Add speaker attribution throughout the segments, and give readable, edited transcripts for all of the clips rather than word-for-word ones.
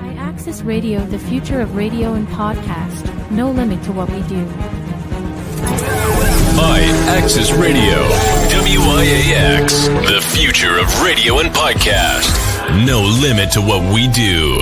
Speaker 1: IAXIS Radio, the future of radio and podcast. No limit to what we do.
Speaker 2: IAXIS Radio, WIAX, the future of radio and podcast. No limit to what we do.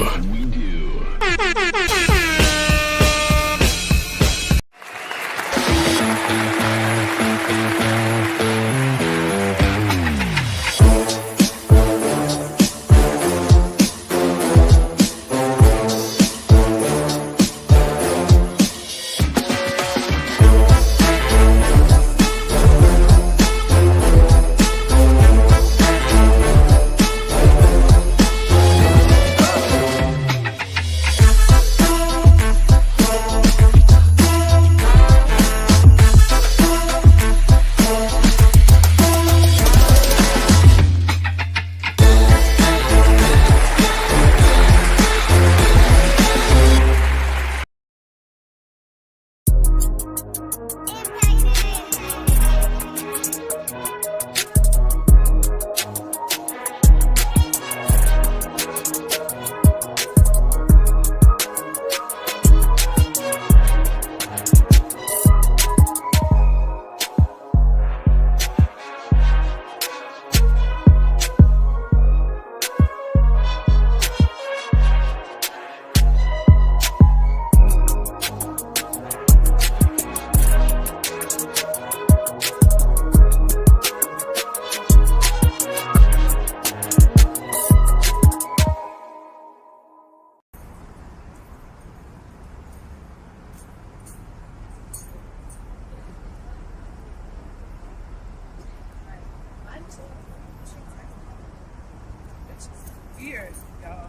Speaker 3: Weird, y'all.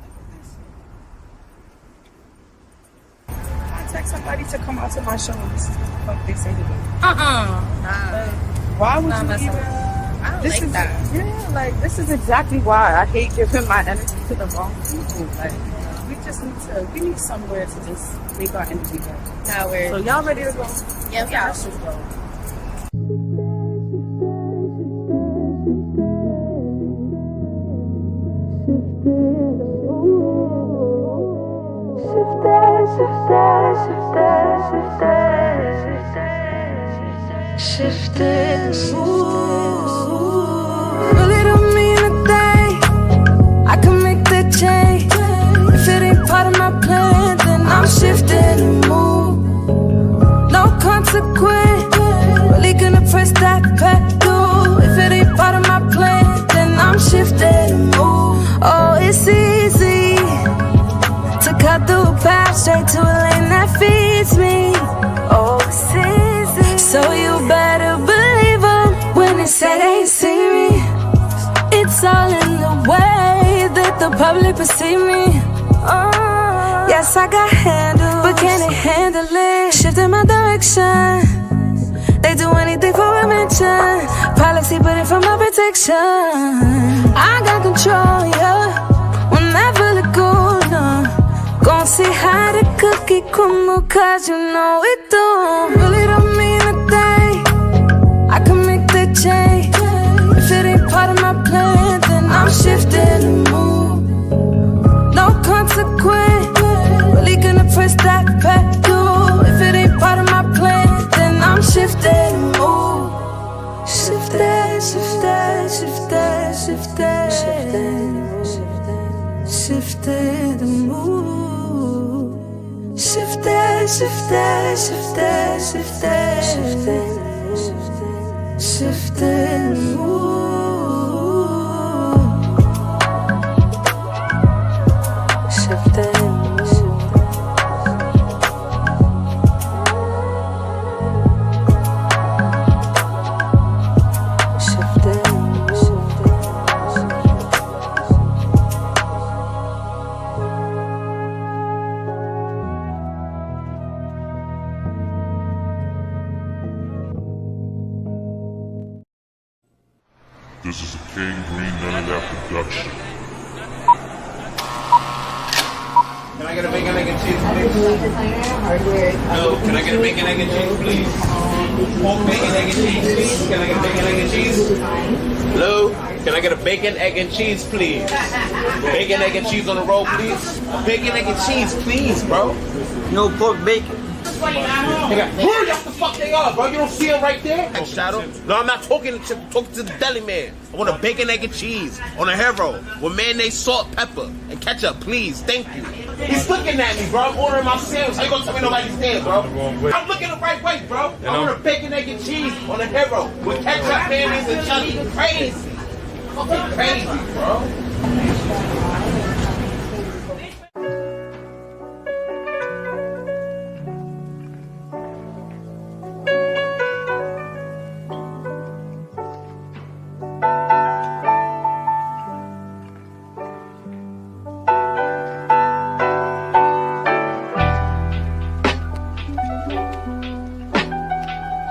Speaker 3: Look at this. Contact somebody to come out to my show and this is what the fuck they say to do. Why would you even?
Speaker 4: I don't
Speaker 3: this
Speaker 4: like
Speaker 3: is,
Speaker 4: that.
Speaker 3: Yeah, like this is exactly why I hate giving my energy to the wrong people. Like we need somewhere to just make our energy go.
Speaker 4: No, we're
Speaker 3: So y'all ready to go?
Speaker 4: yeah,
Speaker 3: Yeah, let's just go.
Speaker 5: Really don't mean a thing. I can make that change. If it ain't part of my plan, then I'm shifting and move. No consequence. Really gonna press that pedal. If it ain't part of my plan, then I'm shifting and move. Oh, it's easy to cut through a path straight to a lane that feeds me. Oh, it's easy. So you better believe them when they say they ain't see me. It's all in the way that the public perceive me. Oh, yes, I got handles, but can they handle it? Shifting my direction. They do anything for a mention. Policy, but it for my protection. I got control, yeah. Whenever the goal, no. Gon' see how the cookie crumble, cause you know it don't. Really don't mean a thing. I can make that change. If it ain't part of my plan, then I'm shifting and move. No consequence. Really gonna press that pedal. If it ain't part of my plan, then I'm shifting and move. Shifting, shifting, shifting, shifting, shifting, shifting and move. Shifting, shifting, shifting, shifting, shifting, shifting and move. Shifting.
Speaker 4: This is a King Green None of That production.
Speaker 6: Can I get a bacon, egg, and cheese, please? No, can I get a bacon, egg, and cheese, please? Pork, bacon, egg, and cheese, please? Can I get a bacon, egg, and cheese? Hello? Can I get a bacon, egg, and cheese, please? Bacon, egg, and cheese on the roll, please? Bacon, egg, and cheese, please, bro.
Speaker 7: No pork bacon.
Speaker 6: Hurry up the fuck they are, bro. You don't see it right there? Shadow? No, I'm not talking to the deli man. I want a bacon, egg, and cheese on a hero with mayonnaise, salt, pepper, and ketchup, please. Thank you. He's looking at me, bro. I'm ordering my sandwich. How you gonna tell me nobody's there, bro? I'm looking the right way, bro. I want a bacon, egg, and cheese on a hero with ketchup, mayonnaise, and chili. Crazy. Fucking crazy, bro.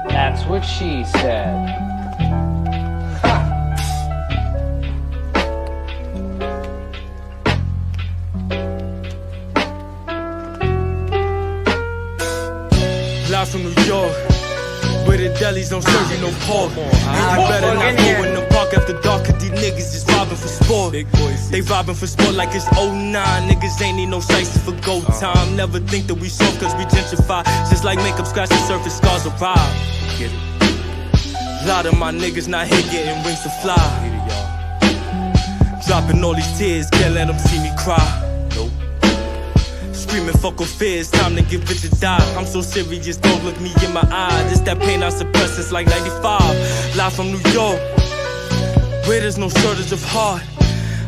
Speaker 8: That's what she said.
Speaker 9: Live from New York, where the delis don't serve you no pork. And you better not go in the park after dark, cause these niggas just vibing for sport. They vibing for sport like it's 09. Niggas ain't need no slices for go time. Never think that we soft cause we gentrify. Just like makeup scratch the surface, scars arrive. Get it? A lot of my niggas not here getting wings to fly. Dropping all these tears, can't let them see me cry. Nope. Screaming fuck off fears, time to get rich or die. I'm so serious, don't look me in my eye. This that pain I suppress since like 95. Live from New York, where there's no shortage of heart.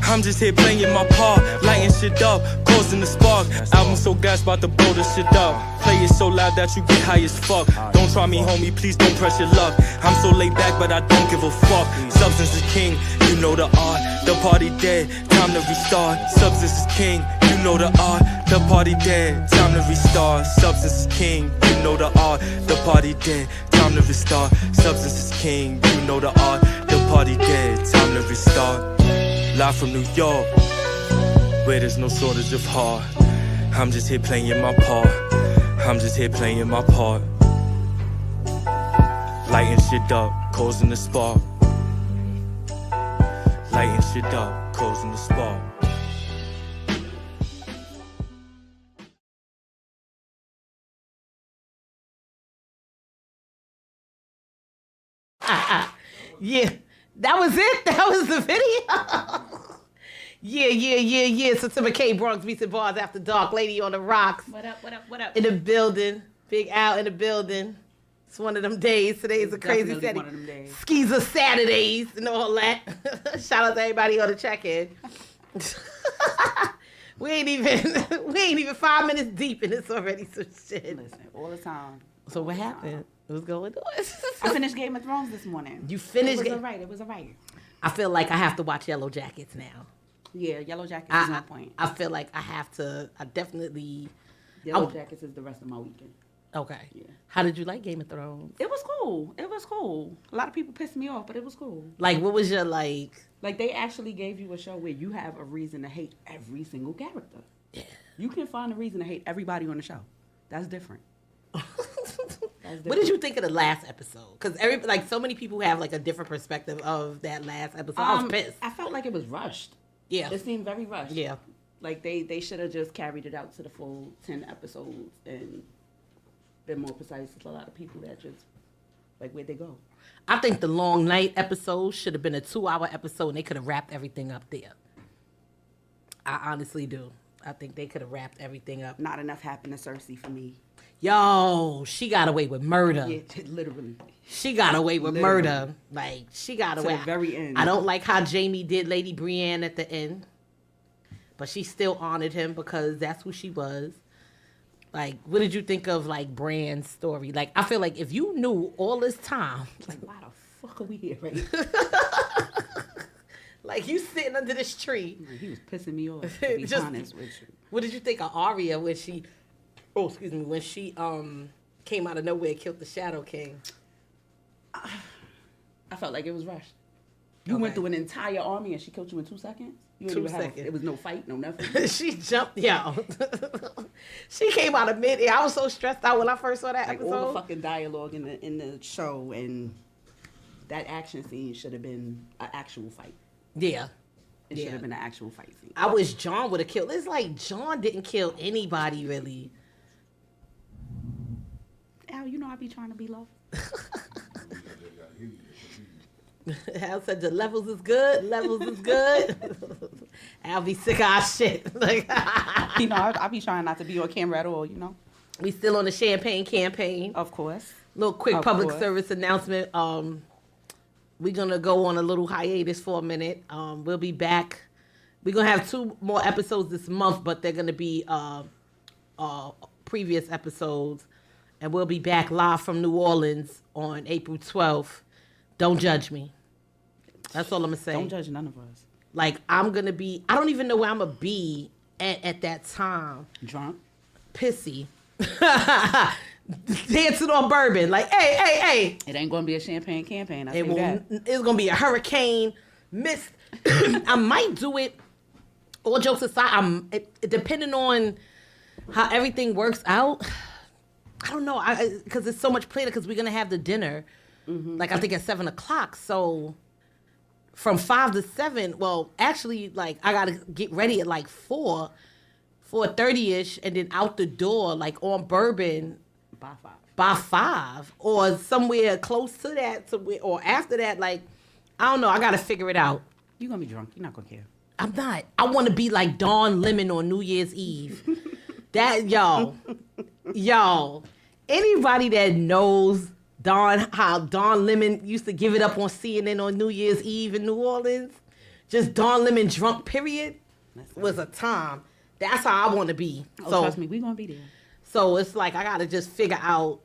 Speaker 9: I'm just here playing my part, lighting shit up, causing the spark. Album so gas, about to blow this shit up. Play it so loud that you get high as fuck. Don't try me, homie, please don't press your luck. I'm so laid back, but I don't give a fuck. Substance is king, you know the art. The party dead, time to restart. Substance is king, you know the art. The party dead, time to restart. Substance is king, you know the art. The party dead, time to restart. Substance is king, you know the art. The party dead, time to restart. Live from New York, where there's no shortage of heart. I'm just here playing my part. I'm just here playing my part. Lighting shit up, causing the spark. Lighting shit up, causing the spark.
Speaker 10: Yeah, that was it. That was the video. Yeah. September K, Bronx Beats and Barz After Dark. Lady on the rocks.
Speaker 3: What up?
Speaker 10: In the building. Big Al in the building. It's one of them days. Today's a crazy Saturday.
Speaker 3: One of them days.
Speaker 10: Skeezer Saturdays and all that. Shout out to everybody on the check-in. we ain't even 5 minutes deep and it's already some shit.
Speaker 3: Listen, all the time.
Speaker 10: So what happened? What's going on?
Speaker 3: I finished Game of Thrones this morning.
Speaker 10: You finished?
Speaker 3: It was alright.
Speaker 10: I feel like I have to watch Yellow Jackets now.
Speaker 3: Yeah, Yellow Jackets is on point.
Speaker 10: I feel like I have to. I definitely.
Speaker 3: Yellow Jackets is the rest of my weekend.
Speaker 10: Okay.
Speaker 3: Yeah.
Speaker 10: How did you like Game of Thrones?
Speaker 3: It was cool. A lot of people pissed me off, but it was cool.
Speaker 10: Like, what was your like?
Speaker 3: Like, they actually gave you a show where you have a reason to hate every single character. Yeah. You can find a reason to hate everybody on the show. That's different.
Speaker 10: What did you think of the last episode? Because so many people have like a different perspective of that last episode. I was pissed.
Speaker 3: I felt like it was rushed.
Speaker 10: Yeah.
Speaker 3: It seemed very rushed.
Speaker 10: Yeah.
Speaker 3: Like they should have just carried it out to the full 10 episodes and been more precise with a lot of people that just, like, where'd they go?
Speaker 10: I think the long night episode should have been a 2-hour episode and they could have wrapped everything up there. I honestly do. I think they could have wrapped everything up.
Speaker 3: Not enough happened to Cersei for me.
Speaker 10: Yo, she got away with murder.
Speaker 3: Yeah, literally.
Speaker 10: She got away with murder. Like, she got away.
Speaker 3: To the very end.
Speaker 10: I don't like how Jamie did Lady Brienne at the end. But she still honored him because that's who she was. Like, what did you think of, like, Bran's story? Like, I feel like if you knew all this time.
Speaker 3: Like, why the fuck are we here, right?
Speaker 10: Like, you sitting under this tree.
Speaker 3: He was pissing me off, to be honest with you.
Speaker 10: What did you think of Arya when she... Oh, excuse me. When she came out of nowhere and killed the Shadow King.
Speaker 3: I felt like it was rushed.
Speaker 11: You went through an entire army and she killed you in 2 seconds? You didn't
Speaker 10: 2
Speaker 11: even
Speaker 10: seconds.
Speaker 11: It was no fight, no nothing?
Speaker 10: She jumped, she came out of mid-air. I was so stressed out when I first saw that episode.
Speaker 11: All the fucking dialogue in the show and that action scene should have been an actual fight.
Speaker 10: Yeah.
Speaker 11: It should have been an actual fight scene.
Speaker 10: I wish John would have killed. It's like John didn't kill anybody, really.
Speaker 11: Al, you know I be trying to be loved.
Speaker 10: Al said the levels is good. Al be sick of our shit. Like,
Speaker 11: you know, I be trying not to be on camera at all, you know.
Speaker 10: We still on the champagne campaign.
Speaker 11: Of course.
Speaker 10: Little quick public service announcement. We're going to go on a little hiatus for a minute. We'll be back. We're going to have 2 more episodes this month, but they're going to be previous episodes. And we'll be back live from New Orleans on April 12th. Don't judge me. That's all I'm going to say.
Speaker 11: Don't judge none of us.
Speaker 10: Like, I'm going to be, I don't even know where I'm going to be at that time.
Speaker 11: Drunk?
Speaker 10: Pissy. Dancing on bourbon. Like, hey.
Speaker 11: It ain't going to be a champagne campaign. It's going
Speaker 10: to be a hurricane, mist. I might do it, all jokes aside, depending on how everything works out. I don't know, because there's so much planned, because we're going to have the dinner, like, I think at 7 o'clock. So from 5 to 7, well, actually, like, I got to get ready at, like, 4:30-ish, and then out the door, like, on bourbon. By 5. Or somewhere close to that, or after that, like, I don't know. I got to figure it out.
Speaker 11: You're going to be drunk. You're not going to care.
Speaker 10: I'm not. I want to be like Dawn Lemon on New Year's Eve. That, y'all, anybody that knows how Dawn Lemon used to give it up on CNN on New Year's Eve in New Orleans, just Dawn Lemon drunk, period, was a time. That's how I want to be.
Speaker 11: So trust me, we going to be there.
Speaker 10: So it's like I got to just figure out,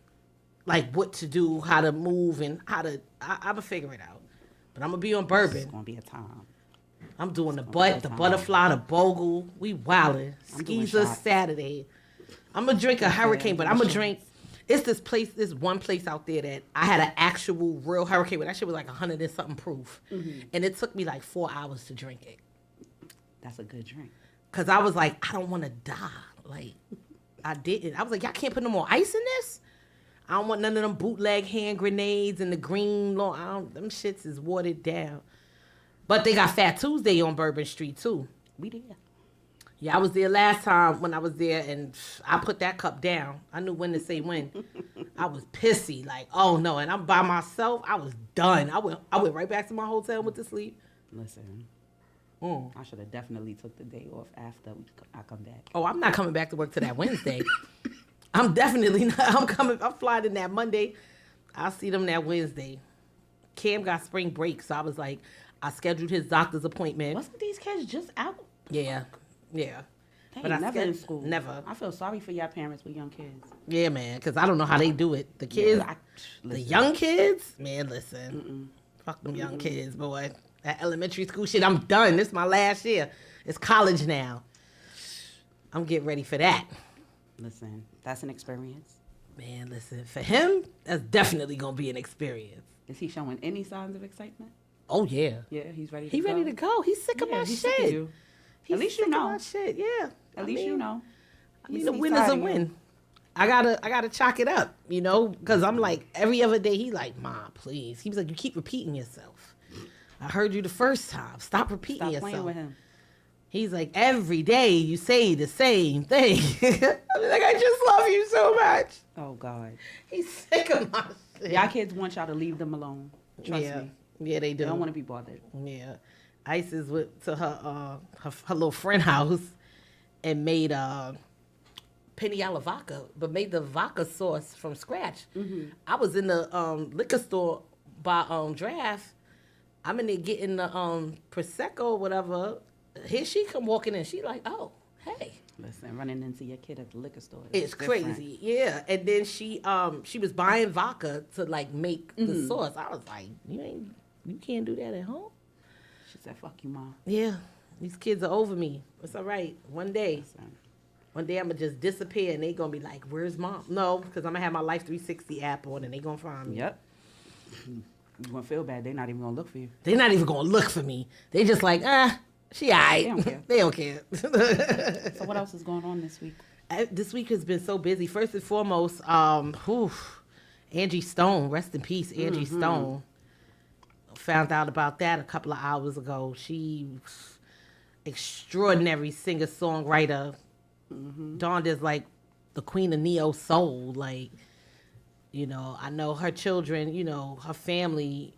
Speaker 10: like, what to do, how to move, and I'm going to figure it out. But I'm going to be on bourbon.
Speaker 11: It's going to be a time.
Speaker 10: I'm doing the butterfly, the bogle. We wildin'. Skeezer Saturday. I'm going to drink a hurricane, but I'm going to drink. It's this one place out there that I had an actual real hurricane, but that shit was like 100 and something proof. And it took me like 4 hours to drink it.
Speaker 11: That's a good drink.
Speaker 10: Because I was like, I don't want to die. Like, I didn't. I was like, y'all can't put no more ice in this? I don't want none of them bootleg hand grenades and the green lawn. Them shits is watered down. But they got Fat Tuesday on Bourbon Street, too.
Speaker 11: We did.
Speaker 10: Yeah, I was there last time when I was there, and I put that cup down. I knew when to say when. I was pissy, like, oh, no. And I'm by myself. I was done. I went right back to my hotel and went to sleep.
Speaker 11: Listen, I should have definitely took the day off after I come back.
Speaker 10: Oh, I'm not coming back to work till that Wednesday. I'm definitely not. I'm flying in that Monday. I'll see them that Wednesday. Cam got spring break, so I was like, I scheduled his doctor's appointment.
Speaker 11: Wasn't these kids just out?
Speaker 10: Yeah.
Speaker 11: They
Speaker 10: But I
Speaker 11: never in school.
Speaker 10: Never.
Speaker 11: I feel sorry for y'all parents with young kids.
Speaker 10: Yeah, man, because I don't know how they do it. The kids, the young kids, man, listen. Fuck them young kids, boy. That elementary school shit, I'm done. This is my last year. It's college now. I'm getting ready for that.
Speaker 11: Listen, that's an experience.
Speaker 10: Man, listen, for him, that's definitely going to be an experience.
Speaker 11: Is he showing any signs of excitement?
Speaker 10: Oh, yeah.
Speaker 11: Yeah, he's ready to
Speaker 10: go. He's ready to go. He's sick of my shit.
Speaker 11: At least you know.
Speaker 10: Shit, yeah.
Speaker 11: At least you know.
Speaker 10: I mean, a win is a win. I gotta chalk it up, you know, because I'm like, every other day, he like, Ma, please. He was like, you keep repeating yourself. I heard you the first time. Stop repeating yourself.
Speaker 11: Stop playing with him.
Speaker 10: He's like, every day you say the same thing. I'm like, I just love you so much.
Speaker 11: Oh, God.
Speaker 10: He's sick of my shit.
Speaker 11: Y'all kids want y'all to leave them alone. Trust me.
Speaker 10: Yeah, they do.
Speaker 11: They don't want to be bothered.
Speaker 10: Yeah. Isis went to her little friend house and made piniella vodka, but made the vodka sauce from scratch. I was in the liquor store by draft. I'm in there getting the Prosecco or whatever. Here she come walking in. She like, oh, hey.
Speaker 11: Listen, running into your kid at the liquor store.
Speaker 10: It's crazy. Yeah. And then she was buying vodka to like make the sauce. I was like, you can't do that at home?
Speaker 11: She said, fuck you, Mom.
Speaker 10: Yeah. These kids are over me. It's all right. One day I'm going to just disappear and they going to be like, where's Mom? No, because I'm going to have my Life 360 app on and they going to find me.
Speaker 11: Yep. You gonna feel bad. They're not even gonna look for you.
Speaker 10: They're not even gonna look for me. They just like, she alright.
Speaker 11: They don't care.
Speaker 10: They don't care.
Speaker 11: So what else is going on this week?
Speaker 10: This week has been so busy. First and foremost, Angie Stone, rest in peace, Angie Stone. Found out about that a couple of hours ago. She extraordinary singer-songwriter. Dawned as like the queen of neo soul. Like, you know, I know her children, you know, her family,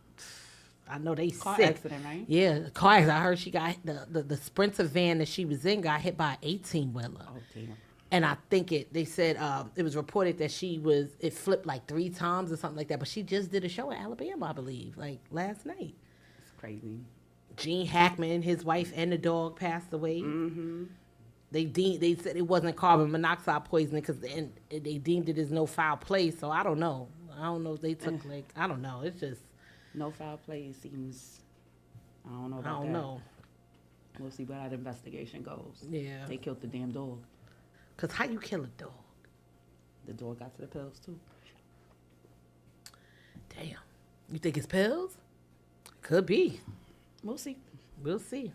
Speaker 10: I know they
Speaker 11: car
Speaker 10: sick.
Speaker 11: accident, right?
Speaker 10: Yeah, car accident. I heard she got the Sprinter van that she was in got hit by an 18-wheeler.
Speaker 11: Oh, damn.
Speaker 10: And I think they said it was reported that it flipped like 3 times or something like that. But she just did a show in Alabama, I believe, like last night.
Speaker 11: It's crazy.
Speaker 10: Gene Hackman, his wife and the dog passed away. They said it wasn't carbon monoxide poisoning because they deemed it as no foul play. So I don't know. I don't know if they took I don't know. It's just
Speaker 11: no foul play. It seems. I don't know about that.
Speaker 10: I don't know.
Speaker 11: We'll see where that investigation goes.
Speaker 10: Yeah.
Speaker 11: They killed the damn dog.
Speaker 10: Because how you kill a dog?
Speaker 11: The dog got to the pills, too.
Speaker 10: Damn. You think it's pills? Could be.
Speaker 11: We'll see.
Speaker 10: We'll see.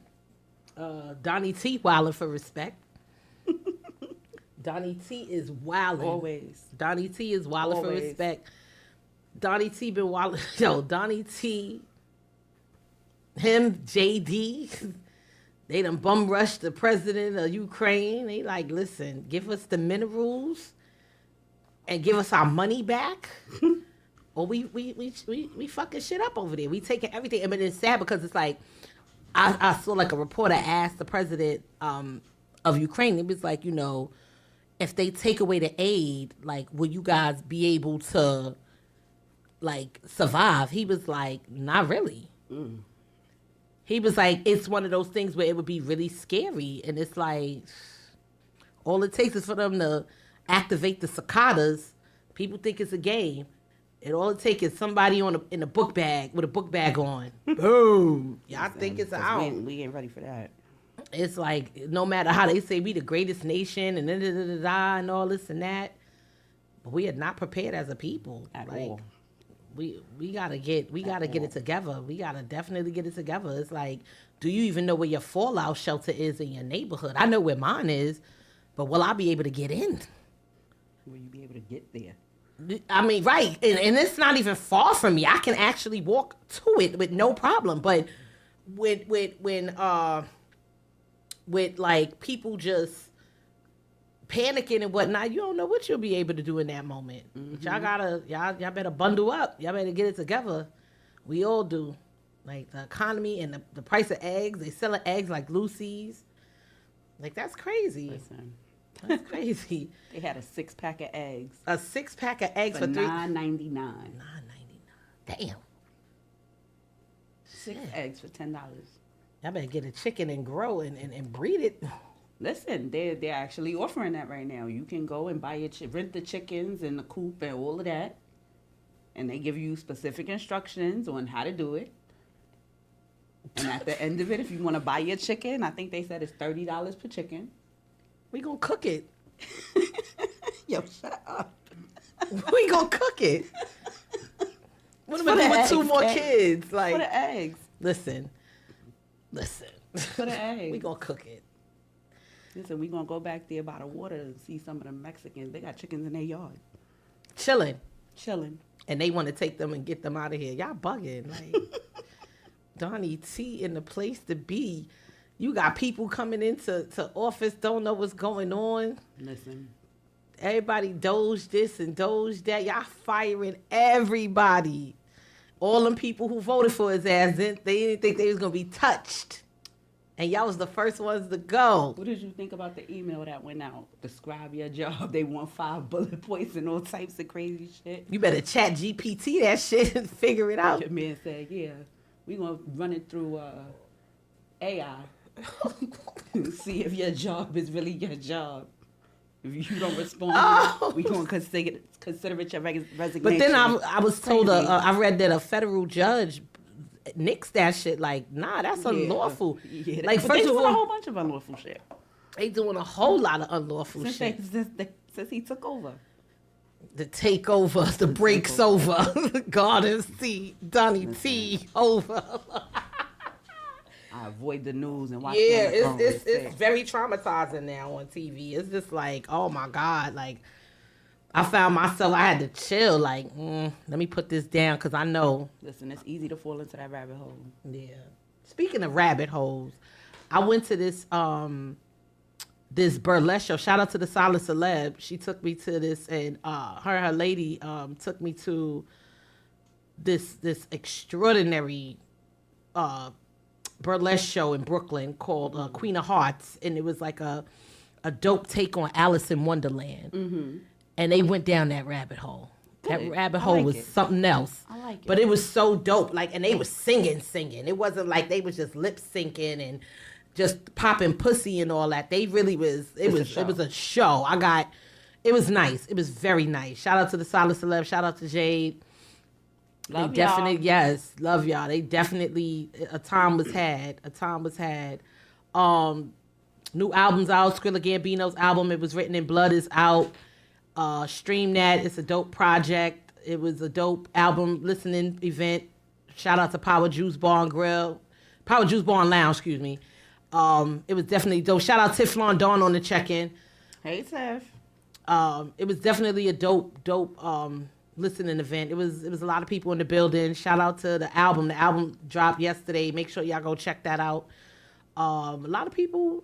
Speaker 10: Donnie T wilding for respect. Donnie T is wilding.
Speaker 11: Always.
Speaker 10: Donnie T is wilding for respect. Donnie T been wilding. Yo, Donnie T, him, JD, they done bum rushed the president of Ukraine. They like, listen, give us the minerals and give us our money back. Or we fucking shit up over there. We taking everything. I mean, it's sad because it's like, I saw like a reporter asked the president of Ukraine. It was like, you know, if they take away the aid, like, will you guys be able to, like, survive? He was like, not really. He was like, it's one of those things where it would be really scary. And it's like, all it takes is for them to activate the cicadas. People think it's a game. And all it takes is somebody in a book bag with a book bag on. Boom. Y'all think it's out.
Speaker 11: We ain't ready for that.
Speaker 10: It's like, no matter how they say we the greatest nation and and all this and that, but we are not prepared as a people.
Speaker 11: At
Speaker 10: like,
Speaker 11: all.
Speaker 10: We gotta get it together. We gotta definitely get it together. It's like, do you even know where your fallout shelter is in your neighborhood? I know where mine is, but will I be able to get in?
Speaker 11: Will you be able to get there?
Speaker 10: I mean, right, and it's not even far from me. I can actually walk to it with no problem. But with like people just panicking and whatnot, you don't know what you'll be able to do in that moment. Y'all better bundle up. Y'all better get it together. We all do. Like the economy and the price of eggs, they selling eggs like Lucy's. Like that's crazy.
Speaker 11: Listen.
Speaker 10: That's crazy.
Speaker 11: They had a 6-pack of eggs.
Speaker 10: A 6-pack of eggs for
Speaker 11: $9.99.
Speaker 10: $9.99. Damn.
Speaker 11: 6 eggs for $10.
Speaker 10: Y'all better get a chicken and grow and breed it.
Speaker 11: Listen, they're actually offering that right now. You can go and buy rent the chickens and the coop and all of that, and they give you specific instructions on how to do it. And at the end of it, if you want to buy your chicken, I think they said it's $30 per chicken.
Speaker 10: We gonna cook it.
Speaker 11: Yo, shut up.
Speaker 10: We gonna cook it. What am I doing with 2 more kids? Like
Speaker 11: for the eggs.
Speaker 10: Listen.
Speaker 11: For the eggs.
Speaker 10: We gonna cook it.
Speaker 11: Listen, we gonna go back there by the water and see some of the Mexicans. They got chickens in their yard.
Speaker 10: Chilling.
Speaker 11: And
Speaker 10: they want to take them and get them out of here. Y'all bugging. Like Donnie T in the place to be. You got people coming into office, don't know what's going on.
Speaker 11: Listen.
Speaker 10: Everybody doge this and doge that. Y'all firing everybody. All them people who voted for his ass, they didn't think they was going to be touched. And y'all was the first ones to go.
Speaker 11: What did you think about the email that went out? Describe your job. They want 5 bullet points and all types of crazy shit.
Speaker 10: You better chat GPT that shit and figure it out.
Speaker 11: Your man said, yeah, we going to run it through AI. See if your job is really your job. If you don't respond, we going to consider it your resignation.
Speaker 10: But then I was told, I read that a federal judge nixed that shit. Like, nah, that's unlawful.
Speaker 11: Yeah,
Speaker 10: like,
Speaker 11: first of all, a whole bunch of unlawful shit.
Speaker 10: They doing a whole lot of unlawful shit
Speaker 11: since he took over.
Speaker 10: The takeover, the break's over. Garden C, Donnie T, over.
Speaker 11: I avoid the news and watch.
Speaker 10: Yeah, it's very traumatizing now on TV. It's just like, oh my God, like I found myself, I had to chill, like, let me put this down because I know.
Speaker 11: Listen, it's easy to fall into that rabbit hole.
Speaker 10: Yeah. Speaking of rabbit holes, I went to this burlesque show. Shout out to the Solid Celeb. She took me to this, and her lady took me to this extraordinary burlesque show in Brooklyn called Queen of Hearts, and it was like a dope take on Alice in Wonderland. Mm-hmm. And they went down that rabbit hole. That rabbit hole was something else.
Speaker 11: I like it.
Speaker 10: But it was so dope. Like, and they was singing. It wasn't like they was just lip syncing and just popping pussy and all that. They really was. It was a show. It was nice. It was very nice. Shout out to the Solid Celeb. Shout out to Jade.
Speaker 11: Love y'all.
Speaker 10: Yes, love y'all. They definitely, a time was had. New album's out. Skrilla Gambino's album, It Was Written in Blood, is out. Stream that. It's a dope project. It was a dope album listening event. Shout out to Power Juice Bar and Lounge, excuse me. It was definitely dope. Shout out Tiflon Dawn on the check-in.
Speaker 11: Hey, Tiff.
Speaker 10: It was definitely a dope listening event. It was a lot of people in the building. Shout out to the album. The album dropped yesterday. Make sure y'all go check that out. A lot of people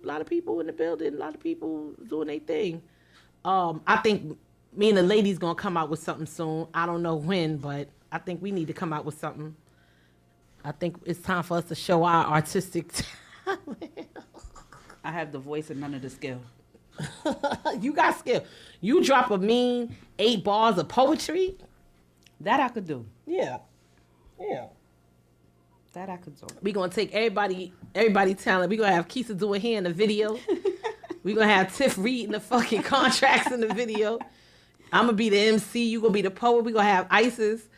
Speaker 10: in the building. A lot of people doing their thing. I think me and the ladies gonna come out with something soon. I don't know when, but I think we need to come out with something. I think it's time for us to show our artistic talent.
Speaker 11: I have the voice and none of the skill.
Speaker 10: You got skill. You drop a mean 8 bars of poetry.
Speaker 11: That I could do.
Speaker 10: Yeah.
Speaker 11: That I could do.
Speaker 10: We gonna take everybody talent. We gonna have Keisha do it here in the video. We gonna have Tiff reading the fucking contracts in the video. I'm gonna be the MC. You gonna be the poet. We gonna have Isis.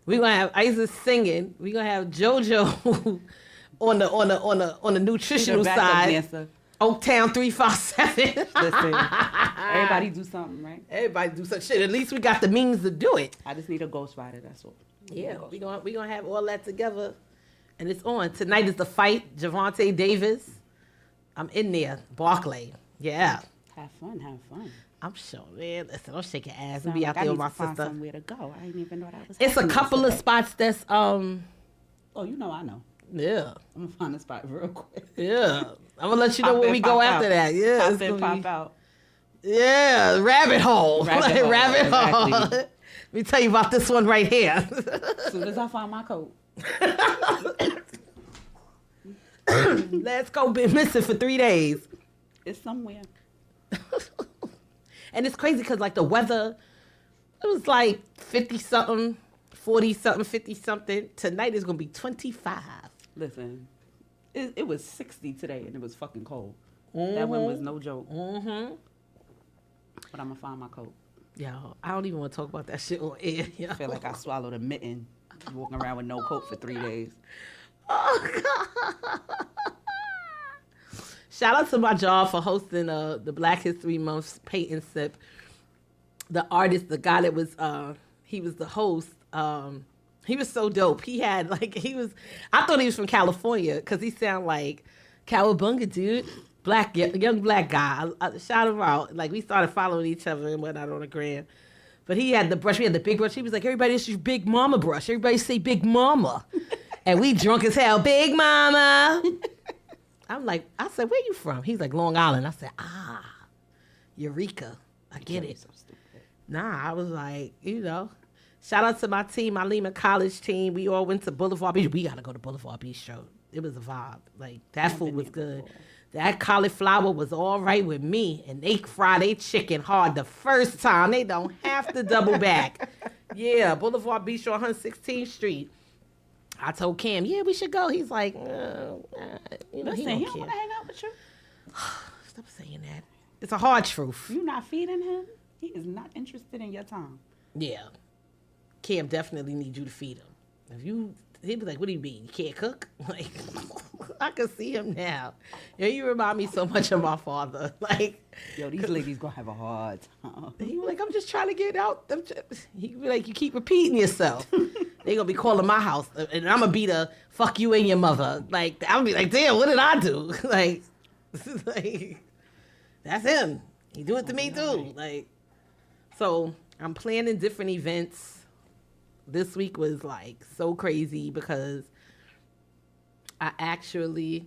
Speaker 10: We gonna have Isis singing. We gonna have JoJo on the nutritional side. Oaktown 357.
Speaker 11: Listen, everybody do something, right?
Speaker 10: Everybody do some shit. At least we got the means to do it.
Speaker 11: I just need a ghostwriter. That's all.
Speaker 10: Yeah, we gonna have all that together, and it's on. Tonight is the fight. Javante Davis. I'm in there. Barclay. Yeah.
Speaker 11: Have fun.
Speaker 10: I'm sure, man. Listen, I'm shaking ass and be out there with my sister.
Speaker 11: Somewhere to go. I didn't even know that was.
Speaker 10: It's a couple of spots that's
Speaker 11: Oh, you know I know.
Speaker 10: Yeah.
Speaker 11: I'm gonna find a spot real quick.
Speaker 10: Yeah. I'm gonna let you know when we go after that. Yeah.
Speaker 11: Pop in, pop out.
Speaker 10: Yeah. Rabbit hole. Rabbit hole.
Speaker 11: Exactly.
Speaker 10: Let me tell you about this one right here.
Speaker 11: As soon as I find my coat.
Speaker 10: Let's go. Been missing for 3 days.
Speaker 11: It's somewhere.
Speaker 10: And it's crazy because, like, the weather, it was like 50-something, 40-something, 50-something. Tonight is going to be 25.
Speaker 11: Listen, it was 60 today, and it was fucking cold. Mm-hmm. That one was no joke. Mm-hmm. But I'm going to find my coat.
Speaker 10: Yo, I don't even want to talk about that shit on air. Yo.
Speaker 11: I feel like I swallowed a mitten walking around with no coat for 3 days.
Speaker 10: Oh, God. Shout out to my job for hosting the Black History Month paint and sip. The artist, the guy that was, he was the host. He was so dope. He had I thought he was from California because he sounded like Cowabunga, dude. Young black guy. I shout him out. Like, we started following each other and whatnot on the gram. But he had the brush. We had the big brush. He was like, everybody, this is Big Mama brush. Everybody say Big Mama. And we drunk as hell. Big Mama. I'm like, I said, where you from? He's like, Long Island. I said, Eureka. I get it. So stupid. Nah, I was like, shout out to my team, my Lehman College team. We all went to Boulevard Beach. We got to go to Boulevard Beach show. It was a vibe. Like, that food was good. That cauliflower was all right with me. And they fry their chicken hard the first time. They don't have to double back. Yeah, Boulevard Beach on 116th Street. I told Cam, yeah, we should go. He's like,
Speaker 11: Listen,
Speaker 10: he
Speaker 11: don't
Speaker 10: don't
Speaker 11: want to hang out with you.
Speaker 10: Stop saying that. It's a hard truth.
Speaker 11: You're not feeding him. He is not interested in your time.
Speaker 10: Yeah. Cam definitely needs you to feed him. He'd be like, what do you mean? You can't cook? Like, I can see him now. Yo, you remind me so much of my father. Like,
Speaker 11: yo, these ladies gonna have a hard time.
Speaker 10: He was like, I'm just trying to get out. He be like, you keep repeating yourself. They gonna be calling my house, and I'm gonna be the fuck you and your mother. Like, I'll be like, damn, what did I do? Like, that's him. He do it to me too. Like, so I'm planning different events. This week was like so crazy because I actually,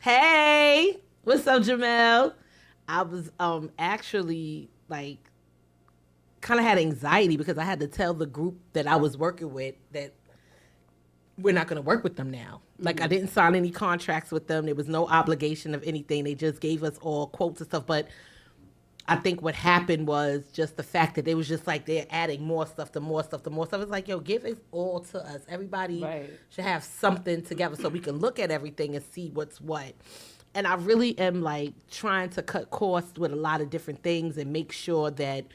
Speaker 10: hey, what's up, Jamel? I was actually like kind of had anxiety because I had to tell the group that I was working with that we're not going to work with them now. Like, I didn't sign any contracts with them. There was no obligation of anything. They just gave us all quotes and stuff. But I think what happened was just the fact that they was just like, they're adding more stuff to more stuff to more stuff. It's like, yo, give it all to us. Everybody should have something together so we can look at everything and see what's what. And I really am like trying to cut costs with a lot of different things and make sure that,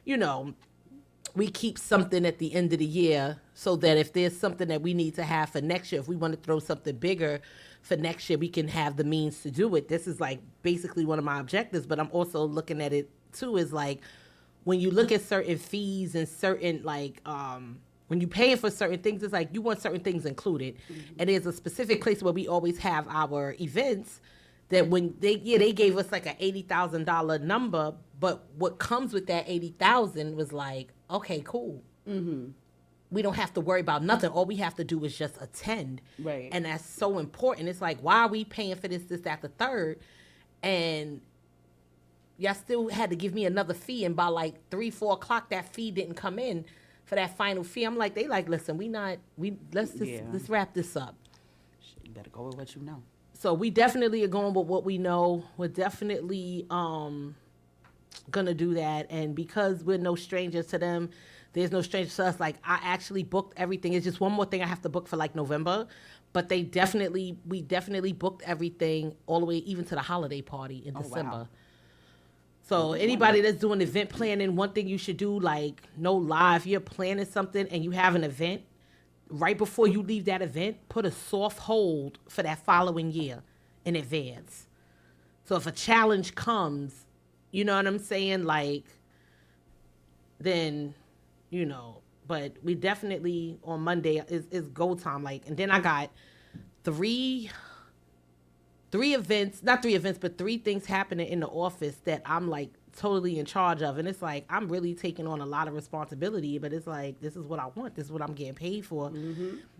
Speaker 10: you know, we keep something at the end of the year so that if there's something that we need to have for next year, if we want to throw something bigger for next year, we can have the means to do it. This is like basically one of my objectives, but I'm also looking at it too is like when you look at certain fees and certain like, when you're paying for certain things, it's like you want certain things included. And there's a specific place where we always have our events that when they gave us like an $80,000 number, but what comes with that $80,000 was like, okay, cool. We don't have to worry about nothing. All we have to do is just attend.
Speaker 11: Right.
Speaker 10: And that's so important. It's like, why are we paying for this, that, the third? And y'all still had to give me another fee. And by like 3-4 o'clock, that fee didn't come in for that final fee. I'm like, they like, listen, let's wrap this up.
Speaker 11: You better go with what you know.
Speaker 10: So we definitely are going with what we know. We're definitely gonna do that. And because we're no strangers to them, there's no strangers to us. Like, I actually booked everything. It's just one more thing I have to book for like November. But we definitely booked everything all the way even to the holiday party in December. Wow. So anybody that's doing event planning, one thing you should do, like, no lie, if you're planning something and you have an event, right before you leave that event, put a soft hold for that following year in advance. So if a challenge comes, you know what I'm saying? Like, then, you know, but we definitely on Monday is go time. Like, and then I got three things happening in the office that I'm like totally in charge of. And it's like, I'm really taking on a lot of responsibility, but it's like, this is what I want. This is what I'm getting paid for.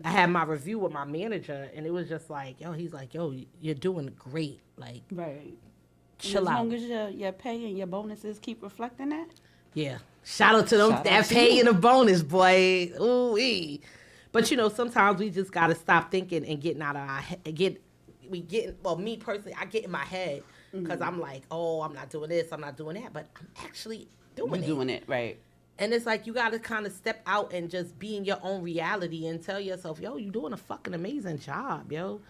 Speaker 10: I had my review with my manager and it was just like, yo, he's like, yo, you're doing great. Like, chill out.
Speaker 11: As long as your pay and your bonuses keep reflecting that.
Speaker 10: Yeah. Shout out to them, that pay and a bonus, boy. Ooh-wee. But, you know, sometimes we just got to stop thinking and getting out of our head. Me personally, I get in my head because I'm like, oh, I'm not doing this, I'm not doing that. But I'm actually doing it.
Speaker 11: You're doing it, right.
Speaker 10: And it's like you got to kind of step out and just be in your own reality and tell yourself, yo, you're doing a fucking amazing job, yo.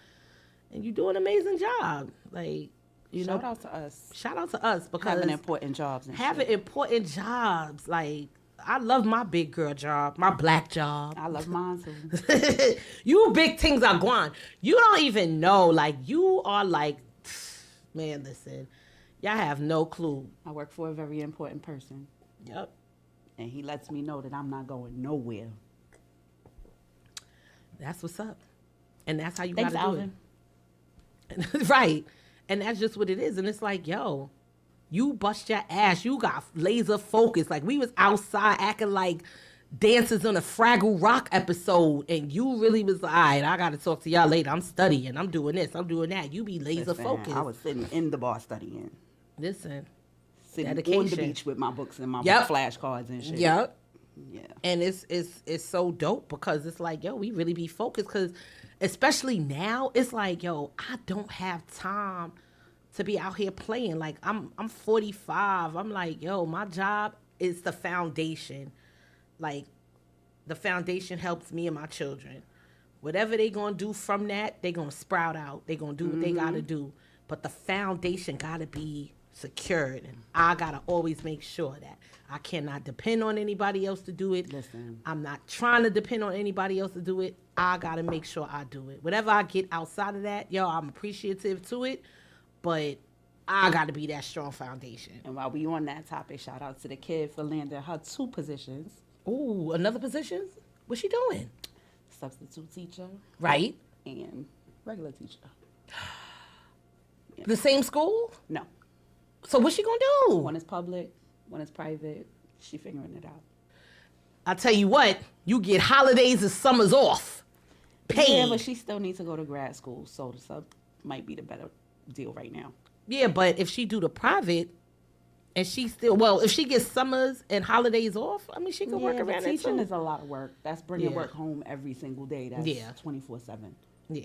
Speaker 10: And you're doing an amazing job. Like,
Speaker 11: Shout out to us.
Speaker 10: Shout out to us because
Speaker 11: having important jobs.
Speaker 10: Important jobs. Like, I love my big girl job, my black job.
Speaker 11: I love mine too.
Speaker 10: You big things are gone. You don't even know. Like, you are like, man, listen, y'all have no clue.
Speaker 11: I work for a very important person.
Speaker 10: Yep.
Speaker 11: And he lets me know that I'm not going nowhere.
Speaker 10: That's what's up. And that's how you got to do it. Right. And that's just what it is. And it's like, yo, you bust your ass. You got laser focus. Like, we was outside acting like dancers on a Fraggle Rock episode. And you really was like, all right, I got to talk to y'all later. I'm studying. I'm doing this. I'm doing that. You be laser focused.
Speaker 11: I was sitting in the bar studying.
Speaker 10: Listen.
Speaker 11: Sitting on the beach with my books and my flashcards and shit.
Speaker 10: Yep. Yeah. And it's so dope because it's like, yo, we really be focused because especially now, it's like, yo, I don't have time to be out here playing. Like, I'm 45. I'm like, yo, my job is the foundation. Like, the foundation helps me and my children. Whatever they gonna do from that, they gonna sprout out. They gonna do what they gotta do. But the foundation gotta be secured. And I gotta always make sure that I cannot depend on anybody else to do it.
Speaker 11: Listen.
Speaker 10: I'm not trying to depend on anybody else to do it. I gotta make sure I do it. Whatever I get outside of that, yo, I'm appreciative to it, but I gotta be that strong foundation.
Speaker 11: And while we on that topic, shout out to the kid for landing her 2 positions.
Speaker 10: Ooh, another position? What's she doing?
Speaker 11: Substitute teacher.
Speaker 10: Right.
Speaker 11: And regular teacher.
Speaker 10: The same school?
Speaker 11: No.
Speaker 10: So what's she gonna do?
Speaker 11: One is public, one is private. She figuring it out.
Speaker 10: I'll tell you what, you get holidays and summers off. Paid.
Speaker 11: Yeah, but she still needs to go to grad school, so the sub might be the better deal right now.
Speaker 10: Yeah, but if she do the private, and she still, well, if she gets summers and holidays off, I mean, she can work around it too.
Speaker 11: Teaching is a lot of work. That's bringing work home every single day. That's 24/7.
Speaker 10: Yeah.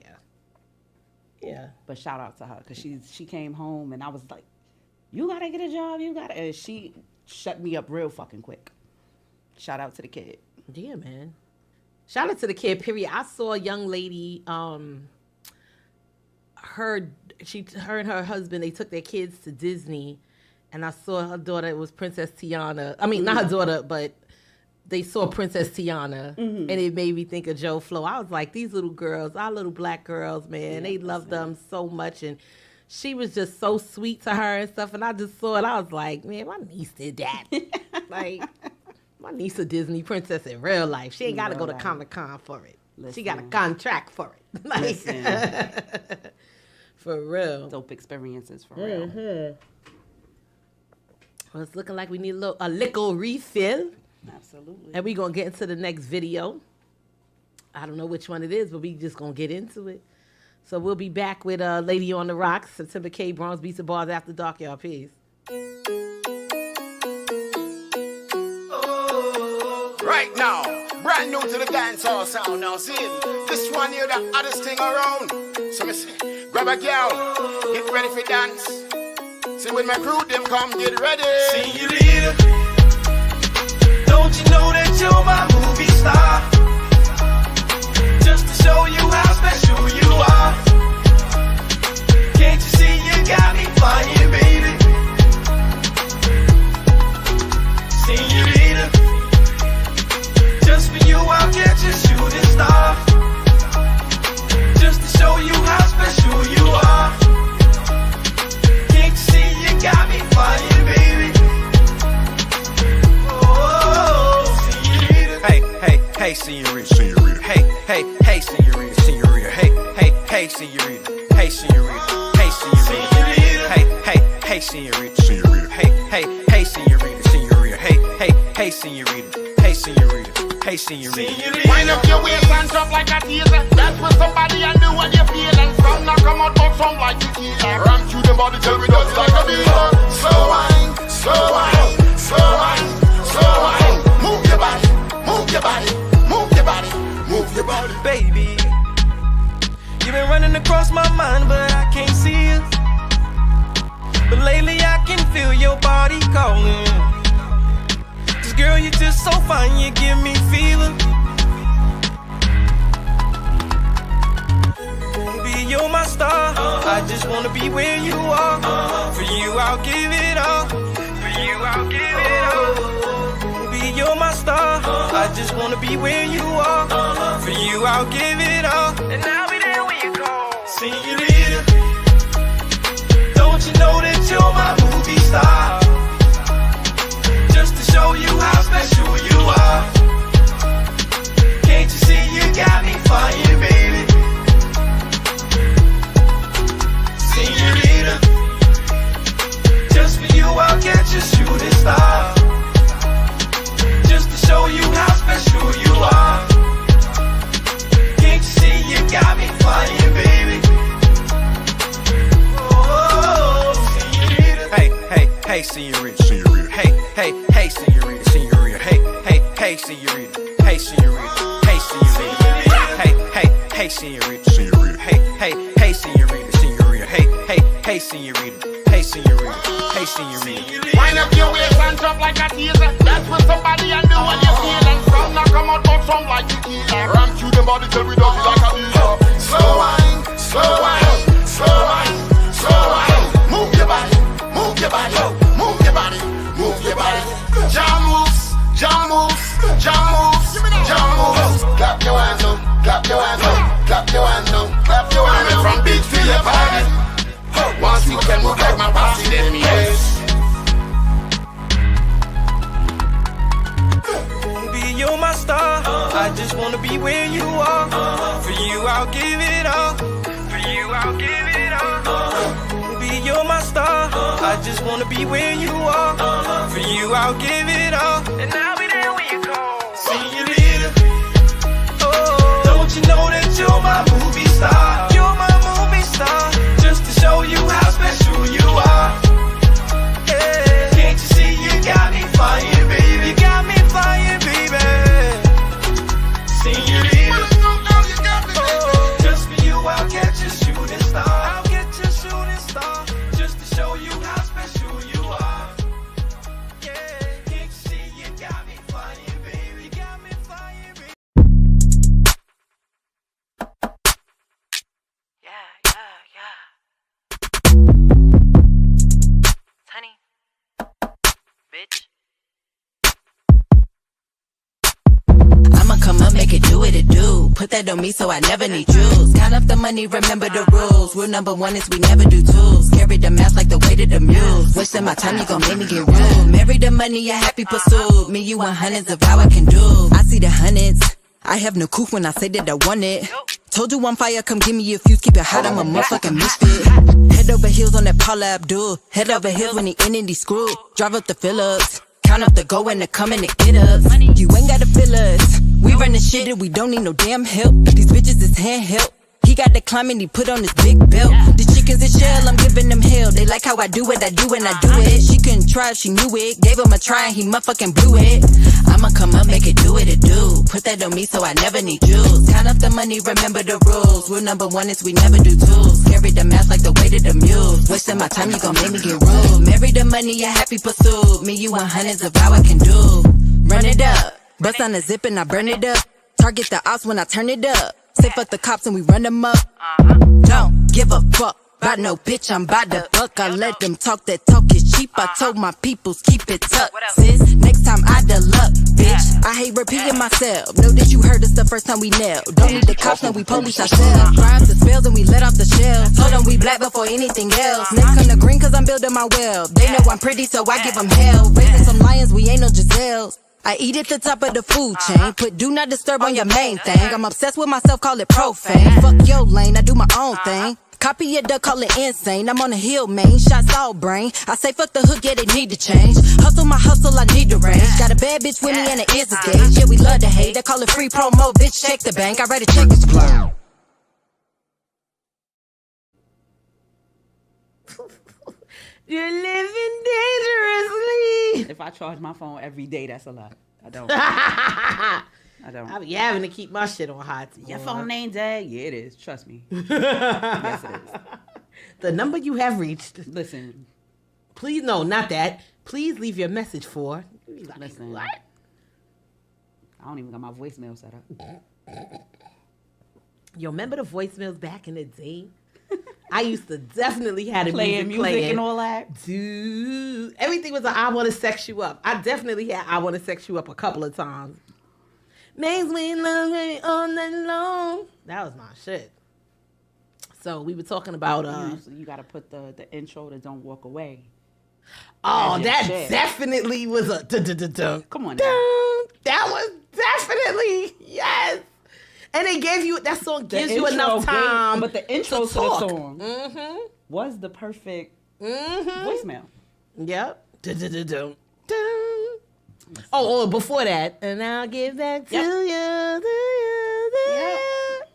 Speaker 10: Yeah.
Speaker 11: But shout out to her, because she came home, and I was like, you got to get a job, and she shut me up real fucking quick. Shout out to the kid.
Speaker 10: Yeah, man. Shout out to the kid, period. I saw a young lady, her and her husband, they took their kids to Disney, and I saw her daughter, it was Princess Tiana. I mean, not her daughter, but they saw Princess Tiana, and it made me think of Joe Flo. I was like, these little girls, our little black girls, man, they love them so much, and she was just so sweet to her and stuff, and I just saw it. I was like, man, my niece did that. Like, my niece a Disney princess in real life. She ain't got to go to Comic-Con for it. She got a contract for it. Like, for real.
Speaker 11: Dope experiences for real.
Speaker 10: Well, it's looking like we need a little refill.
Speaker 11: Absolutely.
Speaker 10: And we going to get into the next video. I don't know which one it is, but we just going to get into it. So we'll be back with Lady on the Rocks, September K, Bronx Beats and Barz After Dark, y'all. Peace.
Speaker 12: Right now, brand new to the dancehall sound now. See, this one here, the hottest thing around. So me say, grab a girl, get ready for dance. See, when my crew them come, get ready.
Speaker 13: See you later. Don't you know that you're my movie star? Just to show you how special you are. Can't you see you got me flying, baby? See you later. Just for you, I'll catch a shooting star. Just to show you how special you are. Can't you see you got me flying, baby? Oh, senorita.
Speaker 14: Hey, senorita. Hey, senorita. Hey, senorita. Hey, senorita. Hey, senorita. Hey, senorita. Hey, senorita. Hey, senorita. Hey, senorita.
Speaker 12: Wind up your waist and drop like a teaser. That's for somebody and do what you feel. And from now come out, but some like tequila. Ram through the body till we just like a beaver. Slow wine, slow wine, slow wine, slow wine. Move your body, move your body, move your body, move your body.
Speaker 13: Baby, you've been running across my mind, but I can't see it. But lately I can feel your body calling. Cause girl, you're just so fine, you give me feeling. Baby, you're my star. I just wanna be where you are. For you, I'll give it all. For you, I'll give it all. Baby, you're my star. I just wanna be where you are. For you, I'll give it all. And I'll be there when you call. See you later. Don't you know that you're my movie star? Just to show you how special you are. Can't you see you got me flying, baby? Senorita. Just for you, I'll catch a shooting star. Just to show you how special you are. Can't you see you got me flying, baby? Oh, senorita.
Speaker 14: Hey, senorita. Hey, senorita. Hey, senorita. Hey, senorita. Hey, senorita. Hey, senorita. Hey, senorita. Hey, senorita. Hey, senorita.
Speaker 12: Wind up your waist and drop like a teaser. That's for somebody and do what you feel. And from now come out, but some like tequila. Ram through the body till we don't feel like a beaver. Slow wine, slow wine, slow wine, slow wine. Move your body, move your body, move your body, move your body. Jam moves, jam moves, jam moves, jam moves. Clap your hands up, clap your hands.
Speaker 13: I just wanna be where you are. For you, I'll give it all. And I'll be there when you call. Señorita, oh, don't you know that you're my movie star? You're my movie star. Just to show you how special you are. Yeah. Can't you see you got me flying, baby? You got me flying, baby. Señorita, oh, just for you, I'll catch a shooting star. I'll get a shooting star. Just to show you how special you are. Yeah. Can't you see you got me flying, baby? You got me flying, baby.
Speaker 15: Honey, bitch.
Speaker 16: I'ma come up, make it do what it do. Put that on me so I never need jewels. Count up the money, remember the rules. Rule number one is we never do tools. Carry the mask like the weight of the mules. Wasting my time, you gon' make me get rude. Marry the money, a happy pursuit. Me, you want hundreds of how I can do. I see the hundreds. I have no couth when I say that I want it. Told you I'm fire, come give me a fuse. Keep it hot, I'm a motherfucking misfit. Head over heels on that Paula Abdul. Head over heels when he in and he screwed. Drive up the Phillips. Count up the go and the come and the get ups. You ain't gotta fill us. We run the shit and we don't need no damn help. These bitches is handheld. He got the climb and he put on his big belt. The chickens in shell, I'm giving them hell. They like how I do it, I do and I do it. She couldn't try if she knew it. Gave him a try and he motherfucking blew it. I'ma come up, make it do what it do. Put that on me so I never need jewels. Count up the money, remember the rules. Rule number one is we never do tools. Carry the mask like the weight of the mules. Wasting my time, you gon' make me get rude. Marry the money, a happy pursuit. Me, you want hundreds of how I can do. Run it up. Bust on the zip and I burn it up. Target the ops when I turn it up. Say fuck the cops and we run them up. Don't give a fuck about no bitch, I'm by the buck. I let them talk, that talk is cheap. I told my peoples keep it tucked. Sis, next time I the luck, bitch. I hate repeating myself. Know that you heard us the first time we nailed. Don't need the cops, no we police ourselves. Crimes and spells and we let off the shells. Told them we black before anything else. Next come the green cause I'm building my well. They know I'm pretty so I give them hell. Raising some lions, we ain't no Giselles. I eat at the top of the food chain. Put do not disturb on your main thing. I'm obsessed with myself, call it profane. Fuck your lane, I do my own thing. Copy your duck, call it insane. I'm on a hill, main shots all brain. I say fuck the hook, yeah, they need to change. Hustle my hustle, I need the range. Got a bad bitch with me and it is a gauge. Yeah, we love to hate, I call it free promo. Bitch, check the bank, I write a check, it's clown.
Speaker 10: You're living dangerously.
Speaker 11: If I charge my phone every day, that's a lot. I don't. I don't.
Speaker 10: I be having to keep my shit on hot.
Speaker 11: Your phone ain't dead. Yeah, it is. Trust me. Yes, it is.
Speaker 10: The number you have reached.
Speaker 11: Listen.
Speaker 10: Please, no, not that. Please leave your message for. Like,
Speaker 11: listen.
Speaker 10: What?
Speaker 11: I don't even got my voicemail set up.
Speaker 10: Yo, remember the voicemails back in the day? I used to definitely have the
Speaker 11: music
Speaker 10: playing
Speaker 11: and all that.
Speaker 10: Dude, everything was I want to sex you up. I definitely had I want to sex you up a couple of times. Makes me love me all night long. That was my shit. So we were talking about
Speaker 11: you got to put the intro to Don't Walk Away.
Speaker 10: Oh, that definitely was a
Speaker 11: come on
Speaker 10: now. That was definitely yes. And they gave you that song gives you enough time.
Speaker 11: But the intro to the song
Speaker 10: mm-hmm.
Speaker 11: was the perfect voicemail.
Speaker 10: Yep. Oh, before that, and I'll give that to you. Yep.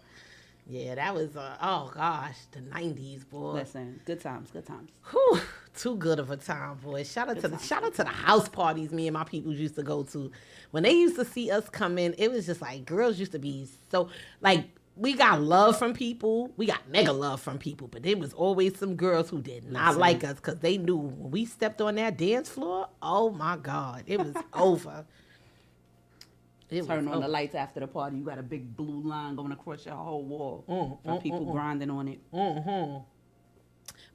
Speaker 10: Yeah, that was oh gosh, the 90s, boy.
Speaker 11: Listen, good times, good times.
Speaker 10: Whew, too good of a time, boy. Shout out to the house parties me and my people used to go to. When they used to see us come in, it was just like girls used to be so like we got love from people. We got mega love from people, but there was always some girls who did not like us because they knew when we stepped on that dance floor, oh my God, it was over.
Speaker 11: Turn on the lights after the party. You got a big blue line going across your whole wall from people grinding on it.
Speaker 10: Mm-hmm.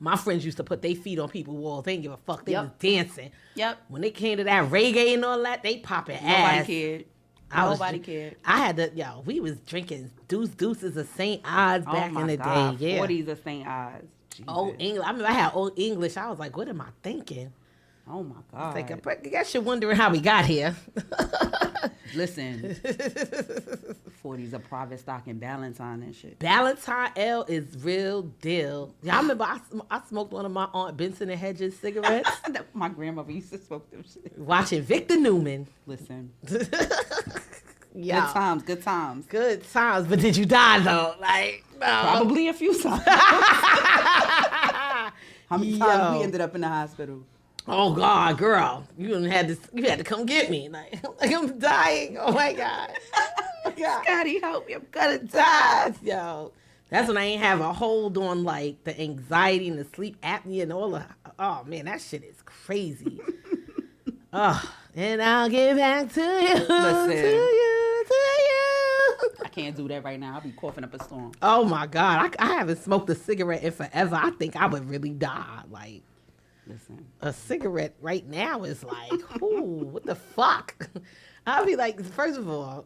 Speaker 10: My friends used to put their feet on people's walls. They didn't give a fuck. They was dancing.
Speaker 11: Yep.
Speaker 10: When they came to that reggae and all that, they popping ass.
Speaker 11: Nobody cared.
Speaker 10: I had to, we was drinking deuces of St. Ides back in the day. Yeah.
Speaker 11: 40s of St. Ides.
Speaker 10: Old English. I mean, I had old English. I was like, what am I thinking?
Speaker 11: Oh my God.
Speaker 10: I guess you're wondering how we got here.
Speaker 11: Listen, 40's a private stock in Ballantine and shit.
Speaker 10: Ballantine L is real deal. Yeah, I remember I smoked one of my Aunt Benson and Hedges cigarettes.
Speaker 11: My grandmother used to smoke them shit.
Speaker 10: Watching Victor Newman.
Speaker 11: Listen.
Speaker 10: Yeah.
Speaker 11: Good times.
Speaker 10: Good times. But did you die though? Like, no.
Speaker 11: Probably a few times. How many times we ended up in the hospital?
Speaker 10: Oh God, girl, you had to come get me. Like I'm dying. Oh my God.
Speaker 11: Scotty, help me! I'm gonna die.
Speaker 10: Yo, that's when I ain't have a hold on like the anxiety and the sleep apnea and all the. Oh man, that shit is crazy. And I'll get back to you.
Speaker 11: Listen.
Speaker 10: To you.
Speaker 11: I can't do that right now. I'll be coughing up a storm.
Speaker 10: Oh my God, I haven't smoked a cigarette in forever. I think I would really die. Like.
Speaker 11: Listen.
Speaker 10: A cigarette right now is like, ooh, what the fuck? I'll be like, first of all,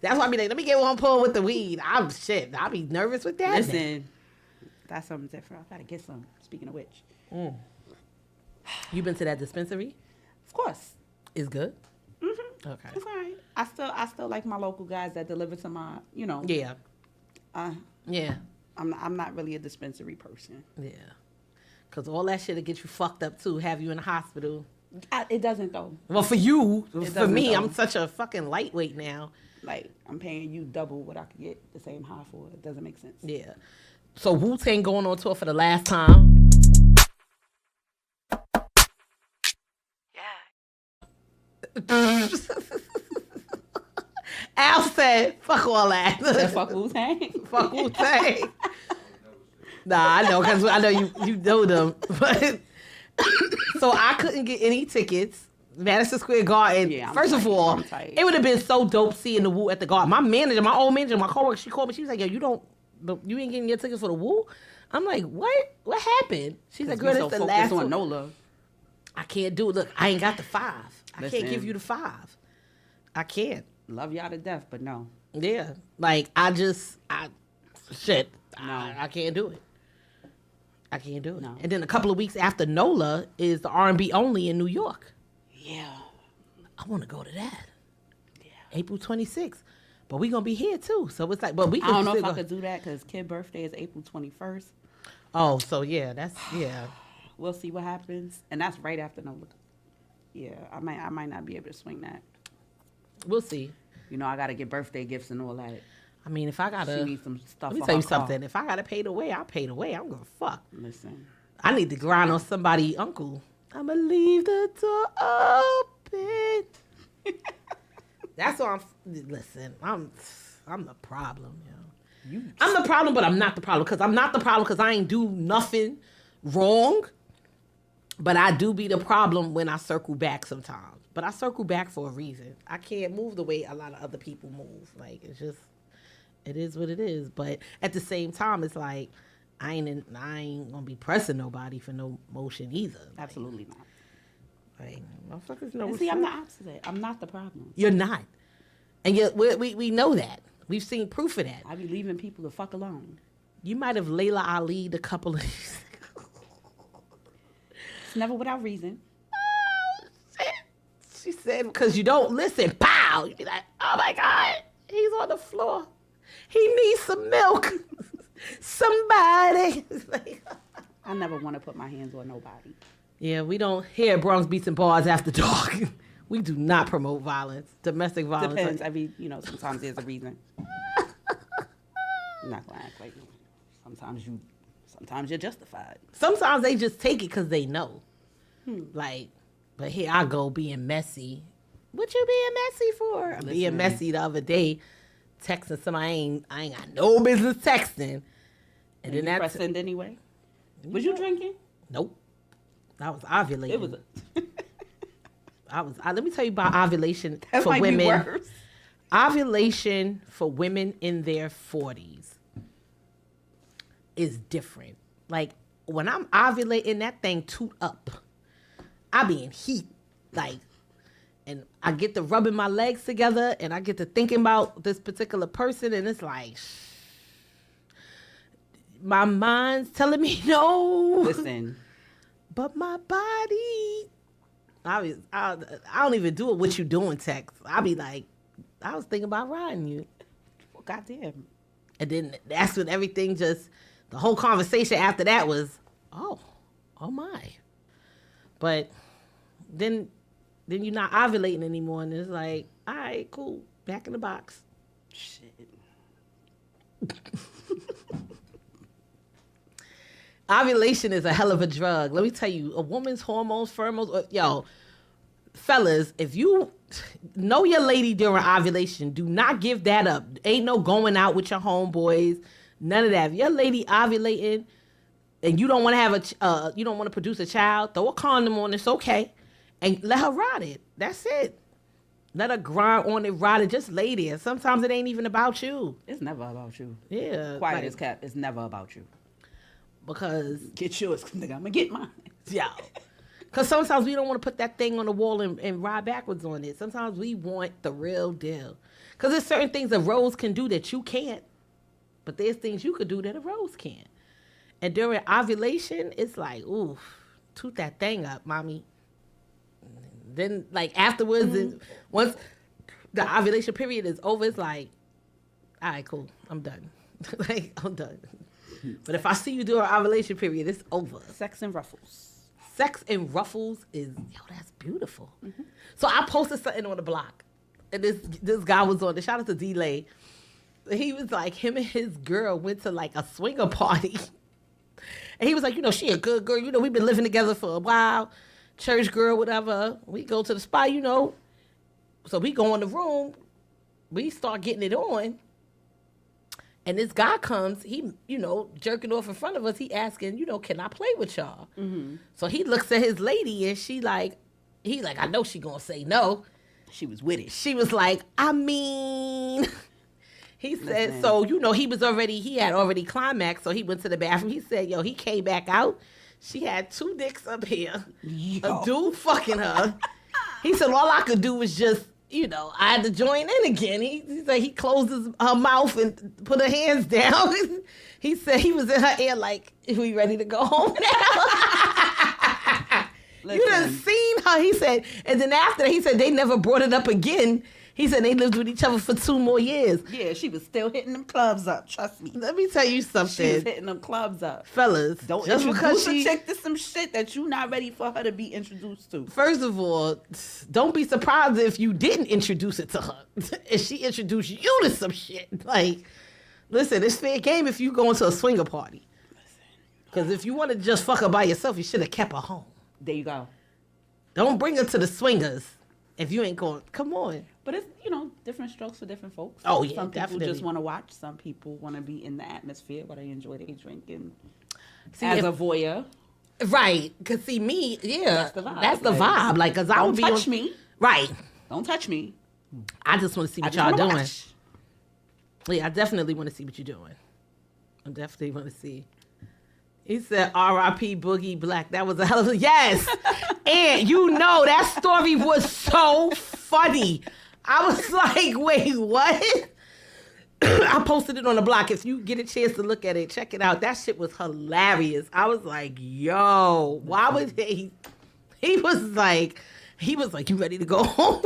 Speaker 10: that's why I be like, let me get one pull with the weed. I'll be nervous with that.
Speaker 11: Listen, that's something different. I gotta get some. Speaking of which.
Speaker 10: You been to that dispensary?
Speaker 11: Of course.
Speaker 10: It's good?
Speaker 11: Mm-hmm.
Speaker 10: Okay.
Speaker 11: It's all right. I still like my local guys that deliver to my,
Speaker 10: Yeah. Yeah.
Speaker 11: I'm not really a dispensary person.
Speaker 10: Yeah. Because all that shit'll get you fucked up, too. Have you in the hospital.
Speaker 11: It doesn't, though.
Speaker 10: Well, for you. For me,
Speaker 11: though.
Speaker 10: I'm such a fucking lightweight now.
Speaker 11: Like, I'm paying you double what I could get the same high for. It doesn't make sense.
Speaker 10: Yeah. So, Wu-Tang going on tour for the last time.
Speaker 15: Yeah.
Speaker 10: Al said, fuck all that.
Speaker 11: Fuck Wu-Tang?
Speaker 10: Fuck Wu-Tang. Nah, I know, because I know you know them. But so I couldn't get any tickets. Madison Square Garden.
Speaker 11: Yeah,
Speaker 10: First of all, it would have been so dope seeing the Wu at the Garden. My old manager, my coworker, she called me. She was like, yo, you ain't getting your tickets for the Wu? I'm like, what? What happened? She's like, girl, it's the last one.
Speaker 11: NOLA.
Speaker 10: I can't do it. Look, I ain't got the 5. I
Speaker 11: Listen.
Speaker 10: can't give you the 5. I can't.
Speaker 11: Love y'all to death, but no.
Speaker 10: Yeah. Like, I can't do it. I can't do it.
Speaker 11: No.
Speaker 10: And then a couple of weeks after NOLA is the R&B only in New York.
Speaker 11: Yeah.
Speaker 10: I want to go to that. Yeah. April 26th. But we going to be here too. So it's like, but we can
Speaker 11: I don't know if
Speaker 10: still
Speaker 11: I could do that because kid's birthday is April 21st.
Speaker 10: Oh, so yeah, yeah.
Speaker 11: We'll see what happens. And that's right after NOLA. Yeah, I might not be able to swing that.
Speaker 10: We'll see.
Speaker 11: I got to get birthday gifts and all that.
Speaker 10: I mean, if I got to...
Speaker 11: She needs some stuff.
Speaker 10: Let me tell you something. If I got to pay the way, I'll pay the way. I'm going to fuck.
Speaker 11: Listen.
Speaker 10: I need to grind on somebody's uncle. I'm going to leave the door open. That's why listen, I'm the problem, yo. I'm the problem, but I'm not the problem. Because I'm not the problem because I ain't do nothing wrong. But I do be the problem when I circle back sometimes. But I circle back for a reason. I can't move the way a lot of other people move. Like, it's just... It is what it is, but at the same time, it's like I ain't gonna be pressing nobody for no motion either.
Speaker 11: Absolutely not.
Speaker 10: Like motherfuckers know.
Speaker 11: See, I'm the opposite. I'm not the problem.
Speaker 10: You're not, and yet we know that. We've seen proof of that.
Speaker 11: I be leaving people the fuck alone.
Speaker 10: You might have Layla Ali'd a couple of.
Speaker 11: It's never without reason.
Speaker 10: Oh shit! She said because you don't listen. Pow! You be like, oh my God, he's on the floor. He needs some milk. Somebody.
Speaker 11: I never want to put my hands on nobody.
Speaker 10: Yeah, we don't hear Bronx Beats and Barz after dark. We do not promote violence, domestic violence.
Speaker 11: Depends. I mean, sometimes there's a reason. I'm not gonna act like sometimes you're justified.
Speaker 10: Sometimes they just take it because they know. Like, but here I go being messy. What you being messy for?
Speaker 11: Listen.
Speaker 10: Being messy the other day. Texting somebody I ain't got no business texting. And then
Speaker 11: you press send anyway? Was you drinking?
Speaker 10: Nope. I was ovulating.
Speaker 11: It was
Speaker 10: let me tell you about ovulation
Speaker 11: that
Speaker 10: for
Speaker 11: might
Speaker 10: women.
Speaker 11: Be worse.
Speaker 10: Ovulation for women in their 40s is different. Like when I'm ovulating, that thing toot up. I be in heat. Like, and I get to rubbing my legs together and I get to thinking about this particular person and it's like, my mind's telling me no.
Speaker 11: Listen.
Speaker 10: But my body I don't even do it what you doing text. I be like, I was thinking about riding you.
Speaker 11: Well, goddamn.
Speaker 10: And then that's when everything just, the whole conversation after that was, oh my. But then you're not ovulating anymore, and it's like, all right, cool, back in the box.
Speaker 11: Shit.
Speaker 10: Ovulation is a hell of a drug. Let me tell you, a woman's hormones, pheromones, yo, fellas, if you know your lady during ovulation, do not give that up. Ain't no going out with your homeboys, none of that. If your lady ovulating and you don't want to have you don't want to produce a child, throw a condom on, it's okay, and let her ride it. That's it. Let her grind on it, ride it, just lay there. Sometimes it ain't even about you.
Speaker 11: It's never about you.
Speaker 10: Yeah.
Speaker 11: Quiet as cat. It's never about you.
Speaker 10: Because
Speaker 11: get yours, nigga. I'm gonna get mine.
Speaker 10: Yeah. Because sometimes we don't want to put that thing on the wall and ride backwards on it. Sometimes we want the real deal. Because there's certain things a rose can do that you can't. But there's things you could do that a rose can't. And during ovulation, it's like, ooh, toot that thing up, mommy. Then, like, afterwards, once the ovulation period is over, it's like, all right, cool, I'm done. Like, I'm done. But if I see you during ovulation period, it's over.
Speaker 11: Sex and ruffles.
Speaker 10: Sex and ruffles is, yo, that's beautiful. Mm-hmm. So I posted something on the block. And this guy was on, shout out to D-Lay. He was like, him and his girl went to like a swinger party. And he was like, you know, she a good girl. You know, we've been living together for a while. Church girl, whatever. We go to the spot, you know. So we go in the room. We start getting it on. And this guy comes, he, you know, jerking off in front of us. He asking, you know, can I play with y'all? Mm-hmm. So he looks at his lady and he like, I know she gonna say no.
Speaker 11: She was with it.
Speaker 10: She was like, I mean, he said, listen. So, you know, he had already climaxed. So he went to the bathroom. He said, yo, he came back out. She had 2 dicks up here. Yo. A dude fucking her. He said, all I could do was just, you know, I had to join in again. He said he closed her mouth and put her hands down. He said he was in her ear like, we ready to go home now? You done seen her. He said, and then after that, he said they never brought it up again. He said they lived with each other for 2 more years.
Speaker 11: Yeah, she was still hitting them clubs up. Trust me.
Speaker 10: Let me tell you something.
Speaker 11: She was hitting them clubs up.
Speaker 10: Fellas,
Speaker 11: don't introduce a chick to some shit that you not ready for her to be introduced to.
Speaker 10: First of all, don't be surprised if you didn't introduce it to her. If she introduced you to some shit. Like, listen, it's fair game if you go into a swinger party. Because if you want to just fuck her by yourself, you should have kept her home.
Speaker 11: There you go.
Speaker 10: Don't bring her to the swingers if you ain't going. Come on.
Speaker 11: But it's, you know, different strokes for different folks.
Speaker 10: Oh, yeah,
Speaker 11: some people
Speaker 10: definitely.
Speaker 11: just want to watch. Some people want to be in the atmosphere while they enjoy their drinking as a voyeur.
Speaker 10: Right. Because, see, me, yeah.
Speaker 11: That's the vibe.
Speaker 10: That's the vibe. Like, because I would be
Speaker 11: Don't touch me.
Speaker 10: Right.
Speaker 11: Don't touch me.
Speaker 10: I just want to see what y'all doing. Watch. Yeah, I definitely want to see what you're doing. I definitely want to see. He said, R.I.P. Boogie Black. That was a hell of a... Yes. And you know, that story was so funny. I was like, wait, what? I posted it on the block. If you get a chance to look at it, check it out. That shit was hilarious. I was like, yo, why would he was like, you ready to go home?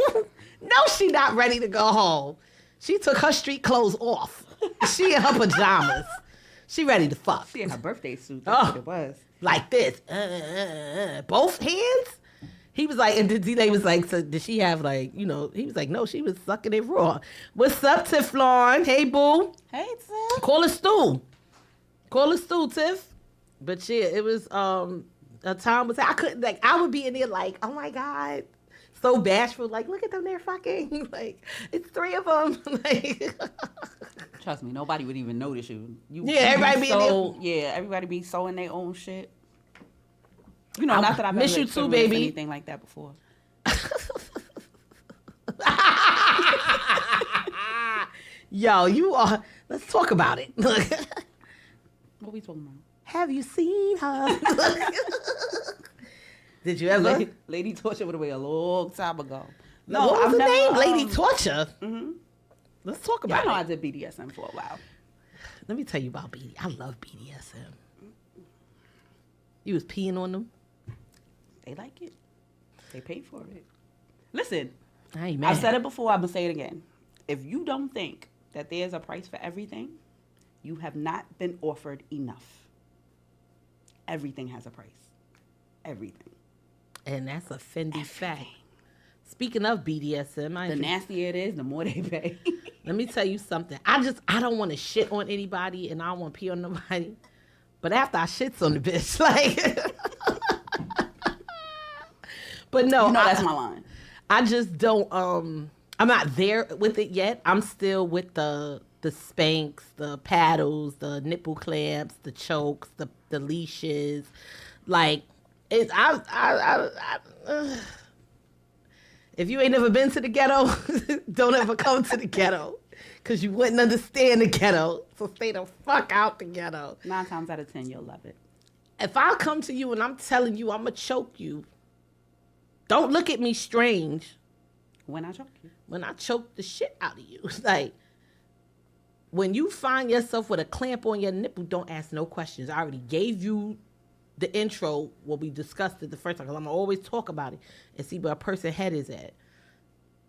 Speaker 10: No, she not ready to go home. She took her street clothes off. She in her pajamas. She ready to fuck.
Speaker 11: She in her birthday suit. That's what it was.
Speaker 10: Like this. Both hands? He was like, and D-Lay was like, so did she have like, you know, he was like, no, she was sucking it raw. What's up, Tifflon? Hey, boo.
Speaker 11: Hey, Tiff.
Speaker 10: Call us Stu. Call us Stu, Tiff. But yeah, it was, a time was, I couldn't, like, I would be in there like, oh my God. So bashful, like, look at them, they're fucking. Like, it's 3 of them. Like,
Speaker 11: trust me, nobody would even notice you.
Speaker 10: Everybody be
Speaker 11: so, everybody be so in their own shit. You know, not that I've
Speaker 10: miss
Speaker 11: ever
Speaker 10: you too, baby.
Speaker 11: Anything like that before.
Speaker 10: Yo, you are. Let's talk about it.
Speaker 11: What we talking about?
Speaker 10: Have you seen her? Did you ever?
Speaker 11: Lady Torture went away a long time ago.
Speaker 10: No, what was the name? Lady Torture?
Speaker 11: Mm-hmm.
Speaker 10: Let's talk about it.
Speaker 11: I know I did BDSM for a while.
Speaker 10: Let me tell you about BDSM. I love BDSM. You was peeing on them?
Speaker 11: They like it. They paid for it. Listen,
Speaker 10: I ain't mad.
Speaker 11: I've said it before, I'm going to say it again. If you don't think that there's a price for everything, you have not been offered enough. Everything has a price. Everything.
Speaker 10: And that's a Fendi fact. Speaking of BDSM,
Speaker 11: the nastier it is, the more they pay.
Speaker 10: Let me tell you something. I don't want to shit on anybody, and I don't want to pee on nobody. But after I shits on the bitch, like... But no,
Speaker 11: that's my line.
Speaker 10: I just don't, I'm not there with it yet. I'm still with the spanks, the paddles, the nipple clamps, the chokes, the leashes. Like, if you ain't never been to the ghetto, don't ever come to the ghetto. Because you wouldn't understand the ghetto. So stay the fuck out the ghetto.
Speaker 11: 9 times out of 10, you'll love it.
Speaker 10: If I come to you and I'm telling you I'm going to choke you, don't look at me strange.
Speaker 11: When I choke you?
Speaker 10: When I choke the shit out of you. Like, when you find yourself with a clamp on your nipple, don't ask no questions. I already gave you the intro when we discussed it the first time, because I'm going to always talk about it and see where a person's head is at.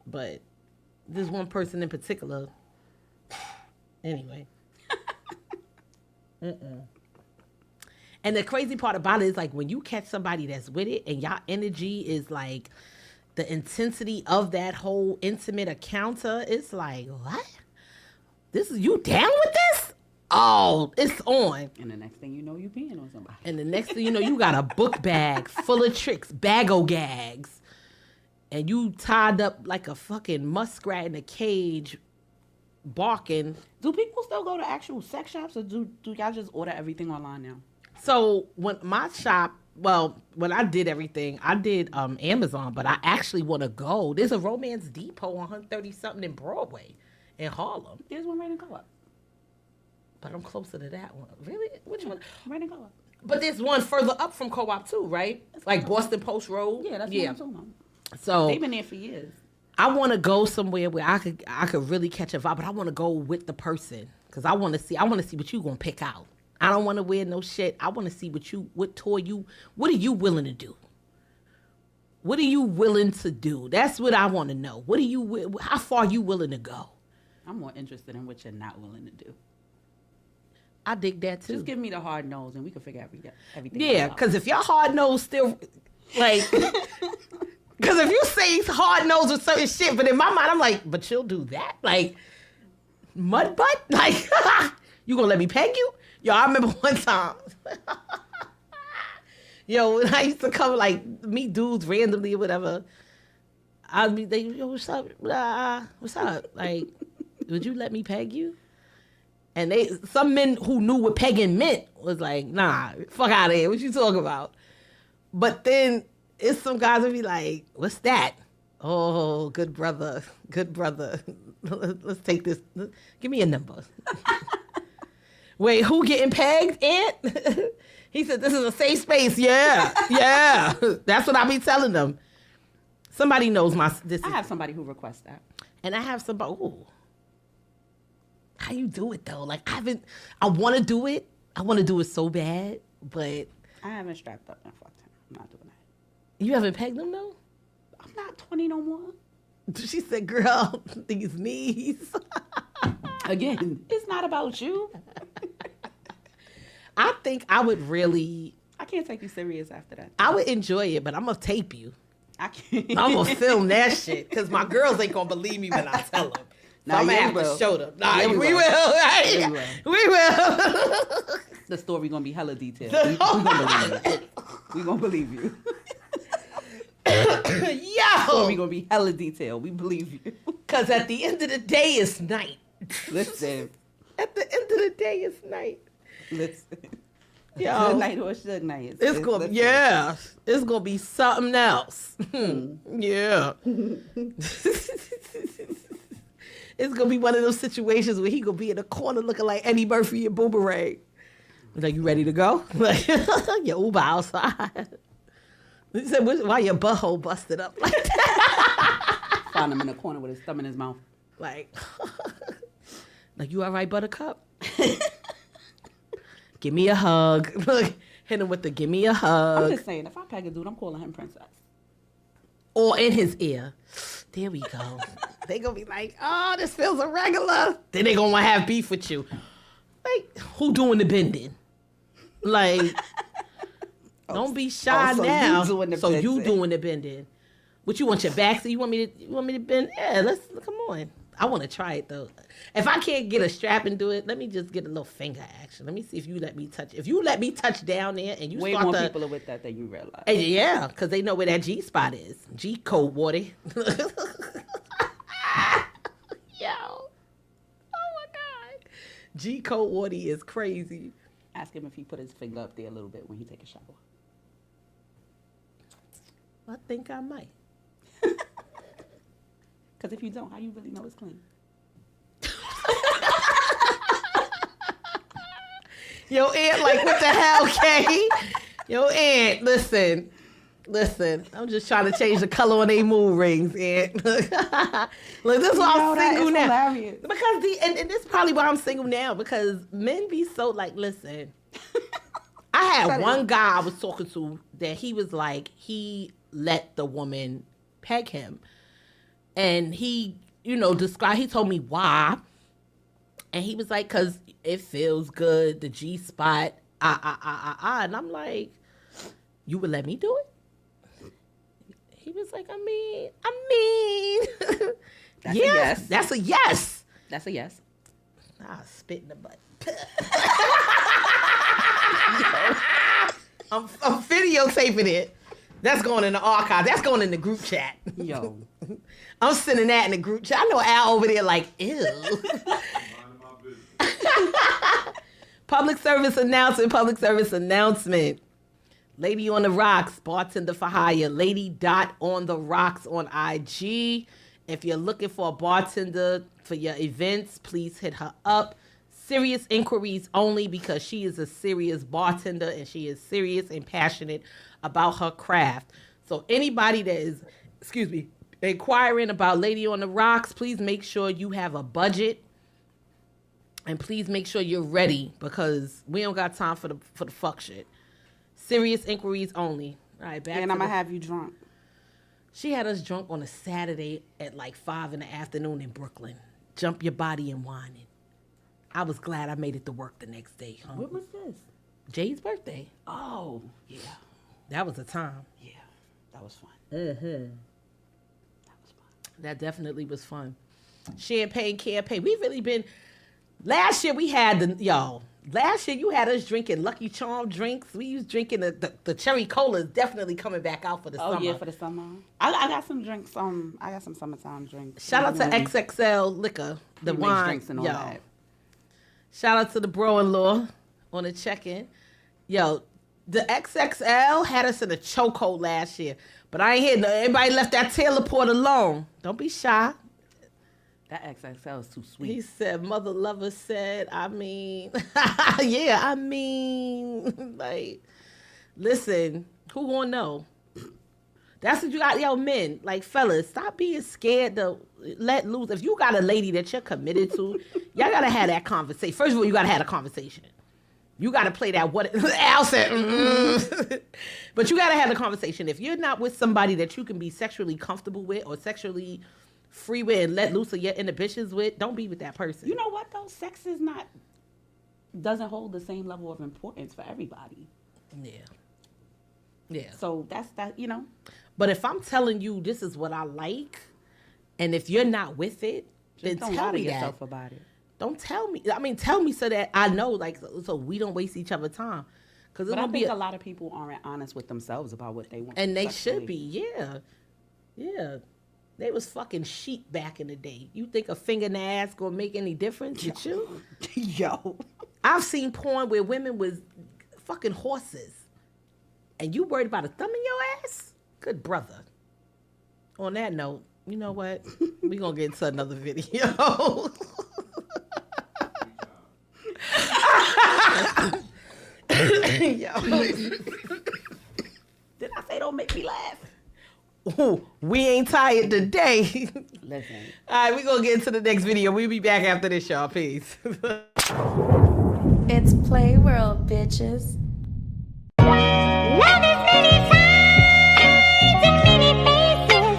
Speaker 10: But this one person in particular, anyway. And the crazy part about it is, like, when you catch somebody that's with it and y'all energy is like the intensity of that whole intimate encounter, it's like, what? This is you down with this? Oh, it's on.
Speaker 11: And the next thing you know, you peeing on somebody.
Speaker 10: And the next thing you know, you got a book bag full of tricks, bag-o-gags. And you tied up like a fucking muskrat in a cage, barking.
Speaker 11: Do people still go to actual sex shops, or do y'all just order everything online now?
Speaker 10: So when when I did everything, I did Amazon, but I actually want to go. There's a Romance Depot on 130-something in Broadway in Harlem.
Speaker 11: There's one right in Co-op.
Speaker 10: But I'm closer to that one. Really? Which one?
Speaker 11: Right in Co-op.
Speaker 10: But there's one further up from Co-op too, right? Like Boston Post Road?
Speaker 11: Yeah, that's what I'm talking about.
Speaker 10: So
Speaker 11: they've been there for years.
Speaker 10: I want to go somewhere where I could really catch a vibe, but I want to go with the person because I want to see what you gonna pick out. I don't want to wear no shit. I want to see what are you willing to do? What are you willing to do? That's what I want to know. How far are you willing to go?
Speaker 11: I'm more interested in what you're not willing to do.
Speaker 10: I dig that too.
Speaker 11: Just give me the hard nose and we can figure everything out.
Speaker 10: Yeah, because if your hard nose still, like, because if you say hard nose with certain shit, but in my mind, I'm like, but you'll do that? Like, mud butt? Like, you gonna let me peg you? Yo, I remember one time. Yo, when I used to come, like, meet dudes randomly or whatever, I'd be like, yo, what's up? What's up? Like, would you let me peg you? And some men who knew what pegging meant was like, nah, fuck out of here. What you talking about? But then it's some guys that be like, what's that? Oh, good brother. Good brother. Let's take this. Give me a number. Wait, who getting pegged, Aunt? He said, this is a safe space. Yeah, yeah. That's what I be telling them. Somebody knows I
Speaker 11: have somebody who requests that.
Speaker 10: And I have somebody, ooh. How you do it, though? Like, I want to do it. I want to do it so bad, but.
Speaker 11: I haven't strapped up and fucked him. I'm not doing that.
Speaker 10: You haven't pegged him, though?
Speaker 11: I'm not 20 no more.
Speaker 10: She said, girl, these knees.
Speaker 11: Again, it's not about you.
Speaker 10: I think I would really.
Speaker 11: I can't take you serious after that.
Speaker 10: I would enjoy it, but I'm going to tape you.
Speaker 11: I can't.
Speaker 10: I'm going to film that shit because my girls ain't going to believe me when I tell them. So I'm going to have to show them. Nah, we will. We will.
Speaker 11: The story going to be hella detailed. We going to believe you. We going to believe you.
Speaker 10: Yo!
Speaker 11: Story going to be hella detailed. We believe you.
Speaker 10: Because at the end of the day, it's night.
Speaker 11: Listen.
Speaker 10: At the end of the day, it's night.
Speaker 11: Listen.
Speaker 10: Yo.
Speaker 11: Good night or should night.
Speaker 10: It's going to be, yeah. It's going to be something else. Yeah. It's going to be one of those situations where he going to be in a corner looking like Eddie Murphy and Boomerang. Like, you ready to go? Like, your Uber outside. He said, why your butthole busted up like that?
Speaker 11: Found him in a corner with his thumb in his mouth.
Speaker 10: Like, you all right, Buttercup? Give me a hug. Look, hit him with the give me a hug.
Speaker 11: I'm just saying, if I peg a dude, I'm calling him princess.
Speaker 10: or in his ear. There we go. They gonna be like, oh, this feels irregular. Then they gonna wanna have beef with you. Like, who doing the bending? Like, don't be shy
Speaker 11: so
Speaker 10: now.
Speaker 11: you doing the
Speaker 10: so you
Speaker 11: bending.
Speaker 10: doing the bending. What you want your back? So you want me to bend? Yeah, come on. I want to try it though. If I can't get a strap and do it, let me just get a little finger action. Let me see if you let me touch. If you let me touch down there and you
Speaker 11: way
Speaker 10: start
Speaker 11: more
Speaker 10: to,
Speaker 11: people are with that than you realize.
Speaker 10: Yeah, because they know where that G spot is. G code, Wardy. Yo. Oh my God. G code Wardy is crazy.
Speaker 11: Ask him if he put his finger up there a little bit when he take a shower.
Speaker 10: I think I might.
Speaker 11: Because if you don't, how you really know it's clean?
Speaker 10: Yo, Aunt, like, what the hell, Kay? Yo, Aunt, listen. I'm just trying to change the color on their mood rings, Aunt. Look, this is why I'm single now.
Speaker 11: Hilarious.
Speaker 10: Because and this is probably why I'm single now, because men be so like, listen. I had one guy I was talking to that he was like, he let the woman peg him. And he, he told me why. And he was like, because it feels good, the G spot, And I'm like, you would let me do it? He was like, I mean.
Speaker 11: That's a yes.
Speaker 10: That's a yes.
Speaker 11: That's a yes.
Speaker 10: Nah, spit in the butt. I'm videotaping it. That's going in the archive. That's going in the group chat.
Speaker 11: Yo.
Speaker 10: I'm sending that in the group chat. I know Al over there like, ew. Public service announcement. Lady on the Rocks, bartender for hire. Lady on the Rocks on IG. If you're looking for a bartender for your events, please hit her up. Serious inquiries only, because she is a serious bartender and she is serious and passionate about her craft. So anybody that is, inquiring about Lady on the Rocks, please make sure you have a budget. And please make sure you're ready, because we don't got time for the fuck shit. Serious inquiries only. All right, back.
Speaker 11: And I'm gonna have you drunk.
Speaker 10: She had us drunk on a Saturday at like 5 p.m. in Brooklyn. Jump your body and whining. I was glad I made it to work the next day. Huh?
Speaker 11: What was this?
Speaker 10: Jay's birthday.
Speaker 11: Oh, yeah.
Speaker 10: That was a time.
Speaker 11: Yeah, that was fun.
Speaker 10: Mm-hmm. That was fun. That definitely was fun. Champagne campaign. We've really been. Last year we had Last year you had us drinking Lucky Charm drinks. We was drinking the cherry cola is definitely coming back out for the summer.
Speaker 11: Oh yeah, for the summer. I got some drinks. I got some summertime drinks.
Speaker 10: Shout out to XXL Liquor, the wine,
Speaker 11: drinks and all that.
Speaker 10: Shout out to the bro-in-law on the check-in. Yo, the XXL had us in a chokehold last year, but I ain't hear everybody left that Taylor Port alone. Don't be shy.
Speaker 11: That XXL is too sweet.
Speaker 10: He said, Mother Lover said, like, listen, who gonna know? That's what you got, yo, men, like, fellas, stop being scared to let loose. If you got a lady that you're committed to, y'all gotta have that conversation. First of all, you gotta have a conversation. You gotta play that what Al said, But you gotta have the conversation. If you're not with somebody that you can be sexually comfortable with or sexually free with and let loose of your inhibitions with, don't be with that person.
Speaker 11: You know what though? Sex doesn't hold the same level of importance for everybody.
Speaker 10: Yeah.
Speaker 11: So that's that,
Speaker 10: But if I'm telling you this is what I like, and if you're not with it, then
Speaker 11: don't
Speaker 10: tell
Speaker 11: lie to
Speaker 10: me
Speaker 11: yourself
Speaker 10: that.
Speaker 11: about it.
Speaker 10: Don't tell me. I mean, tell me so that I know, like, so we don't waste each other's time.
Speaker 11: But I think a lot of people aren't honest with themselves about what they want.
Speaker 10: And they should be, yeah. They was fucking sheep back in the day. You think a finger in the ass gonna make any difference with you?
Speaker 11: Yo.
Speaker 10: I've seen porn where women was fucking horses. And you worried about a thumb in your ass? Good brother. On that note, you know what? We gonna get into another video. Yo.
Speaker 11: Did I say don't make me laugh?
Speaker 10: Ooh, we ain't tired today.
Speaker 11: Listen.
Speaker 10: All right, we're going to get into the next video. We'll be back after this, y'all. Peace.
Speaker 5: It's Play World, bitches.
Speaker 17: Love is many sides and many faces.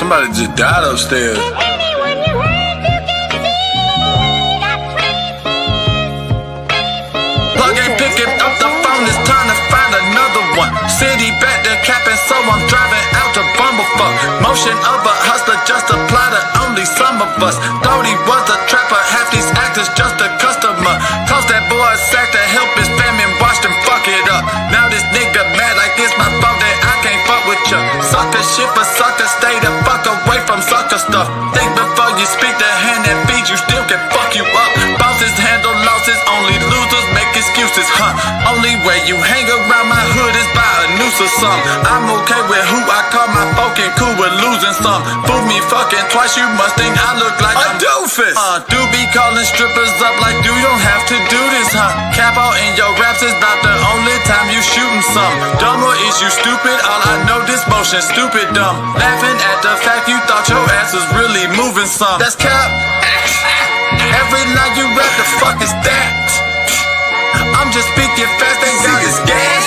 Speaker 17: somebody just died upstairs. Plug ain't picking up the phone, it's time to find another one. City back to capping, so I'm driving out to Bumblefuck. Motion of a hustler, just apply to only some of us. Thought he was a trapper, half these actors just a customer. Cost that boy a sack to help his family, watched him fuck it up. Now this nigga mad like it's my fault that I can't fuck with ya. Sucker shit for sucker, stay the fuck away from sucker stuff. Think before you speak, the hand that feeds you still can fuck you up. Bosses handle losses, only losers make excuses, huh? Only way you hang around my hood is by a noose or something. I'm okay with who I call my folk and cool with losing some. Fool me fucking twice, you must think I look like a doofus. Do be calling strippers up like you don't have to do this, huh? Capo in your raps is not the only time you shooting some. Dumb or is you stupid? All I know this motion stupid dumb. Laughing at the fact you thought your ass was really moving some. That's cap. Every line you rap, the fuck is that? I'm just speaking fast, they got this gas.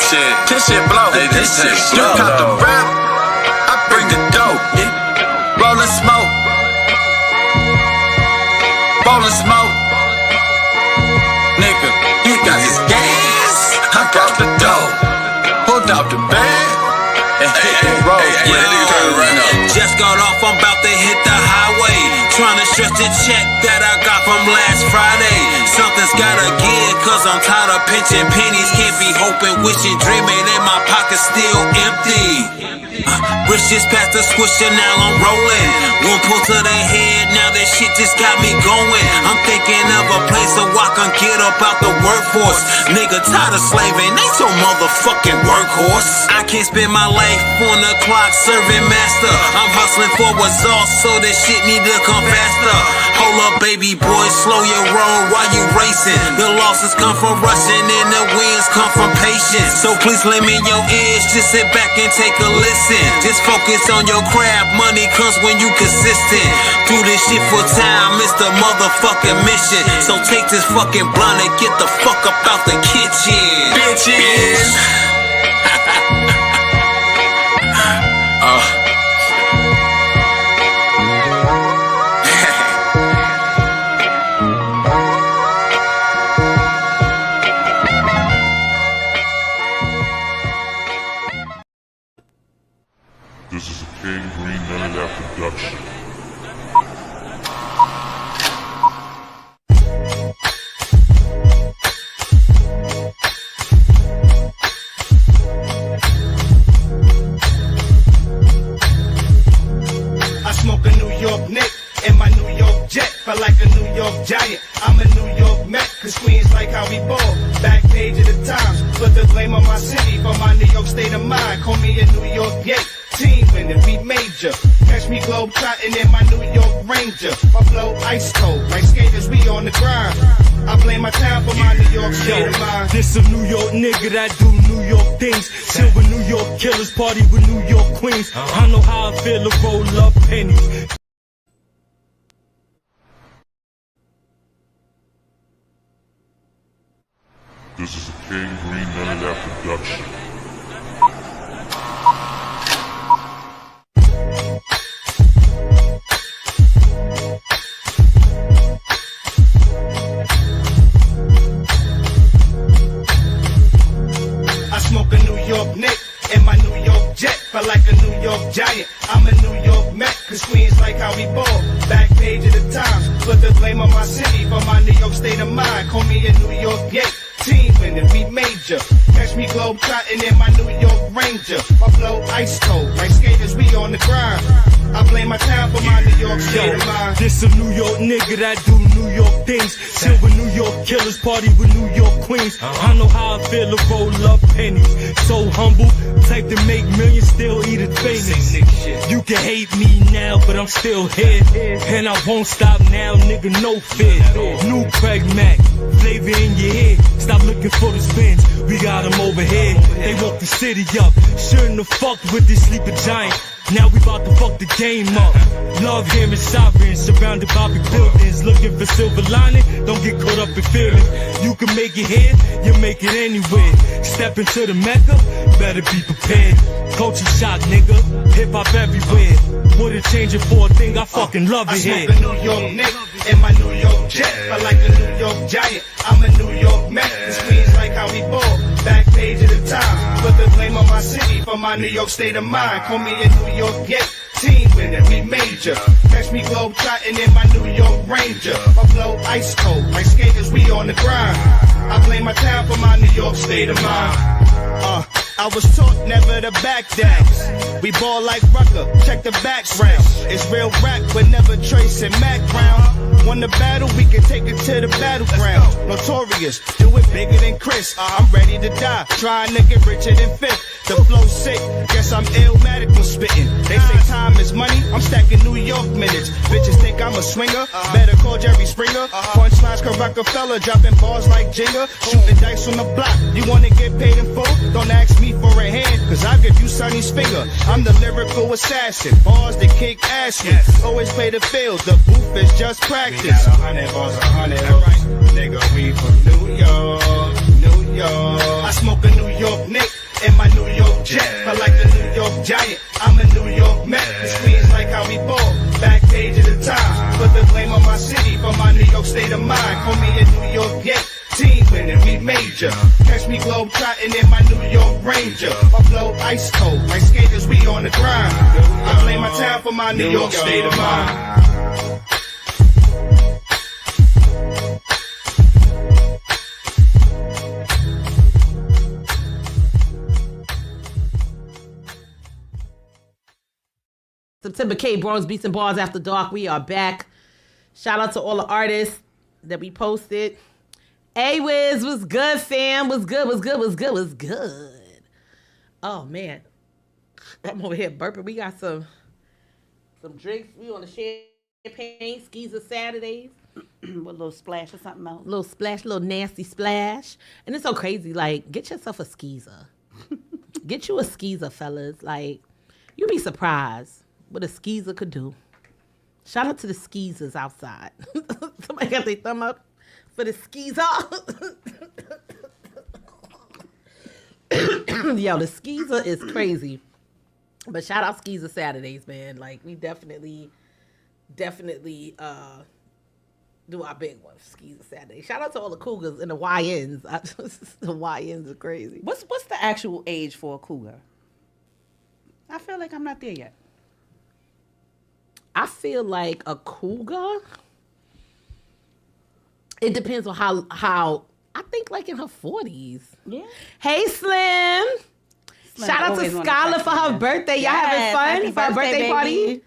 Speaker 17: Shit, this shit blow. Hey, this shit you got the rap, I bring the dope. Rollin' smoke, rollin' smoke. Nigga, you got this gas, I got the dope. Pulled out the bag and hit the road.
Speaker 18: Just got off, I'm about to hit the highway. Tryna stretch the check that I got from last Friday. Something's gotta give, cause I'm tired of pinching pennies. Can't be hoping, wishing, dreaming, and my pocket's still empty. Rich just past the swisher, now I'm rolling. One pull to the head, now that shit just got me going. I'm thinking of a place so I can get up out the workforce. Nigga tired of slaving, ain't so motherfucking workhorse. I can't spend my life on the clock serving master. I'm hustling for results, so this shit need to come faster. Hold up, baby boy, slow your roll while you racing. The losses come from rushing and the wins come from patience. So please lend me your ears, just sit back and take a listen. Just focus on your craft, money comes when you consistent. Do this shit for time, it's the motherfucking mission. So take this fucking blunt and get the fuck up out the kitchen, bitches.
Speaker 4: This is a King Green None of That production.
Speaker 19: I smoke a New York Nick in my New York jet. Felt like a New York Giant. I'm a New York Met, cause Queens like how we ball. Back page of the Times, put the blame on my city for my New York state of mind. Call me a New York Yates. Team winning, we major. Catch me globe trotting in my New York Ranger. My flow ice cold, like skaters, we on the grind. I blame my town for my New York state of mind.
Speaker 9: This a New York nigga that do New York things. Chill with New York killers, party with New York queens. I know how I feel to roll up pennies.
Speaker 4: This is a King Green None of That production.
Speaker 19: I smoke a New York Nick in my New York jet. Felt like a New York Giant. I'm a New York Met, cause Queens like how we ball. Back page of the Times, put the blame on my city for my New York state of mind. Call me a New York Yates. Team winning, we major. Catch me globe trotting in my New York Ranger. My flow ice cold, like skaters, we on the grind. I blame my town for my New York state of mind.
Speaker 9: This a New York nigga that do New York things. Chill with New York killers, party with New York queens. I know how I feel to roll up pennies. So humble, type to make millions, still eat it famous. You can hate me now, but I'm still here. And I won't stop now, nigga, no fear. New Craig Mack, flavor in your head. Stop looking for the spins, we got them over here. They woke the city up, shouldn't have fucked with this sleeping giant. Now we about to fuck the game up. Love hearing sirens, surrounded by big buildings, looking for silver lining. Don't get caught up in feelings. You can make it here, you make it anywhere. Step into the Mecca, better be prepared. Culture shock, nigga. Hip hop everywhere. Wouldn't change it for a thing. I fucking love it here.
Speaker 19: I smoke a New York Nick in my New York jet. I like a New York Giant. I'm a New York Met. The Queens like how we ball. Back page of the Times. Put the blame on my city for my New York state of mind. Call me a New York Yankee. Team winning, we major. Catch me globe trotting in my New York Ranger. My flow ice cold, like skaters, we on the grind. I blame my town for my New York state of mind. I was taught never to back dance. We ball like Rucker, check the background. It's real rap, but never tracing background. Won the battle, we can take it to the battleground. Notorious, do it bigger than Chris. I'm ready to die, trying to get richer than Fifth. The flow sick, guess I'm illmatic when spitting. They say time is money, I'm stacking New York minutes. Bitches think I'm a swinger, better call Jerry Springer. Punchlines can Rockefeller, dropping bars like Jenga. Shooting dice on the block, you wanna get paid in full? Don't ask me for a hand, cause I'll give you Sonny's finger. I'm the lyrical assassin, bars that kick ass with. Always play the field, the booth is just practice. We got 100 bars, 100 right. Nigga, we from New York, New York. I smoke a New York Nick in my New York jet. I like the New York Giant, I'm a New York Met. The Queens like how we ball, back page of the Times. Put the blame on my city for my New York state of mind. Call me a New York Yankee. Team winning, we major. Catch me globe trotting in my New York Ranger. My flow ice cold, like skaters, we on the grind. I blame my town for my New York state of mind.
Speaker 10: September K, Bronx Beats and Bars After Dark. We are back. Shout out to all the artists that we posted. Hey, Wiz, what's good, fam? What's good, what's good, what's good, what's good? Oh, man. I'm over here burping. We got some drinks. We on the champagne, Skeezer Saturdays.
Speaker 11: With a little splash or something else.
Speaker 10: Little splash, little nasty splash. And it's so crazy. Like, get yourself a Skeezer. Get you a Skeezer, fellas. Like, you'd be surprised what a Skeezer could do. Shout out to the Skeezers outside. Somebody got their thumb up for the Skeezer. Yo, the Skeezer is crazy. But shout out Skeezer Saturdays, man. Like, we definitely do our big one, Skeezer Saturday. Shout out to all the Cougars and the YNs. The YNs are crazy.
Speaker 11: What's the actual age for a cougar? I feel like I'm not there yet.
Speaker 10: I feel like a cougar, it depends on how I think like in her 40s.
Speaker 11: Yeah.
Speaker 10: Hey, Slim. Shout out to Skylar for her birthday. Y'all having fun for her birthday party?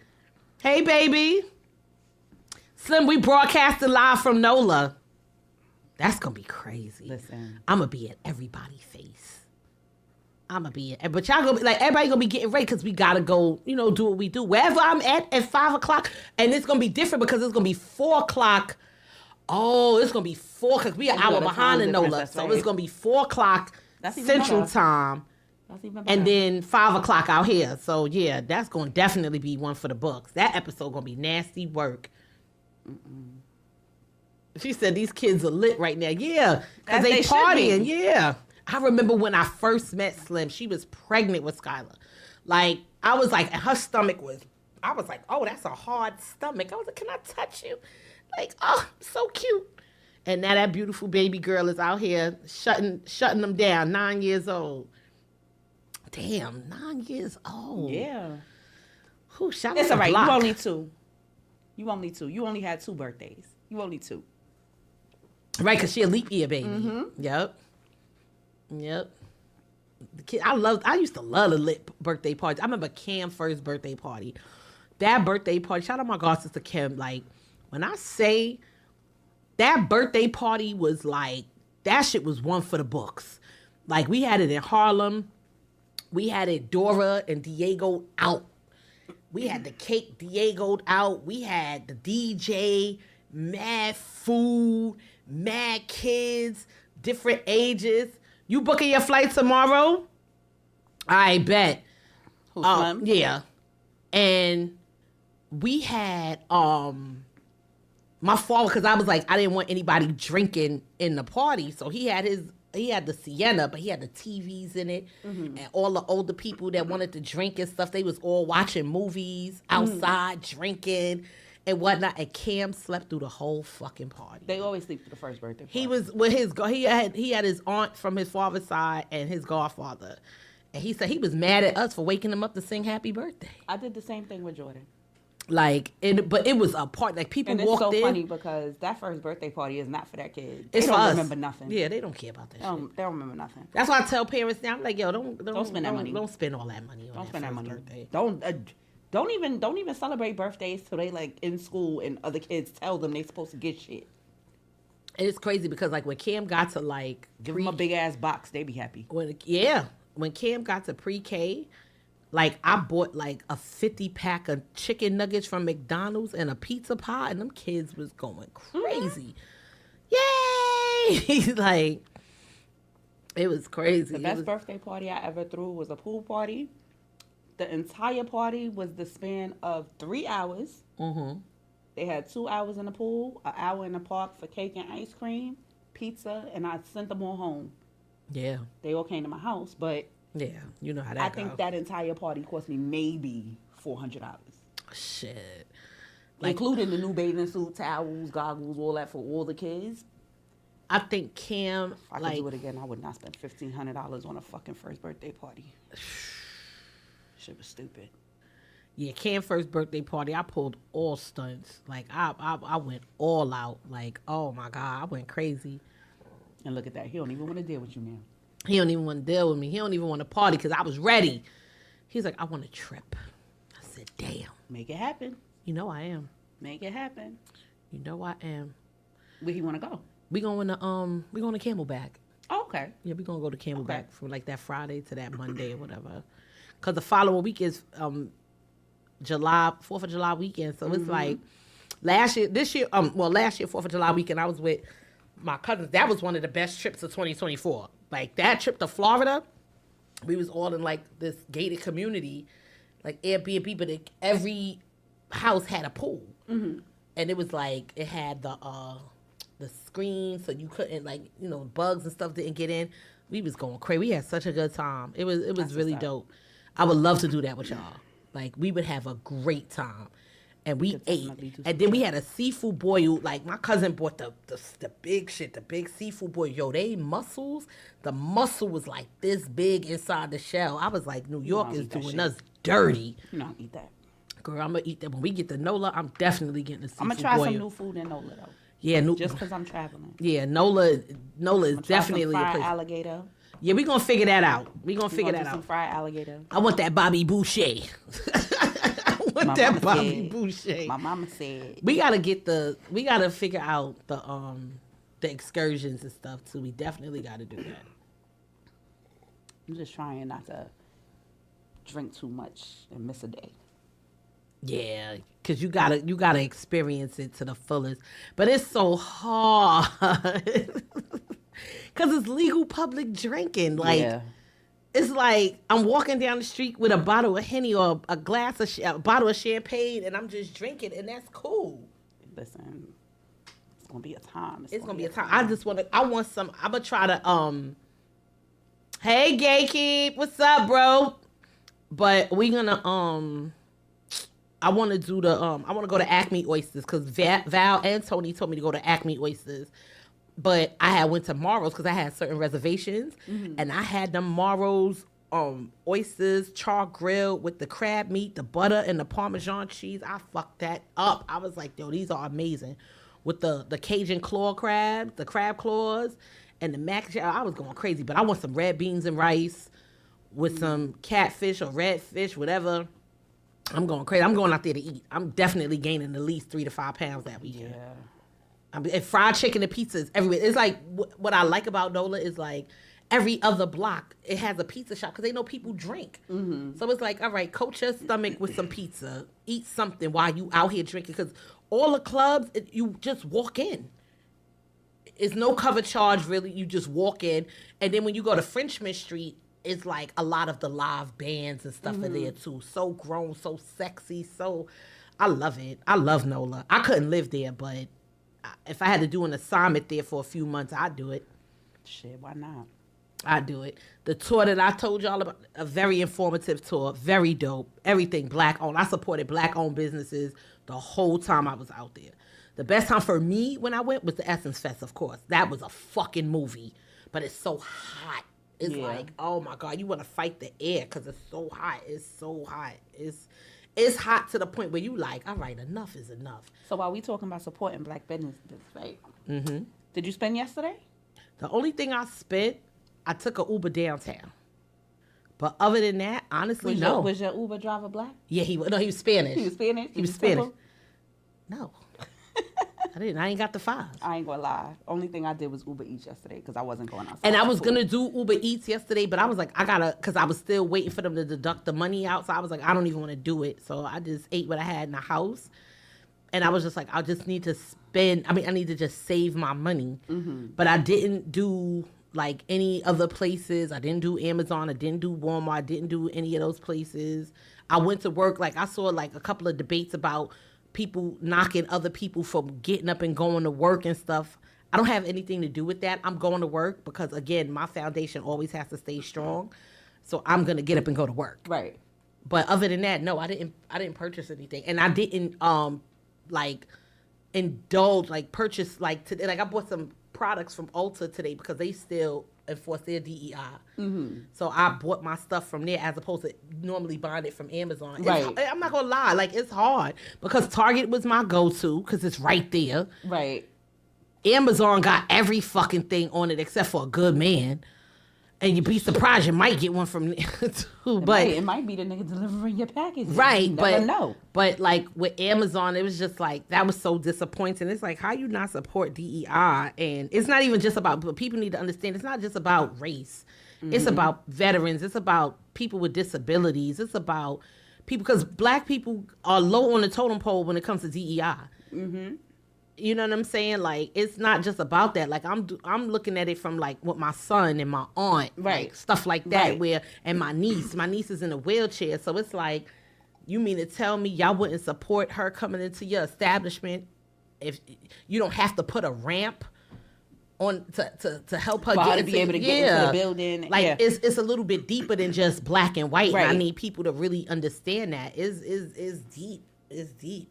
Speaker 10: Hey, baby. Slim, we broadcasted live from NOLA. That's going to be crazy.
Speaker 11: Listen.
Speaker 10: I'm going to be at everybody's face. I'm going to be at, but y'all going to be like, everybody going to be getting ready because we got to go, do what we do. Wherever I'm at 5 o'clock, and it's going to be different because it's going to be 4 o'clock. Oh, it's going to be 4 because we an hour behind in NOLA. So it's going to be 4 o'clock Central Time. And then 5 o'clock out here. So, yeah, that's going to definitely be one for the books. That episode going to be nasty work. She said these kids are lit right now. Yeah, because they partying. Yeah. I remember when I first met Slim, she was pregnant with Skylar. Like, I was like, and her stomach was, I was like, oh, that's a hard stomach. I was like, can I touch you? Like, oh, so cute. And now that beautiful baby girl is out here shutting them down, 9 years old. Damn, 9 years old.
Speaker 11: Yeah.
Speaker 10: Who shot
Speaker 11: It's all right. You only two. You only had 2 birthdays. You only 2.
Speaker 10: Right, because she a leap year baby.
Speaker 11: Mm-hmm.
Speaker 10: Yep. The kid, I used to love the lit birthday parties. I remember Cam's first birthday party. That birthday party, shout out my god sister Kim. Like, when I say that birthday party was like, that shit was one for the books. Like, we had it in Harlem. We had it Dora and Diego out. We had the cake Diego'd out. We had the DJ, mad food, mad kids, different ages. You booking your flight tomorrow? I bet.
Speaker 11: Who's
Speaker 10: yeah. And we had my father, because I was like, I didn't want anybody drinking in the party. So he had the Sienna, but he had the TVs in it. And all the older people that wanted to drink and stuff, they was all watching movies outside, drinking and whatnot. And Cam slept through the whole fucking party.
Speaker 11: They always sleep through the first birthday party.
Speaker 10: He was with he had his aunt from his father's side and his godfather. And he said he was mad at us for waking him up to sing happy birthday.
Speaker 11: I did the same thing with Jordan.
Speaker 10: But it was a part, like people
Speaker 11: and
Speaker 10: walked in.
Speaker 11: it's so funny because that first birthday party is not for that kid.
Speaker 10: It's
Speaker 11: they
Speaker 10: for
Speaker 11: don't
Speaker 10: us.
Speaker 11: remember nothing.
Speaker 10: Yeah, they don't care about that
Speaker 11: shit. They don't remember nothing.
Speaker 10: That's why I tell parents now, I'm like, yo, don't
Speaker 11: spend that money.
Speaker 10: Don't spend all that money on
Speaker 11: Don't spend that money.
Speaker 10: birthday.
Speaker 11: Don't even celebrate birthdays till they like in school and other kids tell them they supposed to get shit.
Speaker 10: It's crazy because like when Cam got to like
Speaker 11: give them a big ass box, they be happy.
Speaker 10: When Cam got to pre-K, like I bought like a 50-pack of chicken nuggets from McDonald's and a pizza pie, and them kids was going crazy. Yay! Like it was crazy.
Speaker 11: The best birthday party I ever threw was a pool party. The entire party was the span of 3 hours. They had 2 hours in the pool, an hour in the park for cake and ice cream, pizza, and I sent them all home.
Speaker 10: Yeah.
Speaker 11: They all came to my house, but
Speaker 10: yeah, you know how that
Speaker 11: I think that entire party cost me maybe $400.
Speaker 10: Shit.
Speaker 11: Including the new bathing suit, towels, goggles, all that for all the kids.
Speaker 10: I think Cam,
Speaker 11: if I could do it again, I would not spend $1,500 on a fucking first birthday party. Shit was stupid.
Speaker 10: Yeah, Cam's first birthday party, I pulled all stunts. Like I went all out. Like, oh my God, I went crazy.
Speaker 11: And look at that. He don't even want to deal with you now.
Speaker 10: He don't even want to deal with me. He don't even want to party because I was ready. He's like, I want a trip. I said, damn.
Speaker 11: Make it happen.
Speaker 10: You know I am.
Speaker 11: Make it happen.
Speaker 10: You know I am.
Speaker 11: Where he want to go?
Speaker 10: We going to Camelback.
Speaker 11: Oh, okay.
Speaker 10: Yeah, we gonna go to Camelback from like that Friday to that Monday or whatever. Cause the following week is 4th of July weekend. So it's like last year 4th of July weekend, I was with my cousins. That was one of the best trips of 2024. Like that trip to Florida, we was all in like this gated community, like Airbnb, but every house had a pool. And it was like, it had the screen so you couldn't bugs and stuff didn't get in. We was going crazy. We had such a good time. It was really dope. I would love to do that with y'all. Like we would have a great time. And we ate. And then we had a seafood boil. Like my cousin bought the big shit, the big seafood boil. Yo, the muscle was like this big inside the shell. I was like, New York is doing us dirty.
Speaker 11: You don't eat that.
Speaker 10: Girl, I'm going to eat that. When we get to NOLA, I'm definitely getting the seafood boil.
Speaker 11: I'm going to try some new food in NOLA, though.
Speaker 10: Yeah.
Speaker 11: Just because I'm traveling.
Speaker 10: Yeah, NOLA is definitely
Speaker 11: some fried
Speaker 10: a place.
Speaker 11: Alligator.
Speaker 10: Yeah, we're going to figure that out. We're going to figure that out.
Speaker 11: Some fried alligator.
Speaker 10: I want that Bobby Boucher. Boucher.
Speaker 11: My mama said.
Speaker 10: We got to figure out the excursions and stuff, too. We definitely got to do that.
Speaker 11: I'm just trying not to drink too much and miss a day.
Speaker 10: Yeah, because you gotta experience it to the fullest. But it's so hard. Because it's legal public drinking. Like, it's like I'm walking down the street with a bottle of Henny or a bottle of champagne, and I'm just drinking, and that's cool.
Speaker 11: Listen, it's going to be a time.
Speaker 10: It's going to be a time. I'm going to try to, hey, Gatekeep, what's up, bro? But we're going to, I want to do I want to go to Acme Oysters because Val and Tony told me to go to Acme Oysters. But I went to Morrow's because I had certain reservations. And I had them Morrow's oysters, char grilled with the crab meat, the butter, and the Parmesan cheese. I fucked that up. I was like, yo, these are amazing. With the Cajun claw crabs, the crab claws, and the mac and cheese. I was going crazy. But I want some red beans and rice with some catfish or redfish, whatever. I'm going crazy. I'm going out there to eat. I'm definitely gaining at least 3 to 5 pounds that weekend. Yeah. And fried chicken and pizzas everywhere. It's like, what I like about NOLA is like every other block, it has a pizza shop because they know people drink. So it's like, all right, coat your stomach with some pizza. Eat something while you out here drinking because all the clubs, you just walk in. It's no cover charge, really. You just walk in. And then when you go to Frenchman Street, it's like a lot of the live bands and stuff are there too. So grown, so sexy, I love it. I love NOLA. I couldn't live there, but if I had to do an assignment there for a few months, I'd do it.
Speaker 11: Shit, why not?
Speaker 10: I'd do it. The tour that I told y'all about, a very informative tour, very dope. Everything black owned. I supported black owned businesses the whole time I was out there. The best time for me when I went was the Essence Fest, of course. That was a fucking movie, but it's so hot. It's like, oh my God, you want to fight the air because it's so hot. It's so hot. It's hot to the point where you like, all right, enough is enough.
Speaker 11: So while we talking about supporting black businesses, right?
Speaker 10: Mm-hmm.
Speaker 11: Did you spend yesterday?
Speaker 10: The only thing I spent, I took an Uber downtown. But other than that, honestly, no.
Speaker 11: Was your Uber driver black?
Speaker 10: Yeah, he was Spanish.
Speaker 11: He was Spanish?
Speaker 10: He was Spanish. No. I ain't got the 5.
Speaker 11: I ain't gonna lie. Only thing I did was Uber Eats yesterday because I wasn't going outside.
Speaker 10: And I was going to do Uber Eats yesterday, but I was like, because I was still waiting for them to deduct the money out. So I was like, I don't even want to do it. So I just ate what I had in the house. And I was just like, I just need to I need to just save my money.
Speaker 11: Mm-hmm.
Speaker 10: But I didn't do like any other places. I didn't do Amazon. I didn't do Walmart. I didn't do any of those places. I went to work. Like I saw like a couple of debates about people knocking other people from getting up and going to work and stuff. I don't have anything to do with that. I'm going to work because, again, my foundation always has to stay strong. So I'm going to get up and go to work.
Speaker 11: Right.
Speaker 10: But other than that, no, I didn't purchase anything. And I didn't, purchase, today. Like, I bought some products from Ulta today because they still enforce their DEI.
Speaker 11: Mm-hmm.
Speaker 10: So I bought my stuff from there as opposed to normally buying it from Amazon.
Speaker 11: Right.
Speaker 10: I'm not going to lie. Like, it's hard because Target was my go-to because it's right there.
Speaker 11: Right.
Speaker 10: Amazon got every fucking thing on it except for a good man. And you'd be surprised you might get one from there too. But
Speaker 11: it might be the nigga delivering your package.
Speaker 10: Right.
Speaker 11: You never know.
Speaker 10: But like with Amazon, it was just like, that was so disappointing. It's like, how you not support DEI? And it's not even just about, but people need to understand, it's not just about race. Mm-hmm. It's about veterans. It's about people with disabilities. It's about people, because black people are low on the totem pole when it comes to DEI.
Speaker 11: Mm-hmm.
Speaker 10: You know what I'm saying? Like, it's not just about that. Like, I'm looking at it from, like, with my son and my aunt.
Speaker 11: Right.
Speaker 10: Like, stuff like that.
Speaker 11: Right.
Speaker 10: And my niece. My niece is in a wheelchair. So it's like, you mean to tell me y'all wouldn't support her coming into your establishment if you don't have to put a ramp on to help her
Speaker 11: get to be able to get into the building.
Speaker 10: Like, it's a little bit deeper than just black and white.
Speaker 11: Right.
Speaker 10: And I need people to really understand that. It's deep. It's deep.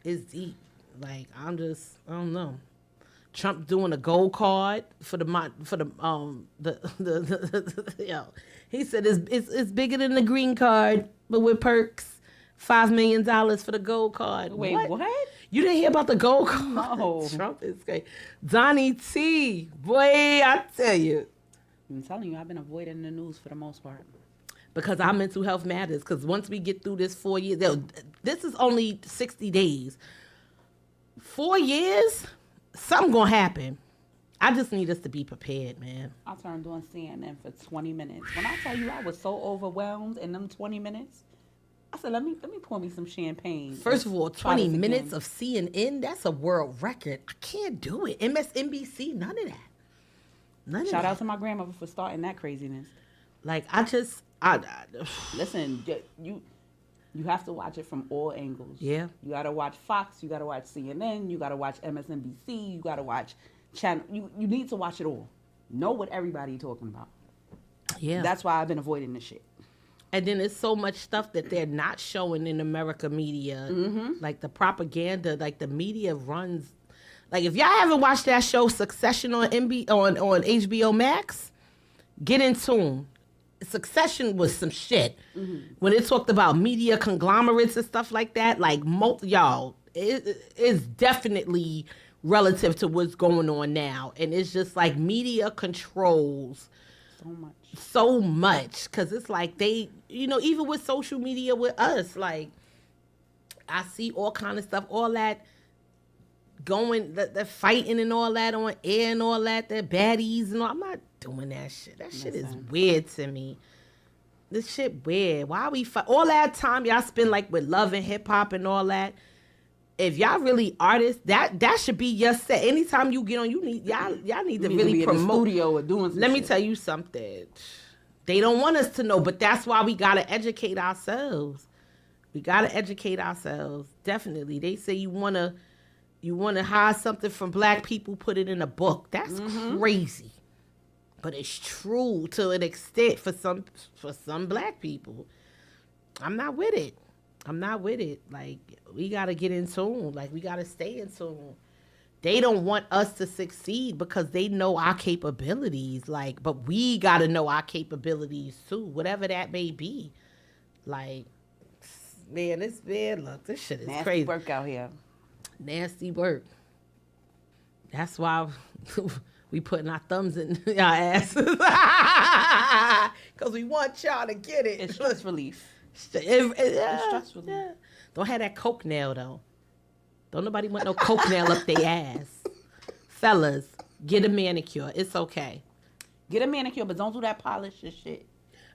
Speaker 10: It's deep. Like, I don't know. Trump doing a gold card for the he said it's bigger than the green card, but with perks, $5 million for the gold card.
Speaker 11: Wait, what?
Speaker 10: You didn't hear about the gold card?
Speaker 11: No.
Speaker 10: Trump is great. Donnie T, boy, I tell you.
Speaker 11: I'm telling you, I've been avoiding the news for the most part.
Speaker 10: Because our mental health matters. Because once we get through this 4 years, this is only 60 days. 4 years, something gonna happen. I just need us to be prepared, man.
Speaker 11: I turned on CNN for 20 minutes. When I tell you I was so overwhelmed in them 20 minutes, I said, let me pour me some champagne.
Speaker 10: First of all, 20 minutes of CNN, that's a world record. I can't do it. MSNBC, none of that.
Speaker 11: Shout out to my grandmother for starting that craziness.
Speaker 10: Like,
Speaker 11: listen, you have to watch it from all angles.
Speaker 10: Yeah.
Speaker 11: You got to watch Fox. You got to watch CNN. You got to watch MSNBC. You got to watch channel. You need to watch it all. Know what everybody talking about.
Speaker 10: Yeah.
Speaker 11: That's why I've been avoiding this shit.
Speaker 10: And then there's so much stuff that they're not showing in America media.
Speaker 11: Mm-hmm.
Speaker 10: Like the propaganda, like the media runs. Like, if y'all haven't watched that show Succession on HBO Max, get in tune. Succession was some shit.
Speaker 11: Mm-hmm.
Speaker 10: When it talked about media conglomerates and stuff like that, like, y'all, it's definitely relative to what's going on now. And it's just like media controls so much. Because it's like they, even with social media with us, like, I see all kind of stuff, all that going, the fighting and all that on air and all that, the baddies and all. I'm not doing that shit. That shit is weird to me. This shit weird. Why we fight? All that time y'all spend like with love and hip hop and all that. If y'all really artists, that should be your set. Anytime you get on, y'all need to really promote.
Speaker 11: In the studio or doing some
Speaker 10: Let me
Speaker 11: shit.
Speaker 10: tell you something. They don't want us to know, but that's why we gotta educate ourselves. We gotta educate ourselves. Definitely. They say you wanna You want to hide something from black people, put it in a book. That's crazy. But it's true to an extent for some black people. I'm not with it. Like, we got to get in tune. Like, we got to stay in tune. They don't want us to succeed because they know our capabilities. Like, but we got to know our capabilities too, whatever that may be. Like, man, look, this shit is
Speaker 11: nasty
Speaker 10: crazy.
Speaker 11: Work out here.
Speaker 10: Nasty work. That's why we putting our thumbs in our asses. Because we want y'all to get it.
Speaker 11: It's stress relief.
Speaker 10: It's stress relief. Yeah. Don't have that coke nail, though. Don't nobody want no coke nail up their ass. Fellas, get a manicure. It's okay.
Speaker 11: Get a manicure, but don't do that polish and shit.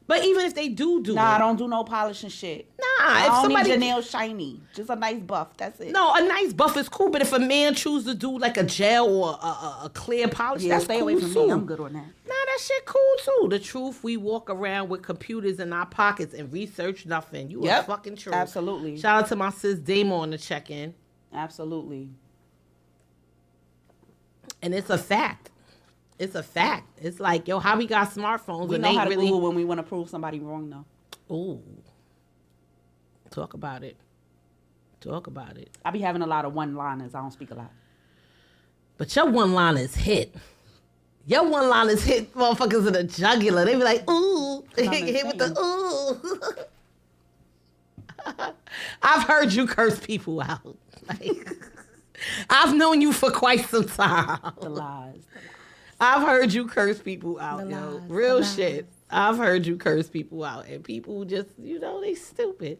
Speaker 10: But even if they do it.
Speaker 11: Nah, don't do no polish and shit.
Speaker 10: Nah,
Speaker 11: I
Speaker 10: if
Speaker 11: don't
Speaker 10: somebody...
Speaker 11: need your nails shiny. Just a nice buff. That's it.
Speaker 10: No, a nice buff is cool, but if a man chooses to do like a gel or a clear polish, that's
Speaker 11: stay
Speaker 10: cool
Speaker 11: away from
Speaker 10: too.
Speaker 11: me. I'm good on that.
Speaker 10: Nah, that shit cool too. The truth, we walk around with computers in our pockets and research nothing. You are fucking true.
Speaker 11: Absolutely.
Speaker 10: Shout out to my sis Dama on the check-in.
Speaker 11: Absolutely.
Speaker 10: And it's a fact. It's a fact. It's like, yo, how we got smartphones
Speaker 11: We
Speaker 10: and
Speaker 11: know
Speaker 10: they
Speaker 11: how to
Speaker 10: really...
Speaker 11: Google when we want to prove somebody wrong, though.
Speaker 10: Ooh. Talk about it. Talk about it.
Speaker 11: I be having a lot of one-liners. I don't speak a lot.
Speaker 10: But your one-liners hit. Your one-liners hit motherfuckers in the jugular. They be like, ooh. They hit with the ooh. I've heard you curse people out. Like, I've known you for quite some time.
Speaker 11: The lies.
Speaker 10: I've heard you curse people out,
Speaker 11: The
Speaker 10: yo.
Speaker 11: lies,
Speaker 10: Real
Speaker 11: the
Speaker 10: shit. I've heard you curse people out. And people just, you know, they stupid.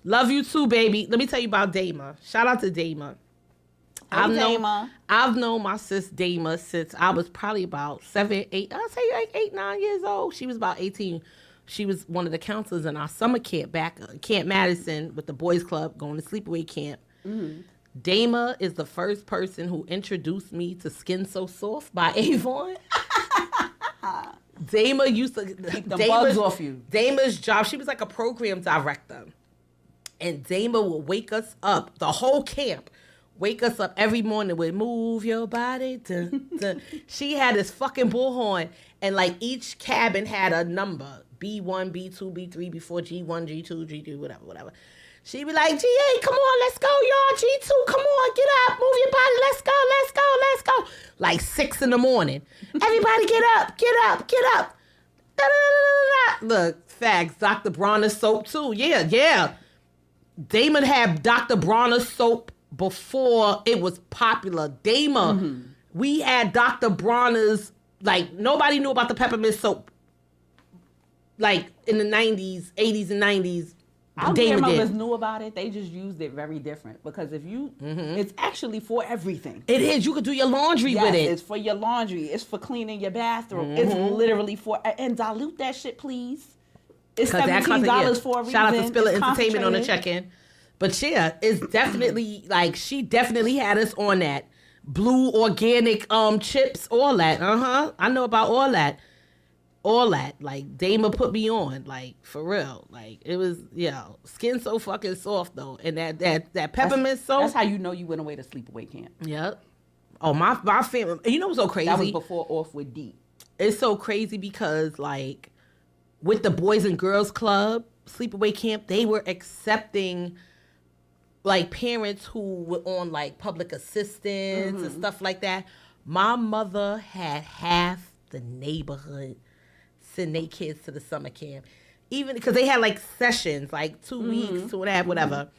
Speaker 10: Love you too, baby. Let me tell you about Dama. Shout out to Dama. I've known my sis Dama since I was probably about 7, 8, I'll say like 8, 9 years old. She was about 18. She was one of the counselors in our summer camp back Camp Madison with the boys club, going to sleepaway camp.
Speaker 11: Mm-hmm.
Speaker 10: Dama is the first person who introduced me to Skin So Soft by Avon. Dama used to
Speaker 11: keep the bugs off you.
Speaker 10: Dama's job, she was like a program director. And Dama would wake us up, the whole camp, wake us up every morning with move your body. Dun, dun. She had this fucking bullhorn, and like each cabin had a number. B1, B2, B3, B4, G1, G2, G3, whatever. She'd be like, G8, come on, let's go, y'all. G2, come on, get up, move your body, let's go. Like 6 in the morning. Everybody get up. Da-da-da-da-da-da. Look, facts, Dr. Bronner's soap too. Yeah. Dama had Dr. Bronner's soap before it was popular. Dama, we had Dr. Bronner's, like, nobody knew about the peppermint soap. Like, in the 90s, 80s and 90s.
Speaker 11: Our grandmothers knew about it. They just used it very different. Because if you, it's actually for everything.
Speaker 10: It is. You could do your laundry with it.
Speaker 11: It's for your laundry. It's for cleaning your bathroom. It's literally for, and dilute that shit, please. It's $17 for a reason.
Speaker 10: Shout out to Spiller Entertainment on the check-in. But yeah, it's definitely, like, she definitely had us on that. Blue organic chips, all that. I know about all that. All that. Like, Dama put me on. Like, for real. Like, it was, Skin So fucking soft, though. And that peppermint soap.
Speaker 11: That's how you know you went away to sleepaway camp.
Speaker 10: Yep. Oh, my family. You know what's so crazy?
Speaker 11: That was before Off with D.
Speaker 10: It's so crazy because, like, with the Boys and Girls Club, sleepaway camp, they were accepting, like, parents who were on, like, public assistance and stuff like that. My mother had half the neighborhood send their kids to the summer camp. Even because they had, like, sessions, like 2 weeks, 2.5, whatever.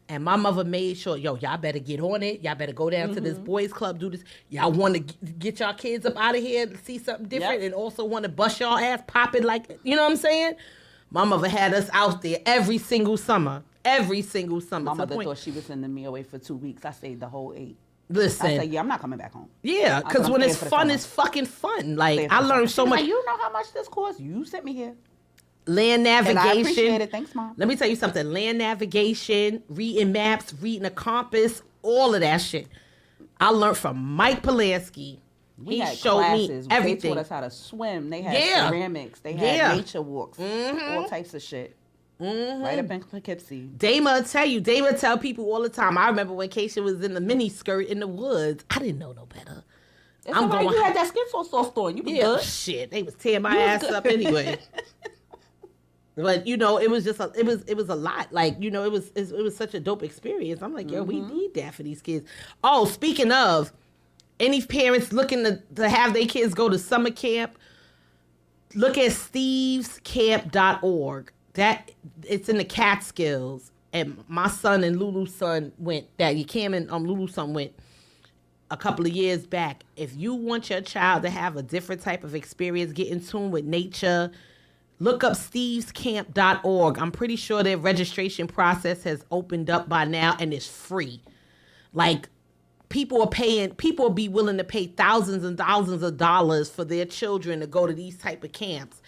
Speaker 10: And my mother made sure, y'all better get on it. Y'all better go down to this boys club, do this. Y'all want to get y'all kids up out of here to see something different and also want to bust y'all ass, pop it like, you know what I'm saying? My mother had us out there every single summer. Every single summer.
Speaker 11: My mother thought she was sending me away for 2 weeks. I stayed the whole 8.
Speaker 10: Listen.
Speaker 11: I said, I'm not coming back home.
Speaker 10: Yeah, because when it's fun, it's fucking fun. Like, I learned so much.
Speaker 11: Like, you know how much this costs? You sent me here.
Speaker 10: Land navigation.
Speaker 11: And I appreciate it. Thanks, Mom.
Speaker 10: Let me tell you something. Land navigation, reading maps, reading a compass, all of that shit. I learned from Mike Polanski.
Speaker 11: We
Speaker 10: he
Speaker 11: had
Speaker 10: showed
Speaker 11: classes.
Speaker 10: me everything.
Speaker 11: They taught us how to swim. They had ceramics. They had nature walks. All types of shit. Right up in Poughkeepsie.
Speaker 10: Dama tell people all the time. I remember when Keisha was in the mini skirt in the woods. I didn't know no better.
Speaker 11: It's I'm going. You had that skin so soft on. You was good.
Speaker 10: Shit, they was tearing my ass up anyway. But you know, it was just it was a lot. Like, you know, it was such a dope experience. I'm like, yo, we need that for these kids. Oh, speaking of, any parents looking to have their kids go to summer camp, look at stevescamp.org. That it's in the Catskills, and my son and Lulu's son went. Cam and Lulu's son went a couple of years back. If you want your child to have a different type of experience, get in tune with nature, look up stevescamp.org. I'm pretty sure their registration process has opened up by now, and it's free. Like, people will be willing to pay thousands and thousands of dollars for their children to go to these type of camps,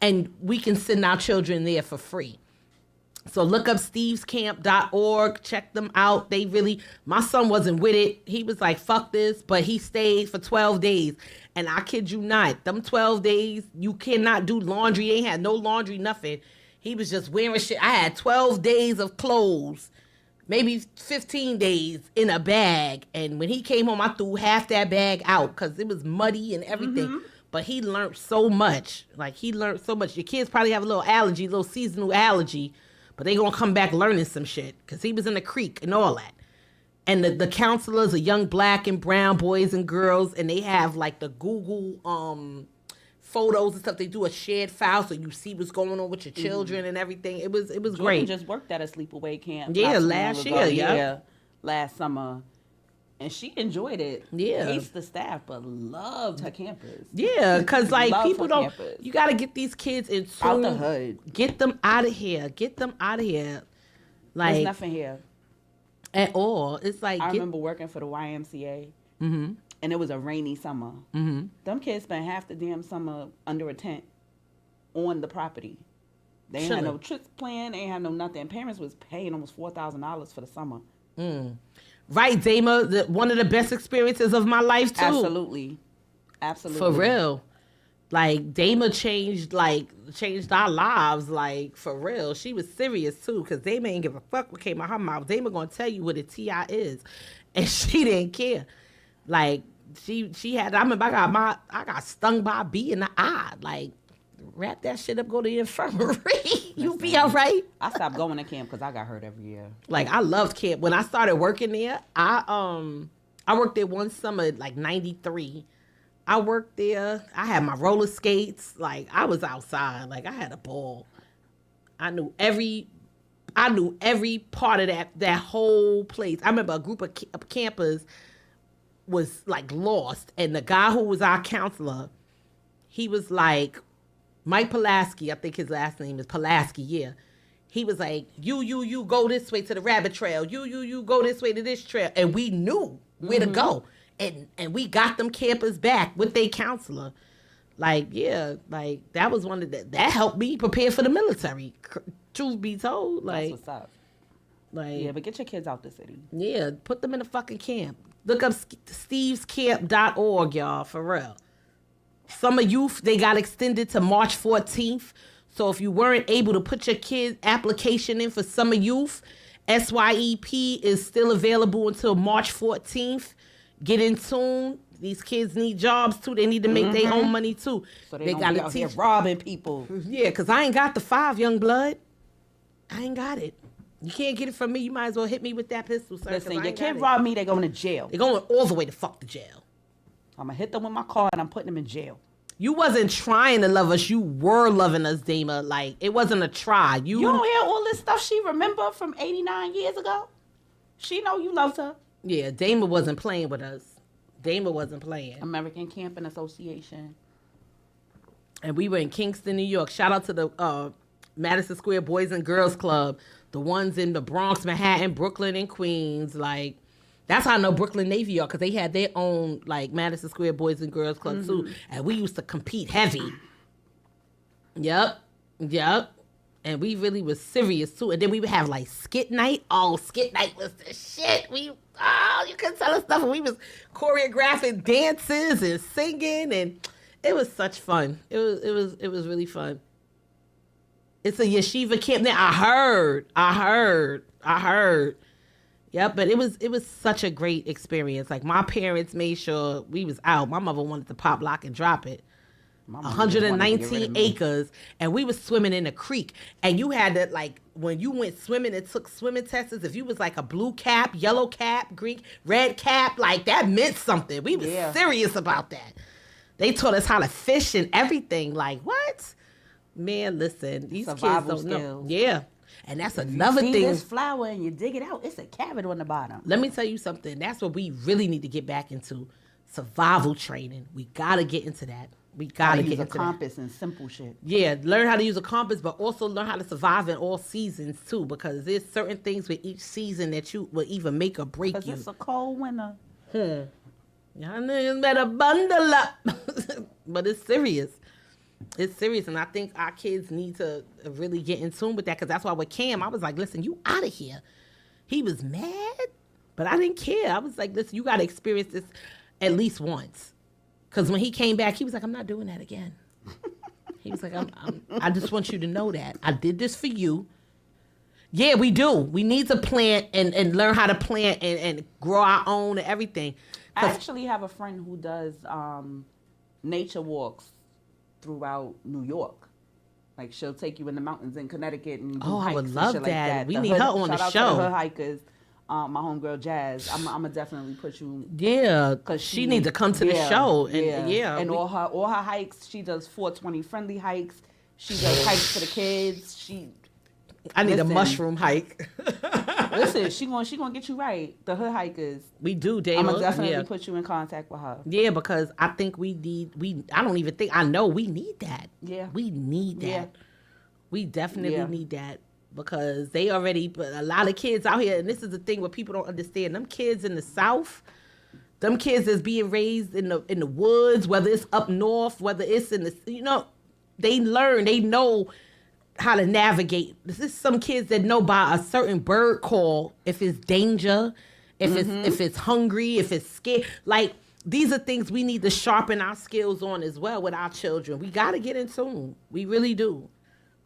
Speaker 10: and we can send our children there for free. So look up stevescamp.org. Check them out. My son wasn't with it. He was like, fuck this. But he stayed for 12 days. And I kid you not, them 12 days, you cannot do laundry. Ain't had no laundry, nothing. He was just wearing shit. I had 12 days of clothes, maybe 15 days in a bag. And when he came home, I threw half that bag out because it was muddy and everything. But he learned so much. Your kids probably have a little seasonal allergy. But they gonna come back learning some shit because he was in the creek and all that. And the counselors are young black and brown boys and girls, and they have like the Google photos and stuff. They do a shared file so you see what's going on with your children and everything. It was
Speaker 11: Jordan
Speaker 10: great.
Speaker 11: Just worked at a sleepaway camp.
Speaker 10: Yeah, last year.
Speaker 11: Yeah, last summer. And she enjoyed it.
Speaker 10: Yeah.
Speaker 11: Hates the staff, but loved her campus.
Speaker 10: Yeah, because like people don't,
Speaker 11: campus.
Speaker 10: You got to get these kids in
Speaker 11: out the hood.
Speaker 10: Get them out of here. Like,
Speaker 11: there's nothing here
Speaker 10: at all. It's like,
Speaker 11: I remember working for the YMCA, and it was a rainy summer. Them kids spent half the damn summer under a tent on the property. They ain't had no trips planned. They ain't had no nothing. Parents was paying almost $4,000 for the summer.
Speaker 10: Right, Dama, one of the best experiences of my life too.
Speaker 11: Absolutely.
Speaker 10: For real. Like, Dama changed our lives, like, for real. She was serious too, because Dama ain't give a fuck what came out her mouth. Dama gonna tell you what a TI is. And she didn't care. Like, she had, I remember I got stung by a bee in the eye. Like, wrap that shit up, go to the infirmary. You be all right.
Speaker 11: I stopped going to camp because I got hurt every year.
Speaker 10: Like, I loved camp. When I started working there, I worked there one summer, like 93. I worked there. I had my roller skates. Like, I was outside. Like, I had a ball. I knew every part of that whole place. I remember a group of campers was like lost, and the guy who was our counselor, he was like, Mike Pulaski, I think his last name is Pulaski, yeah. He was like, you go this way to the rabbit trail. You go this way to this trail. And we knew where to go. And we got them campers back with their counselor. Like, yeah, like, that was one of that helped me prepare for the military. Truth be told. Like,
Speaker 11: that's what's up.
Speaker 10: Like,
Speaker 11: yeah, but get your kids out the city.
Speaker 10: Yeah, put them in a fucking camp. Look up stevescamp.org, y'all, for real. Summer youth, they got extended to March 14th. So if you weren't able to put your kid's application in for summer youth, SYEP is still available until March 14th. Get in tune. These kids need jobs too. They need to make their own money too.
Speaker 11: So they gotta be out here robbing people.
Speaker 10: Yeah, because I ain't got the 5, young blood. I ain't got it. You can't get it from me. You might as well hit me with that pistol, sir.
Speaker 11: Listen, your kid robbed me, they going to jail.
Speaker 10: They're going all the way to fuck the jail.
Speaker 11: I'm going to hit them with my car and I'm putting them in jail.
Speaker 10: You wasn't trying to love us. You were loving us, Dama. Like, it wasn't a try. You
Speaker 11: don't hear all this stuff she remember from 89 years ago? She know you loved her.
Speaker 10: Yeah, Dama wasn't playing with us. Dama wasn't playing.
Speaker 11: American Camping Association.
Speaker 10: And we were in Kingston, New York. Shout out to the Madison Square Boys and Girls Club. The ones in the Bronx, Manhattan, Brooklyn, and Queens. Like, that's how I know Brooklyn Navy are, because they had their own, like, Madison Square Boys and Girls Club, too. And we used to compete heavy. Yep. And we really was serious, too. And then we would have, like, skit night. Oh, skit night was the shit. You couldn't tell us stuff. And we was choreographing dances and singing, and it was such fun. It was really fun. It's a yeshiva camp now. I heard. Yep, but it was such a great experience. Like, my parents made sure we was out. My mother wanted to pop, lock, and drop it. 119 acres, and we was swimming in a creek. And you had to, like, when you went swimming and took swimming tests, if you was like a blue cap, yellow cap, green, red cap, like, that meant something. We was serious about that. They taught us how to fish and everything. Like, what? Man, listen, these
Speaker 11: Survival
Speaker 10: kids don't know.
Speaker 11: skills.
Speaker 10: Yeah. And that's
Speaker 11: If
Speaker 10: another
Speaker 11: you see
Speaker 10: thing.
Speaker 11: this flower and you dig it out, it's a carrot on the bottom.
Speaker 10: Let me tell you something. That's what we really need to get back into. Survival training. We got to get into that. We got to get
Speaker 11: use a
Speaker 10: into
Speaker 11: compass and simple shit.
Speaker 10: Yeah, learn how to use a compass, but also learn how to survive in all seasons, too, because there's certain things with each season that you will even make or break you.
Speaker 11: Because it's a cold winter.
Speaker 10: Y'all niggas better bundle up. But it's serious. It's serious, and I think our kids need to really get in tune with that, because that's why with Cam, I was like, listen, you out of here. He was mad, but I didn't care. I was like, listen, you got to experience this at least once. Because when he came back, he was like, I'm not doing that again. He was like, I just want you to know that. I did this for you. Yeah, we do. We need to plant and learn how to plant and grow our own and everything.
Speaker 11: I actually have a friend who does nature walks throughout New York. Like, she'll take you in the mountains in Connecticut and do hikes.
Speaker 10: I would love
Speaker 11: and shit
Speaker 10: that.
Speaker 11: Like that.
Speaker 10: We need her on the
Speaker 11: shout
Speaker 10: show.
Speaker 11: out to the hood hikers. My homegirl Jazz. I'm gonna definitely put you.
Speaker 10: Yeah, because she needs to come to the show. And
Speaker 11: and all her hikes. She does 420 friendly hikes. She does hikes for the kids.
Speaker 10: I need a mushroom hike.
Speaker 11: Listen, she gonna get you right. The hood hikers.
Speaker 10: We do, Dave.
Speaker 11: I'm gonna definitely put you in contact with her.
Speaker 10: Yeah, because I think I don't even think, I know we need that.
Speaker 11: Yeah.
Speaker 10: We need that.
Speaker 11: Yeah.
Speaker 10: We definitely need that, because they already, but a lot of kids out here, and this is the thing what people don't understand. Them kids in the South, them kids that's being raised in the woods, whether it's up north, whether it's in the, they learn, they know how to navigate. This is some kids that know by a certain bird call if it's danger, if it's hungry, if it's scared. Like, these are things we need to sharpen our skills on as well with our children. We got to get in tune. We really do.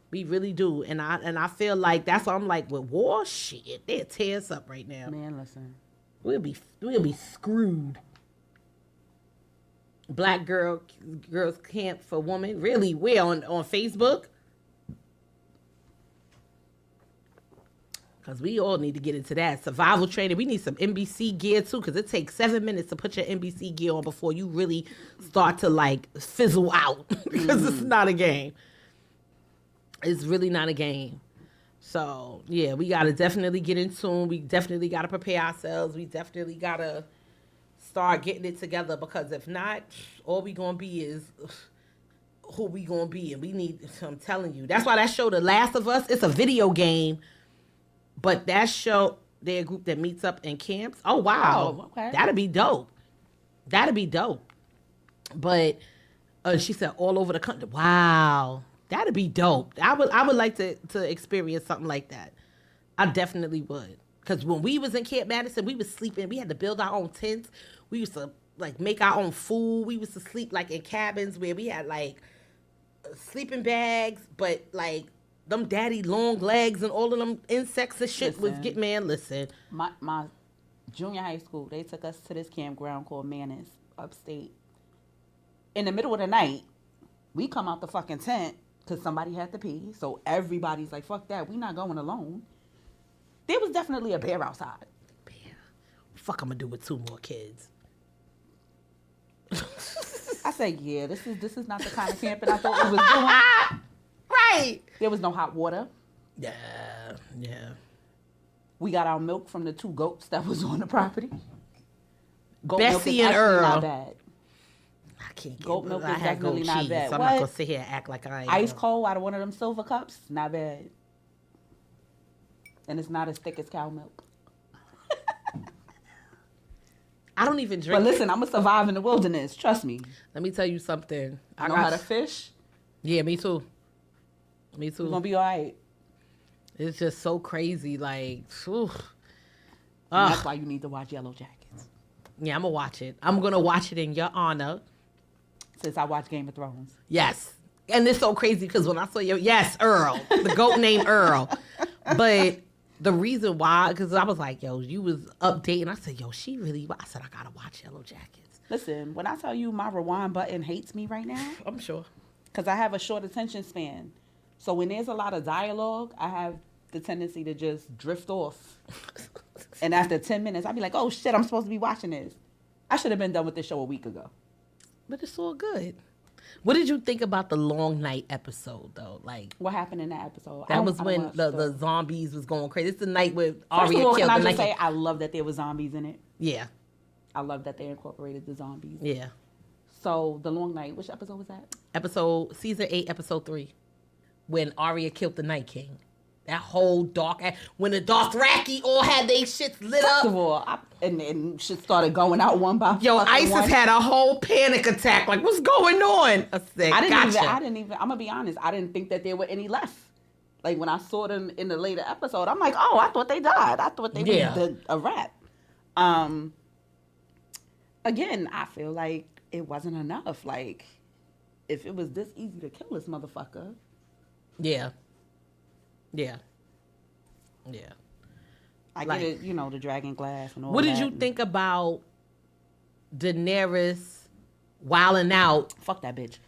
Speaker 10: We really do. And I feel like that's why I'm like, with war, shit, they'll tear us up right now.
Speaker 11: Man, listen.
Speaker 10: We'll be screwed. Black girls camp for women. Really? We're on Facebook? Because we all need to get into that. Survival training. We need some NBC gear, too, because it takes 7 minutes to put your NBC gear on before you really start to, like, fizzle out. Because it's not a game. It's really not a game. So, yeah, we got to definitely get in tune. We definitely got to prepare ourselves. We definitely got to start getting it together, because if not, all we going to be is who we going to be. And we need, I'm telling you. That's why that show, The Last of Us, it's a video game. But that show, they're a group that meets up in camps. Oh, wow.
Speaker 11: Oh, okay.
Speaker 10: That'd be dope. That'd be dope. But she said all over the country. Wow. That'd be dope. I would like to experience something like that. I definitely would. Because when we was in Camp Madison, we was sleeping. We had to build our own tents. We used to, like, make our own food. We used to sleep, like, in cabins where we had, like, sleeping bags, but, like, them daddy long legs and all of them insects and shit was get, man, listen.
Speaker 11: My junior high school, they took us to this campground called Manus, upstate. In the middle of the night, we come out the fucking tent because somebody had to pee. So everybody's like, fuck that, we not going alone. There was definitely a bear outside.
Speaker 10: Bear. Fuck, I'm gonna do with 2 more kids.
Speaker 11: I said, yeah, this is not the kind of camping I thought we was doing.
Speaker 10: Right.
Speaker 11: There was no hot water.
Speaker 10: Yeah.
Speaker 11: We got our milk from the 2 goats that was on the property. Goat
Speaker 10: Bessie
Speaker 11: milk is
Speaker 10: and Earl.
Speaker 11: not bad.
Speaker 10: I can't get
Speaker 11: Goat milk
Speaker 10: I
Speaker 11: is
Speaker 10: had
Speaker 11: definitely
Speaker 10: goat
Speaker 11: not
Speaker 10: cheese,
Speaker 11: bad.
Speaker 10: so I'm not gonna sit here and act like I ain't.
Speaker 11: Ice cold out of one of them silver cups, not bad. And it's not as thick as cow milk.
Speaker 10: I don't even drink.
Speaker 11: But listen, I'm gonna survive in the wilderness. Trust me.
Speaker 10: Let me tell you something.
Speaker 11: I know how to fish.
Speaker 10: Yeah, me too. Me too.
Speaker 11: We're gonna be all right.
Speaker 10: It's just so crazy, like, whew.
Speaker 11: That's why you need to watch Yellow Jackets.
Speaker 10: Yeah, I'm gonna watch it. I'm gonna watch it in your honor.
Speaker 11: Since I watch Game of Thrones.
Speaker 10: Yes. And it's so crazy because when I saw Earl, the goat named Earl. But the reason why, because I was like, yo, you was updating. I said, yo, she really, I said, I got to watch Yellow Jackets.
Speaker 11: Listen, when I tell you my rewind button hates me right now.
Speaker 10: I'm sure.
Speaker 11: Because I have a short attention span. So when there's a lot of dialogue, I have the tendency to just drift off. And after 10 minutes, I'd be like, oh shit, I'm supposed to be watching this. I should have been done with this show a week ago.
Speaker 10: But it's all good. What did you think about the long night episode, though? Like,
Speaker 11: what happened in that episode?
Speaker 10: That was when the zombies was going crazy. It's the night with Arya
Speaker 11: killed.
Speaker 10: Can
Speaker 11: I just say I love that there were zombies in it.
Speaker 10: Yeah.
Speaker 11: I love that they incorporated the zombies.
Speaker 10: Yeah.
Speaker 11: So the long night, which episode was that?
Speaker 10: Season 8, episode 3, when Arya killed the Night King. That whole when the Dothraki all had their shit lit up.
Speaker 11: First of all, and shit started going out one by one.
Speaker 10: Yo, ISIS had a whole panic attack. Like, what's going on? I said,
Speaker 11: I didn't even, I'm going to be honest, I didn't think that there were any left. Like, when I saw them in the later episode, I'm like, oh, I thought they died. I thought they were a wrap. Again, I feel like it wasn't enough. Like, if it was this easy to kill this motherfucker.
Speaker 10: Yeah. Yeah. Yeah.
Speaker 11: I get it, the dragon glass and all that.
Speaker 10: What did you think about Daenerys wilding out?
Speaker 11: Fuck that bitch.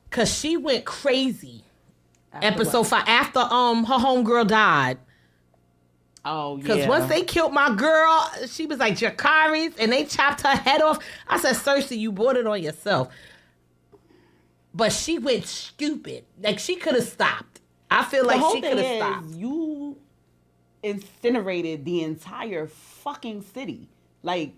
Speaker 10: Because she went crazy. Episode 5, after her homegirl died.
Speaker 11: Oh, yeah.
Speaker 10: Because once they killed my girl, she was like Jakari's, and they chopped her head off. I said, Cersei, you brought it on yourself. But she went stupid. Like, she could have stopped. I feel like she could have stopped.
Speaker 11: You incinerated the entire fucking city. Like,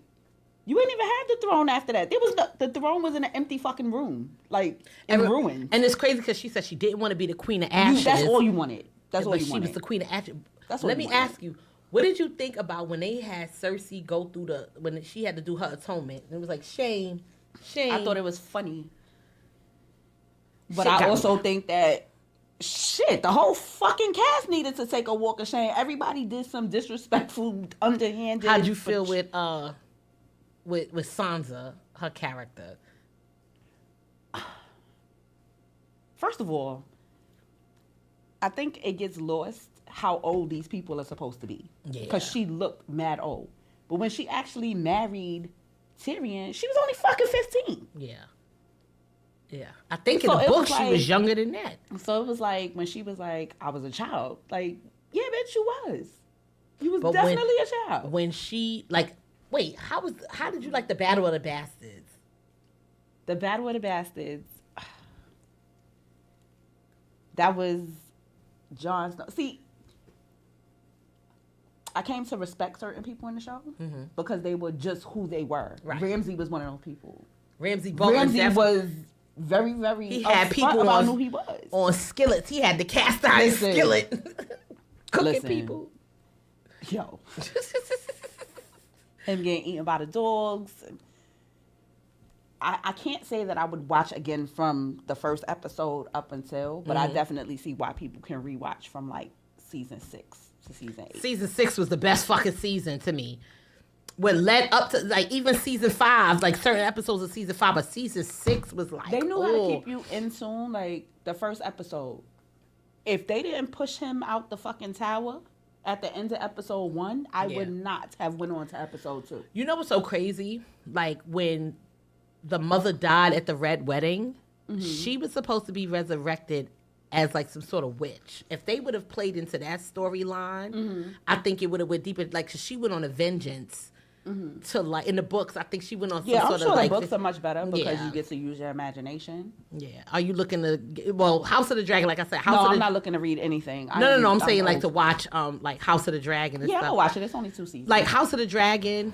Speaker 11: you ain't even have the throne after that. The throne was in an empty fucking room. Like, in ruins.
Speaker 10: And it's crazy because she said she didn't want to be the queen of ashes.
Speaker 11: That's all you wanted. That's all you wanted.
Speaker 10: She was the queen of ashes.
Speaker 11: That's
Speaker 10: Let me ask you, what did you think about when they had Cersei go through when she had to do her atonement? And it was like, shame.
Speaker 11: I thought it was funny. But I also think that the whole fucking cast needed to take a walk of shame. Everybody did some disrespectful, underhanded.
Speaker 10: How'd you feel with Sansa, her character?
Speaker 11: First of all, I think it gets lost how old these people are supposed to be.
Speaker 10: Yeah.
Speaker 11: Because she looked mad old. But when she actually married Tyrion, she was only fucking 15.
Speaker 10: Yeah. Yeah, I think in the book she was younger than that.
Speaker 11: So it was like when she was like, I was a child. Like, yeah, bitch, you was. You was definitely a child.
Speaker 10: When she wait, how did you like the Battle of the Bastards?
Speaker 11: The Battle of the Bastards. That was Jon Snow. See, I came to respect certain people in the show because they were just who they were. Right. Ramsay was one of those people.
Speaker 10: Ramsay
Speaker 11: was very, very.
Speaker 10: He had people
Speaker 11: about who he was
Speaker 10: on skillets. He had the cast iron skillet cooking people.
Speaker 11: Yo, him getting eaten by the dogs. I can't say that I would watch again from the first episode up until, but I definitely see why people can rewatch from like season 6 to season 8.
Speaker 10: Season 6 was the best fucking season to me. What led up to, like, even season 5, like certain episodes of season 5, but season 6 was like,
Speaker 11: they knew how to keep you in tune. Like the first episode, if they didn't push him out the fucking tower at the end of episode 1, I would not have went on to episode 2.
Speaker 10: You know what's so crazy? Like when the mother died at the Red Wedding, she was supposed to be resurrected as like some sort of witch. If they would have played into that storyline, I think it would have went deeper. Like, 'cause she went on a vengeance. To like in the books, I think she went on some sort of like.
Speaker 11: The books are much better because you get to use your imagination.
Speaker 10: Yeah. Are you looking to House of the Dragon? Like I said,
Speaker 11: I'm not looking to read anything.
Speaker 10: No. I'm saying like to watch like House of the Dragon and stuff.
Speaker 11: I'll watch it. It's only 2 seasons.
Speaker 10: Like House of the Dragon.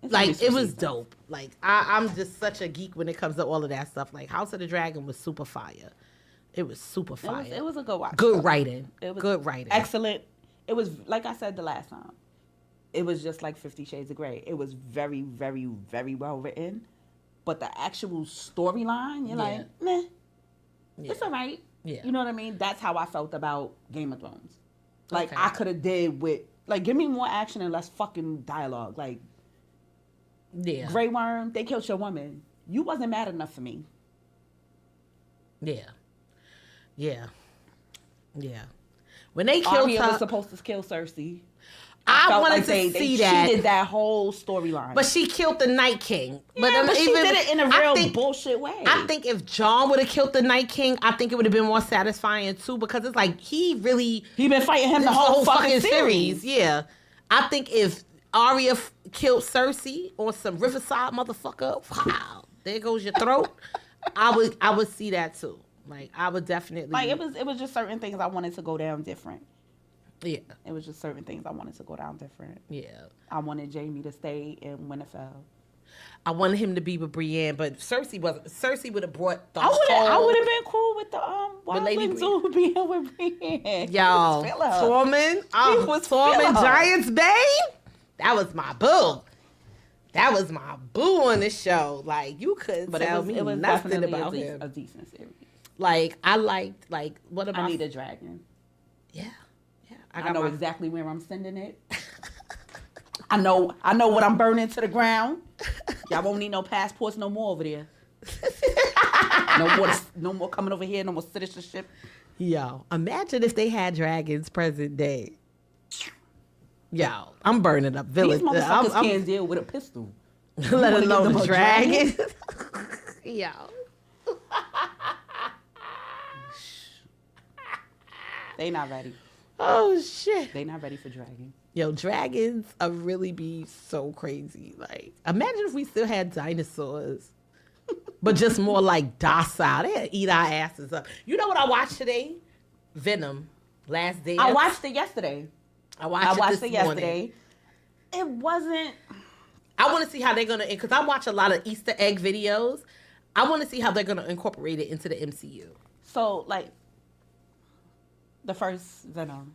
Speaker 10: Like it was dope. Like I'm just such a geek when it comes to all of that stuff. Like House of the Dragon was super fire. It was super fire.
Speaker 11: It was a good watch.
Speaker 10: Good writing.
Speaker 11: It was
Speaker 10: good writing.
Speaker 11: Excellent. It was like I said the last time. It was just like 50 Shades of Grey. It was very, very, very well written. But the actual storyline, you're like, meh. Yeah. It's all right.
Speaker 10: Yeah.
Speaker 11: You know what I mean? That's how I felt about Game of Thrones. Like, I could have did with, like, give me more action and less fucking dialogue. Like, Grey Worm, they killed your woman. You wasn't mad enough for me.
Speaker 10: Yeah. When they killed
Speaker 11: Arya
Speaker 10: her,
Speaker 11: was supposed to kill Cersei.
Speaker 10: I wanted
Speaker 11: like
Speaker 10: to
Speaker 11: they
Speaker 10: see that.
Speaker 11: cheated that whole storyline.
Speaker 10: But she killed the Night King.
Speaker 11: But she did it in a real bullshit way.
Speaker 10: I think if Jon would have killed the Night King, I think it would have been more satisfying too, because it's like he been
Speaker 11: fighting him the whole fucking series.
Speaker 10: Yeah. I think if Arya killed Cersei on some Riverside motherfucker, wow, there goes your throat. I would see that too. Like I would definitely
Speaker 11: like it was just certain things I wanted to go down different.
Speaker 10: Yeah.
Speaker 11: It was just certain things I wanted to go down different.
Speaker 10: Yeah.
Speaker 11: I wanted Jaime to stay in Winterfell.
Speaker 10: I wanted him to be with Brienne, but Cersei wasn't. Cersei would have brought the
Speaker 11: I would have been cool with the Wildling Zoo being with Brienne.
Speaker 10: Yo, Tormund, Tormund Giants Bane. That was my boo. That was my boo on the show. Like you couldn't tell me nothing about him.
Speaker 11: A decent series.
Speaker 10: Like I liked what about?
Speaker 11: I Need a Dragon.
Speaker 10: Yeah.
Speaker 11: I know exactly where I'm sending it. I know what I'm burning to the ground. Y'all won't need no passports no more over there. No more coming over here. No more citizenship.
Speaker 10: Yo, imagine if they had dragons present day. Yo, I'm burning up village.
Speaker 11: These motherfuckers can't deal with a pistol.
Speaker 10: Let alone a dragon. Yo.
Speaker 11: They not ready.
Speaker 10: Oh shit.
Speaker 11: They not ready for dragon.
Speaker 10: Yo, dragons are really be so crazy. Like, imagine if we still had dinosaurs, but just more like docile. They'd eat our asses up. You know what I watched today? Venom. Last Dance.
Speaker 11: I watched it yesterday.
Speaker 10: I watched it yesterday.
Speaker 11: It wasn't.
Speaker 10: I want to see how they're gonna, because I watch a lot of Easter egg videos. I want to see how they're gonna incorporate it into the MCU.
Speaker 11: So like. The first Venom.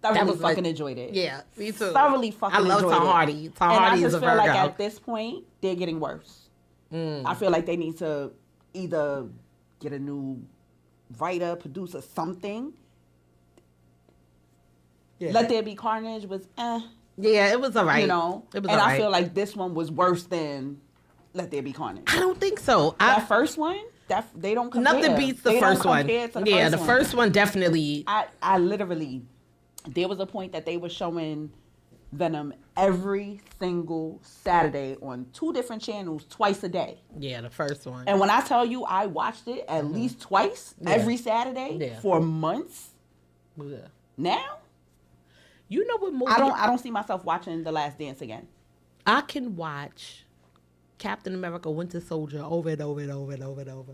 Speaker 11: Thoroughly fucking enjoyed it.
Speaker 10: Yeah, me too.
Speaker 11: Thoroughly fucking enjoyed it.
Speaker 10: I love Tom Hardy. Tom Hardy is a Virgo.
Speaker 11: And I just feel like at this point, they're getting worse. I feel like they need to either get a new writer, producer, something. Yeah. Let There Be Carnage was
Speaker 10: Yeah, it was all right.
Speaker 11: You know?
Speaker 10: It was
Speaker 11: and
Speaker 10: all
Speaker 11: I
Speaker 10: right.
Speaker 11: feel like this one was worse than Let There Be Carnage.
Speaker 10: I don't think so.
Speaker 11: That first one? They don't compare.
Speaker 10: Nothing beats the first one. The first one definitely.
Speaker 11: I literally, there was a point that they were showing Venom every single Saturday on 2 different channels twice a day.
Speaker 10: Yeah, the first one.
Speaker 11: And when I tell you I watched it at least twice every Saturday for months.
Speaker 10: Yeah.
Speaker 11: Now,
Speaker 10: you know what movie?
Speaker 11: I don't see myself watching The Last Dance again.
Speaker 10: I can watch Captain America Winter Soldier over and over and over and over and over.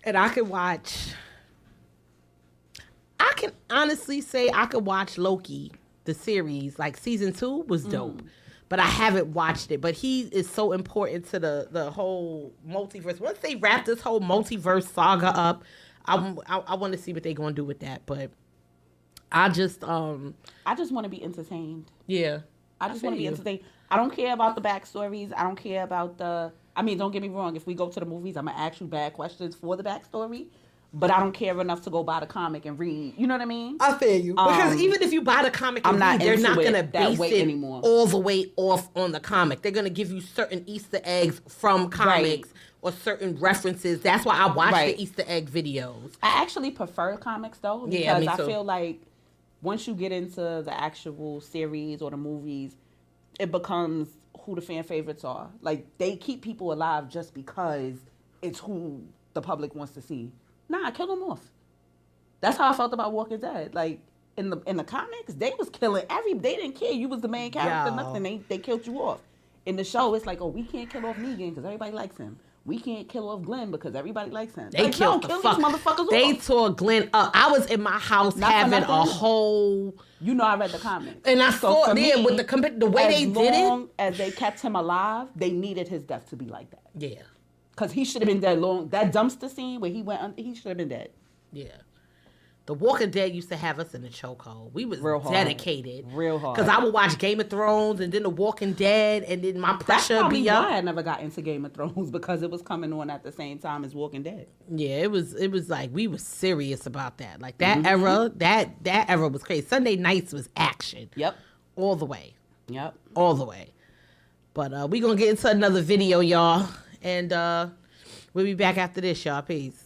Speaker 10: And I can honestly say I could watch Loki, the series, like season 2 was dope. But I haven't watched it. But he is so important to the whole multiverse. Once they wrap this whole multiverse saga up, I want to see what they're going to do with that. But I just want
Speaker 11: to be entertained.
Speaker 10: Yeah.
Speaker 11: I just want to be entertained. I don't care about the backstories. I don't care about don't get me wrong. If we go to the movies, I'm going to ask you bad questions for the backstory. But I don't care enough to go buy the comic and read. You know what I mean?
Speaker 10: I feel you. Because even if you buy the comic and read, they're not going to base it anymore. All the way off on the comic. They're going to give you certain Easter eggs from comics or certain references. That's why I watch the Easter egg videos.
Speaker 11: I actually prefer comics, though. Because I feel like once you get into the actual series or the movies, it becomes who the fan favorites are. Like, they keep people alive just because it's who the public wants to see. Nah, kill them off. That's how I felt about Walking Dead. Like, in the comics, they was killing they didn't care. You was the main character, nothing. They killed you off. In the show, it's like, oh, we can't kill off Negan because everybody likes him. We can't kill off Glenn because everybody likes him.
Speaker 10: They killed
Speaker 11: kill these motherfuckers
Speaker 10: They
Speaker 11: off.
Speaker 10: tore Glenn up. I was in my house having a whole.
Speaker 11: You know, I read the comics,
Speaker 10: and I saw it with the way they did it.
Speaker 11: As long as they kept him alive, they needed his death to be like that.
Speaker 10: Yeah,
Speaker 11: because he should have been dead long. That dumpster scene where he went, he should have been dead.
Speaker 10: Yeah. The Walking Dead used to have us in the chokehold. We was
Speaker 11: real hard.
Speaker 10: dedicated.
Speaker 11: Real hard.
Speaker 10: Because I would watch Game of Thrones and then The Walking Dead and then my pressure
Speaker 11: That's
Speaker 10: be up.
Speaker 11: why I never got into Game of Thrones, because it was coming on at the same time as Walking Dead.
Speaker 10: Yeah, it was like we were serious about that. Like that era, that era was crazy. Sunday nights was action.
Speaker 11: Yep.
Speaker 10: All the way.
Speaker 11: Yep.
Speaker 10: All the way. But we gonna get into another video, y'all. And we'll be back after this, y'all. Peace.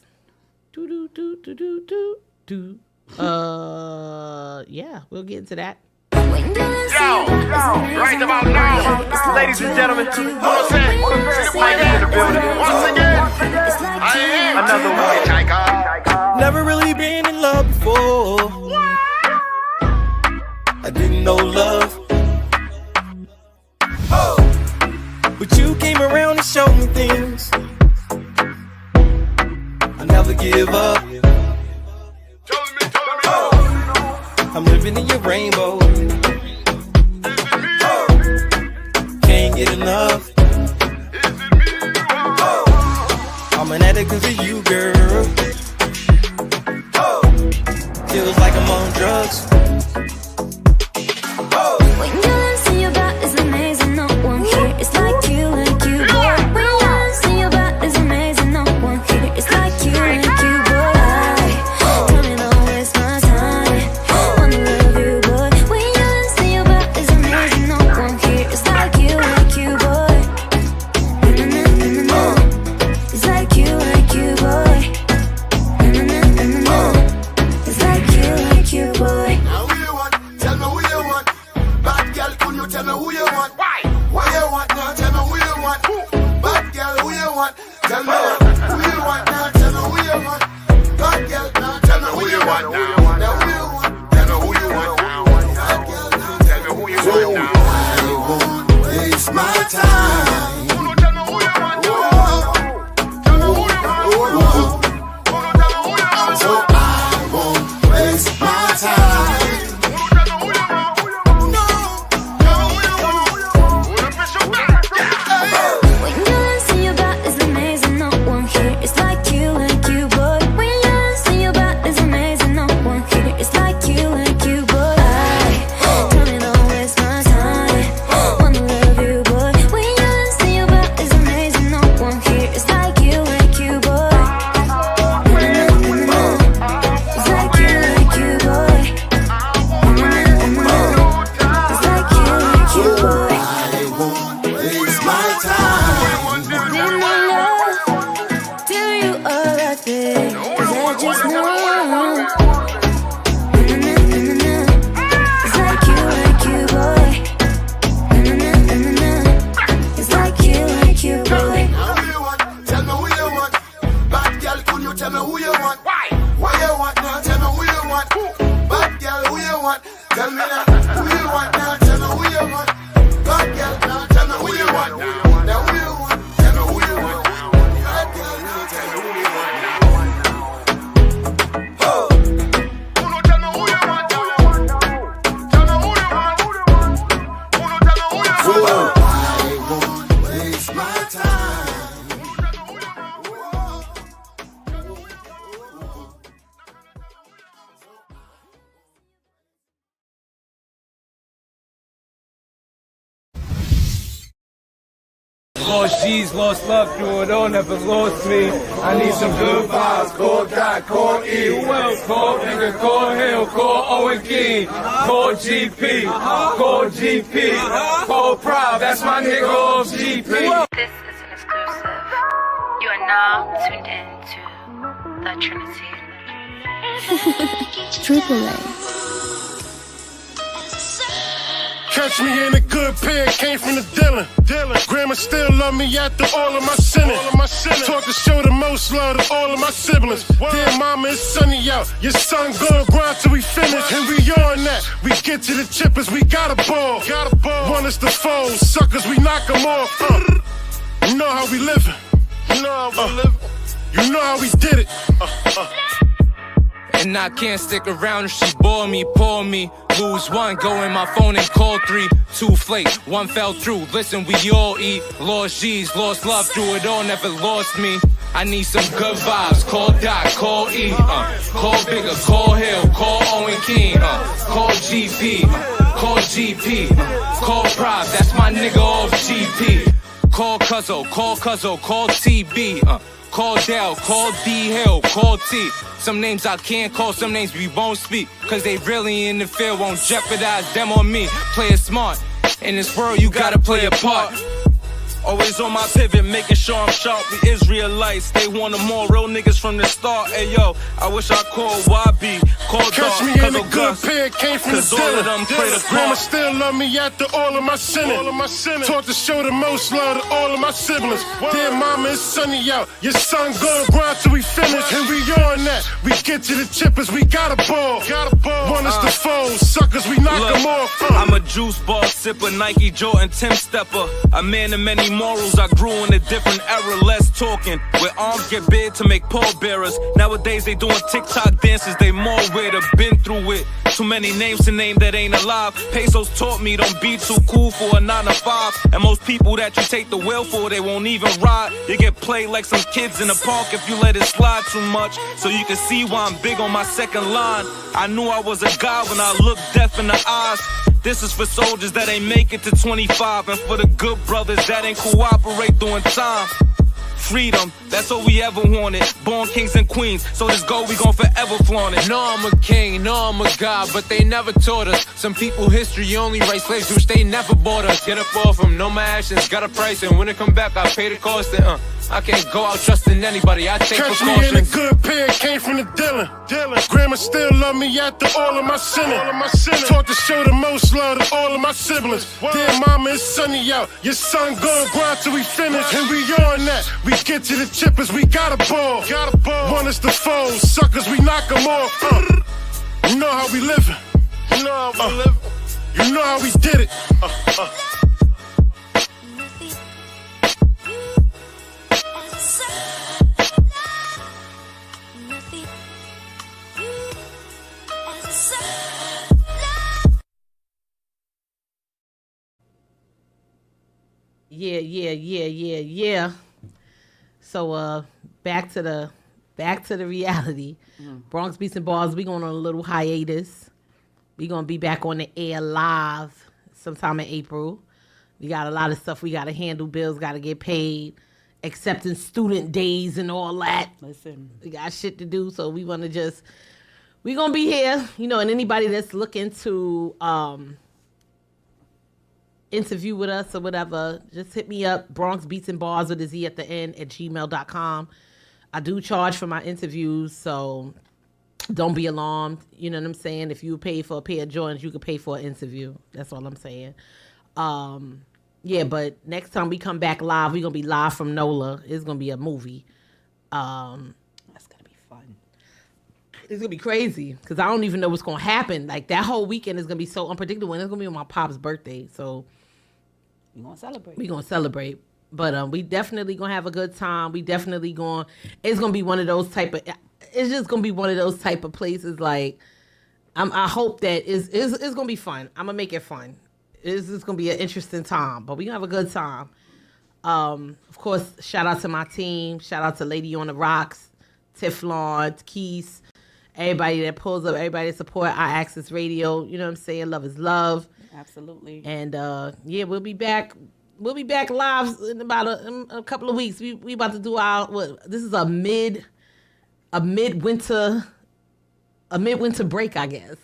Speaker 10: Yeah, we'll get into that.
Speaker 12: Right about now, ladies and gentlemen, what's that? Mike in the building. Once again, I am another one.
Speaker 13: Never really been in love before. I didn't know love. But you came around and showed me things. I never give up. I'm living in your rainbow. Can't get enough. I'm an addict cause of you, girl. Feels like I'm on drugs.
Speaker 5: When you see your back is amazing, no one here is like you, boy. When you see your back is amazing, no one here is like you, boy. Tell me don't waste my time. Wanna love you, boy. When you see your back is amazing, no one here is like you, boy. It's like you, boy. It's like you, boy.
Speaker 12: Now who you want? Tell me who you want. Bad girl, could you tell me who you want? Why? What you want? Now tell me who you want. Bad girl, who you want? Tell me who you want. Now tell me who you want. Bad girl, now tell me who you want. Now who you want? Tell me who you want. Bad girl, now tell me who you want. I won't waste my time. Tell me who you want. Tell me who you want. So I won't waste my time.
Speaker 5: When you see your back is amazing, no one here is like you, boy. When you see your back is amazing, no one here is like you, boy. Tell me don't waste my time. Wanna love you, boy. When you see your back is amazing, no one here is like you, boy. It's like you, boy. It's like you, boy.
Speaker 12: I won't waste my time.
Speaker 5: Didn't love till you are right there. 'Cause I just know it's like you, boy. It's like you, boy.
Speaker 12: Now who you want? Tell me who you want. Bad girl, could you tell me who you want? Why? What you want? Now tell me who you want. Bad girl, who you want? Tell me now who you want. Now tell me who you want. Bad girl, now tell me who you want. Now who you want? Tell me who you want. Bad girl, now tell me who you want. Who no tell me who you want? Tell me who you want. Who no tell me who you want? So I won't waste my time.
Speaker 9: Lost G's, lost love through it all, never lost me. I need some good vibes. Call Dot, call E. Who else? Call nigga, call Hill, call Owen King, call GP, call GP, call Proud. That's my nigga off GP.
Speaker 1: This is an exclusive. You are now tuned in to The Trinity.
Speaker 5: Triple A.
Speaker 12: Catch me in a good pair, came from the Dylan. Grandma still love me after all of my sinning. Taught to show the most love to all of my siblings. Dear mama, it's sunny out. Your son gonna grind till we finish. And we on that. We get to the chippers, we got a ball. Want us to fold, suckers, we knock them off. You know how we living. You know how we living. You know how we did it.
Speaker 9: And I can't stick around if she bore me, pour me. Lose one, go in my phone and call three. Two flake, one fell through. Listen, we all eat. Lost G's, lost love through it all, never lost me. I need some good vibes. Call Doc, call E. Call Bigger, call Hill, call Owen King. Call GP, call GP. Call Pride, that's my nigga off GP. Call Cuzzo, call TB. Call Dell, call D Hill, call T. Some names I can't call, some names we won't speak. Cause they really in the field, won't jeopardize them or me. Play it smart. In this world, you gotta play a part. Always on my pivot, making sure I'm sharp. We Israelites, they wanted more real niggas from the start. Hey yo, I wish I called YB, called
Speaker 20: Catch me in a good pair, came from the
Speaker 9: all of them pray to
Speaker 20: Grandma
Speaker 9: God.
Speaker 20: still love me after all of my sinning. Taught to show the most love to all of my siblings. Dear mama, it's sunny out. Your son gonna grind till we finish. And we on that. We get to the chippers, we got a ball. Want us to fold, suckers, we knock them off.
Speaker 9: I'm a juice bar sipper, Nike, Jordan, Tim Stepper. A man of many morals, I grew in a different era, less talking. Where arms get big to make pallbearers. Nowadays they doing TikTok dances, they more weird, have been through it. Too many names to name that ain't alive. Pesos taught me don't be too cool for a 9 to 5. And most people that you take the wheel for, they won't even ride. You get played like some kids in the park if you let it slide too much. So you can see why I'm big on my second line. I knew I was a god when I looked death in the eyes. This is for soldiers that ain't make it to 25. And for the good brothers that ain't cooperate during time. Freedom, that's all we ever wanted. Born kings and queens, so this goal we gon' forever flaunt it.
Speaker 8: No, I'm a king, no, I'm a god, but they never taught us. Some people history only write slaves, which they never bought us. Get up off them, know my actions, got a price, and when it come back, I pay the cost. And I can't go out trusting anybody, I take
Speaker 20: Catch
Speaker 8: precautions.
Speaker 20: me in a good pair, came from the dealer. Grandma still love me after all of my sinning. Taught to show the most love to all of my siblings. Dear mama, it's sunny out. Your son gonna grind till we finish. And we on that. We get to the chippers, we got a ball. Want us to fold, suckers, we knock them off. You know how we living. You know how we living. You know how we did it.
Speaker 10: Yeah. So back to the reality. Bronx Beats and Barz, we going on a little hiatus. We gonna be back on the air live sometime in April. We got a lot of stuff we gotta handle, bills gotta get paid, accepting student days and all that.
Speaker 11: Listen,
Speaker 10: we got shit to do, so we gonna be here, and anybody that's looking to interview with us or whatever, just hit me up, Bronx Beats and Barz with a Z at the end at gmail.com. I do charge for my interviews, so don't be alarmed. You know what I'm saying? If you pay for a pair of Jordans, you can pay for an interview. That's all I'm saying. Yeah, but next time we come back live, we're going to be live from NOLA. It's going to be a movie.
Speaker 11: That's going to be fun.
Speaker 10: It's going to be crazy because I don't even know what's going to happen. Like, that whole weekend is going to be so unpredictable, and it's going to be on my pop's birthday, so
Speaker 11: we're going to celebrate.
Speaker 10: We're going to celebrate. But we definitely going to have a good time. We definitely going to... It's going to be one of those type of... It's just going to be one of those type of places, like... I hope that it's going to be fun. I'm going to make it fun. It's going to be an interesting time. But we're going to have a good time. Of course, shout out to my team. Shout out to Lady on the Rocks, Teflon, Keys, everybody that pulls up, everybody that support IAXISRADIO. You know what I'm saying? Love is love.
Speaker 11: Absolutely.
Speaker 10: And yeah, we'll be back. We'll be back live in about a couple of weeks. We about to do this is a midwinter break, I guess.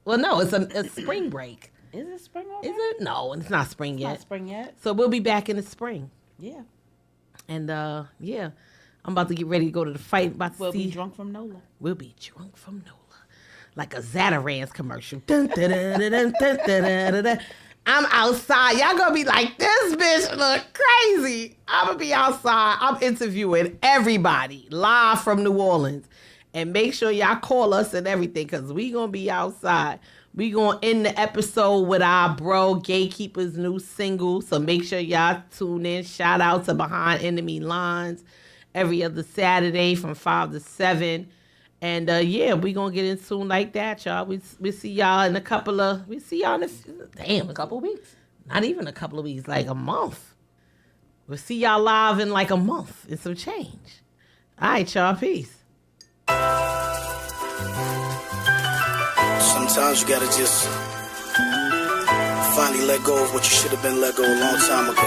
Speaker 10: Well, no, it's a spring break.
Speaker 11: Is it spring already?
Speaker 10: Is it? No, it's not spring yet.
Speaker 11: Not spring yet.
Speaker 10: So we'll be back in the spring.
Speaker 11: Yeah.
Speaker 10: And yeah, I'm about to get ready to go to the fight.
Speaker 11: We'll be drunk from NOLA.
Speaker 10: We'll be drunk from NOLA. Like a Zatarans commercial. Dun, dun, dun, dun, dun, dun, dun, dun. I'm outside. Y'all gonna be like, this bitch look crazy. I'm gonna be outside. I'm interviewing everybody live from New Orleans. And make sure y'all call us and everything, because we gonna be outside. We gonna end the episode with our bro Gatekeeper's new single. So make sure y'all tune in. Shout out to Behind Enemy Lines every other Saturday from 5 to 7. And yeah, we gonna get in soon like that, y'all. We see y'all in a couple of a couple of weeks. Not even a couple of weeks, like a month. We'll see y'all live in like a month and some change. All right, y'all. Peace.
Speaker 21: Sometimes you gotta just finally let go of what you should have been let go a long time ago.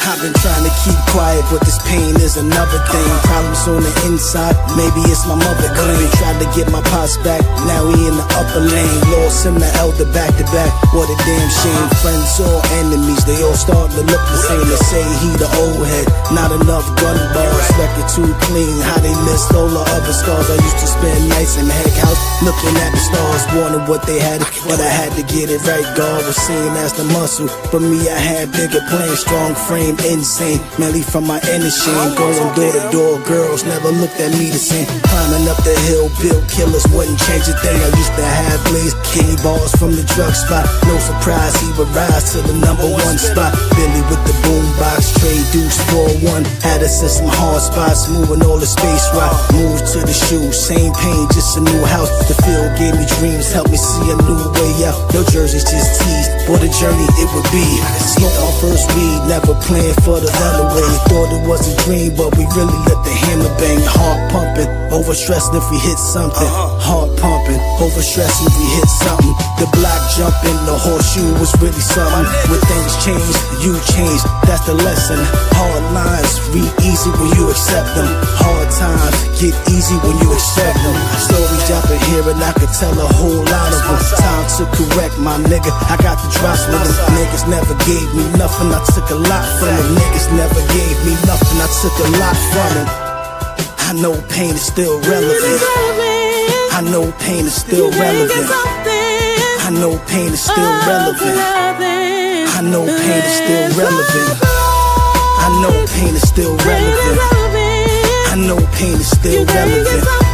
Speaker 21: I've been trying to keep quiet, but this pain is another thing. Problems on the inside, maybe it's my mother claim. Tried to get my pops back, now he in the upper lane. Lost him the elder back to back, what a damn shame. Friends or enemies, they all starting to look the same. They say he the old head, not enough gun bars. Record too clean, how they missed all the other scars. I used to spend nights in the heck house, looking at the stars, wanting what they had, but I had to get it right. God was seen as the muscle, but me I had bigger plans. Strong frame, insane, mainly from my inner shame. Going door to door, girls never looked at me the same. Climbing up the hill, built killers wouldn't change a thing. I used to have blaze, candy bars from the drug spot. No surprise, he would rise to the #1 spot. Billy with the boombox, trade deuce 4-1. Had us in some hard spots, moving all the space rock. Moved to the shoes, same pain, just a new house. The field gave me dreams, helped me see a new way out. No jerseys, just teased, what a journey it would be. Smoked my first weed, never planned for the runaway. Thought it was a dream, but we really let the hammer bang. Heart pumping, overstressing if we hit something. Heart pumping, overstressing if we hit something. The block jumping, the horseshoe was really something. When things change, you change, that's the lesson. Hard lines read easy when you accept them. Hard times get easy when you accept them. Stories jumping here and I could tell a whole lot of them. Time to correct my nigga, I got the drops with them. Niggas never gave me nothing, I took a lot from them. Niggas never gave me nothing, I took a lot from them. I know pain is still relevant. I know pain is still relevant. I know pain is still relevant. I know pain is still relevant. I know pain is still relevant. I know pain is still relevant.